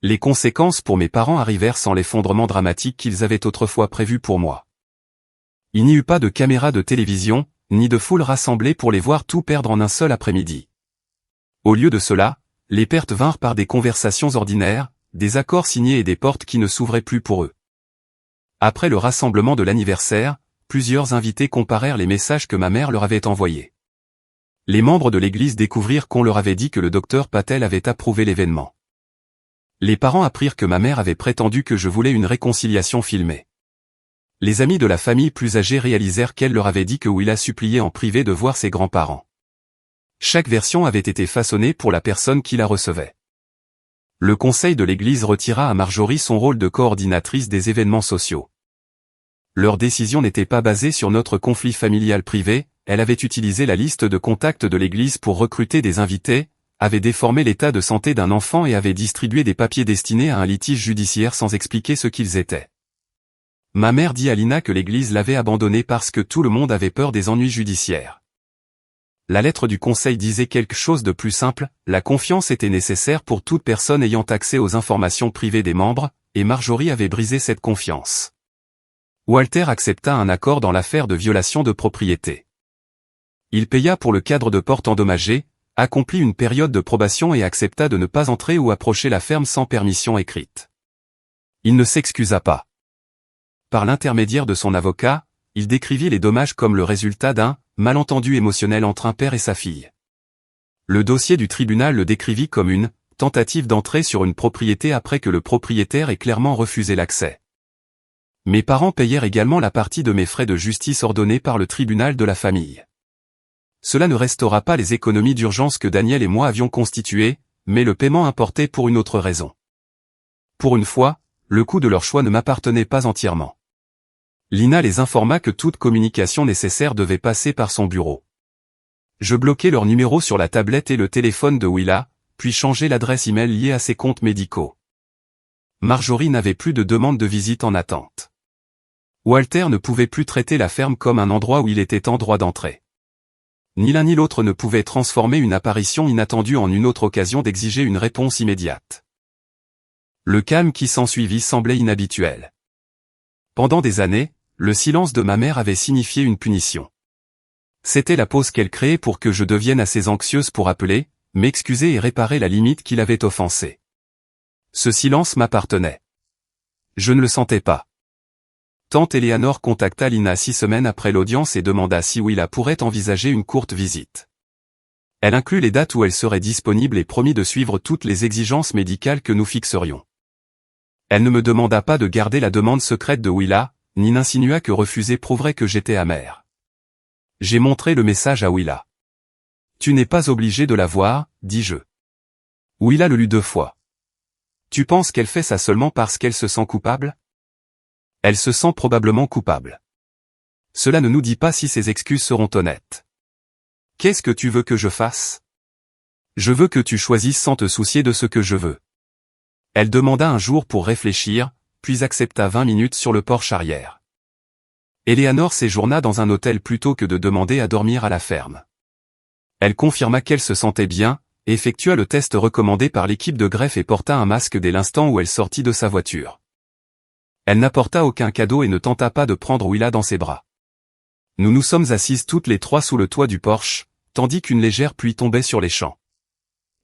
Les conséquences pour mes parents arrivèrent sans l'effondrement dramatique qu'ils avaient autrefois prévu pour moi. Il n'y eut pas de caméra de télévision, ni de foule rassemblée pour les voir tout perdre en un seul après-midi. Au lieu de cela, les pertes vinrent par des conversations ordinaires, des accords signés et des portes qui ne s'ouvraient plus pour eux. Après le rassemblement de l'anniversaire, plusieurs invités comparèrent les messages que ma mère leur avait envoyés. Les membres de l'église découvrirent qu'on leur avait dit que le docteur Patel avait approuvé l'événement. Les parents apprirent que ma mère avait prétendu que je voulais une réconciliation filmée. Les amis de la famille plus âgée réalisèrent qu'elle leur avait dit que Willa suppliait en privé de voir ses grands-parents. Chaque version avait été façonnée pour la personne qui la recevait. Le conseil de l'Église retira à Marjorie son rôle de coordinatrice des événements sociaux. Leur décision n'était pas basée sur notre conflit familial privé, elle avait utilisé la liste de contacts de l'Église pour recruter des invités, avait déformé l'état de santé d'un enfant et avait distribué des papiers destinés à un litige judiciaire sans expliquer ce qu'ils étaient. Ma mère dit à Lina que l'Église l'avait abandonnée parce que tout le monde avait peur des ennuis judiciaires. La lettre du conseil disait quelque chose de plus simple, la confiance était nécessaire pour toute personne ayant accès aux informations privées des membres, et Marjorie avait brisé cette confiance. Walter accepta un accord dans l'affaire de violation de propriété. Il paya pour le cadre de porte endommagé, accomplit une période de probation et accepta de ne pas entrer ou approcher la ferme sans permission écrite. Il ne s'excusa pas. Par l'intermédiaire de son avocat, il décrivit les dommages comme le résultat d'un malentendu émotionnel entre un père et sa fille. Le dossier du tribunal le décrivit comme une tentative d'entrer sur une propriété après que le propriétaire ait clairement refusé l'accès. Mes parents payèrent également la partie de mes frais de justice ordonnés par le tribunal de la famille. Cela ne restaura pas les économies d'urgence que Daniel et moi avions constituées, mais le paiement importait pour une autre raison. Pour une fois, le coût de leur choix ne m'appartenait pas entièrement. Lina les informa que toute communication nécessaire devait passer par son bureau. Je bloquai leur numéro sur la tablette et le téléphone de Willa, puis changeai l'adresse email liée à ses comptes médicaux. Marjorie n'avait plus de demande de visite en attente. Walter ne pouvait plus traiter la ferme comme un endroit où il était en droit d'entrer. Ni l'un ni l'autre ne pouvait transformer une apparition inattendue en une autre occasion d'exiger une réponse immédiate. Le calme qui s'ensuivit semblait inhabituel. Pendant des années, le silence de ma mère avait signifié une punition. C'était la pause qu'elle créait pour que je devienne assez anxieuse pour appeler, m'excuser et réparer la limite qui l'avait offensée. Ce silence m'appartenait. Je ne le sentais pas. Tante Eleanor contacta Lina 6 semaines après l'audience et demanda si Willa pourrait envisager une courte visite. Elle inclut les dates où elle serait disponible et promit de suivre toutes les exigences médicales que nous fixerions. Elle ne me demanda pas de garder la demande secrète de Willa, ni n'insinua que refuser prouverait que j'étais amère. J'ai montré le message à Willa. Tu n'es pas obligé de la voir, dis-je. Willa le lut 2 fois. Tu penses qu'elle fait ça seulement parce qu'elle se sent coupable? Elle se sent probablement coupable. Cela ne nous dit pas si ses excuses seront honnêtes. Qu'est-ce que tu veux que je fasse? Je veux que tu choisisses sans te soucier de ce que je veux. Elle demanda un jour pour réfléchir, puis accepta 20 minutes sur le porche arrière. Eleanor séjourna dans un hôtel plutôt que de demander à dormir à la ferme. Elle confirma qu'elle se sentait bien, effectua le test recommandé par l'équipe de greffe et porta un masque dès l'instant où elle sortit de sa voiture. Elle n'apporta aucun cadeau et ne tenta pas de prendre Willa dans ses bras. Nous nous sommes assises toutes les trois sous le toit du porche, tandis qu'une légère pluie tombait sur les champs.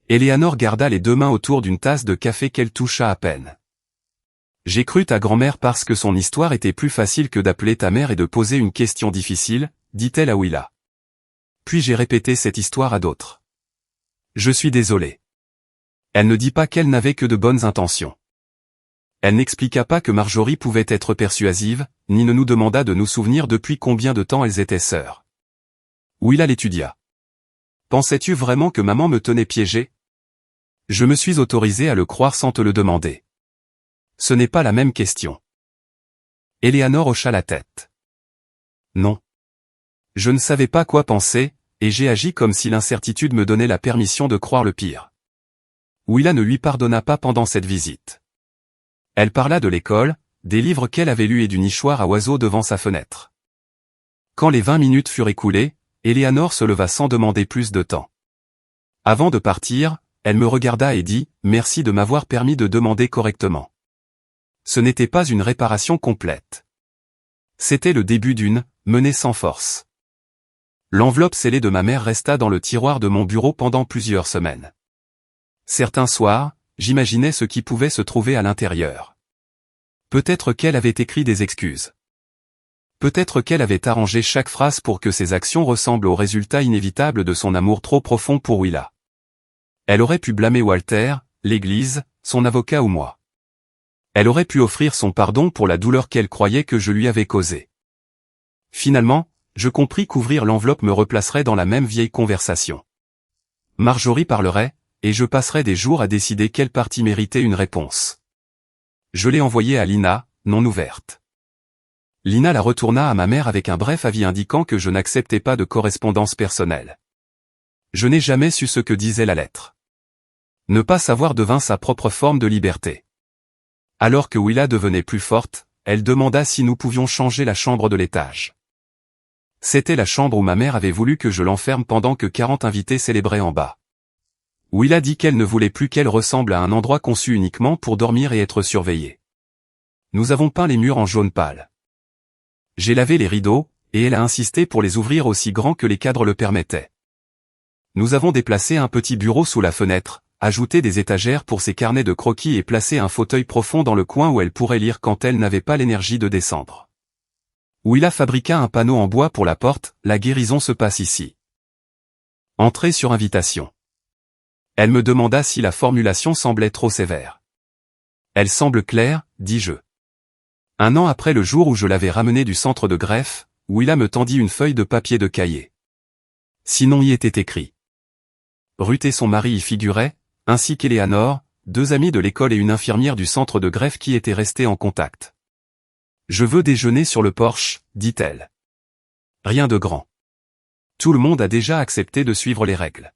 Eleanor garda les 2 mains autour d'une tasse de café qu'elle toucha à peine. J'ai cru ta grand-mère parce que son histoire était plus facile que d'appeler ta mère et de poser une question difficile, dit-elle à Willa. Puis j'ai répété cette histoire à d'autres. Je suis désolé. Elle ne dit pas qu'elle n'avait que de bonnes intentions. Elle n'expliqua pas que Marjorie pouvait être persuasive, ni ne nous demanda de nous souvenir depuis combien de temps elles étaient sœurs. Willa l'étudia. Pensais-tu vraiment que maman me tenait piégée? Je me suis autorisé à le croire sans te le demander. Ce n'est pas la même question. Eleanor hocha la tête. Non. Je ne savais pas quoi penser, et j'ai agi comme si l'incertitude me donnait la permission de croire le pire. Willa ne lui pardonna pas pendant cette visite. Elle parla de l'école, des livres qu'elle avait lus et du nichoir à oiseaux devant sa fenêtre. Quand les 20 minutes furent écoulées, Eleanor se leva sans demander plus de temps. Avant de partir, elle me regarda et dit « Merci de m'avoir permis de demander correctement ». Ce n'était pas une réparation complète. C'était le début d'une « menée sans force ». L'enveloppe scellée de ma mère resta dans le tiroir de mon bureau pendant plusieurs semaines. Certains soirs, j'imaginais ce qui pouvait se trouver à l'intérieur. Peut-être qu'elle avait écrit des excuses. Peut-être qu'elle avait arrangé chaque phrase pour que ses actions ressemblent au résultat inévitable de son amour trop profond pour Willa. Elle aurait pu blâmer Walter, l'Église, son avocat ou moi. Elle aurait pu offrir son pardon pour la douleur qu'elle croyait que je lui avais causée. Finalement, je compris qu'ouvrir l'enveloppe me replacerait dans la même vieille conversation. Marjorie parlerait, et je passerais des jours à décider quelle partie méritait une réponse. Je l'ai envoyée à Lina, non ouverte. Lina la retourna à ma mère avec un bref avis indiquant que je n'acceptais pas de correspondance personnelle. Je n'ai jamais su ce que disait la lettre. Ne pas savoir devint sa propre forme de liberté. Alors que Willa devenait plus forte, elle demanda si nous pouvions changer la chambre de l'étage. C'était la chambre où ma mère avait voulu que je l'enferme pendant que 40 invités célébraient en bas. Willa dit qu'elle ne voulait plus qu'elle ressemble à un endroit conçu uniquement pour dormir et être surveillée. Nous avons peint les murs en jaune pâle. J'ai lavé les rideaux, et elle a insisté pour les ouvrir aussi grands que les cadres le permettaient. Nous avons déplacé un petit bureau sous la fenêtre, ajouté des étagères pour ses carnets de croquis et placé un fauteuil profond dans le coin où elle pourrait lire quand elle n'avait pas l'énergie de descendre. Willa fabriqua un panneau en bois pour la porte, la guérison se passe ici. Entrée sur invitation. Elle me demanda si la formulation semblait trop sévère. Elle semble claire, dis-je. Un an après le jour où je l'avais ramenée du centre de greffe, Willa me tendit une feuille de papier de cahier. Sinon y était écrit. Ruth et son mari y figuraient, ainsi qu'Eleanor, 2 amies de l'école et une infirmière du centre de greffe qui étaient restées en contact. Je veux déjeuner sur le porche, dit-elle. Rien de grand. Tout le monde a déjà accepté de suivre les règles.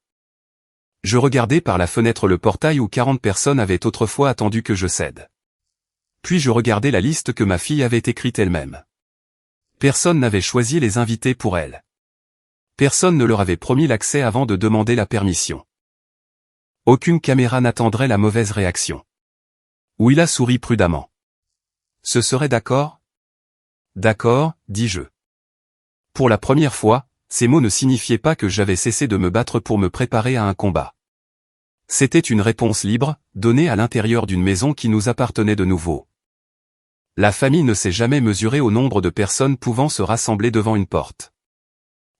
Je regardais par la fenêtre le portail où 40 personnes avaient autrefois attendu que je cède. Puis je regardais la liste que ma fille avait écrite elle-même. Personne n'avait choisi les invités pour elle. Personne ne leur avait promis l'accès avant de demander la permission. Aucune caméra n'attendrait la mauvaise réaction. Willa sourit prudemment. Ce serait d'accord ? D'accord, dis-je. Pour la première fois, ces mots ne signifiaient pas que j'avais cessé de me battre pour me préparer à un combat. C'était une réponse libre, donnée à l'intérieur d'une maison qui nous appartenait de nouveau. La famille ne s'est jamais mesurée au nombre de personnes pouvant se rassembler devant une porte.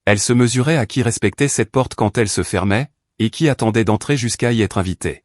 Elle se mesurait à qui respectait cette porte quand elle se fermait, et qui attendait d'entrer jusqu'à y être invité.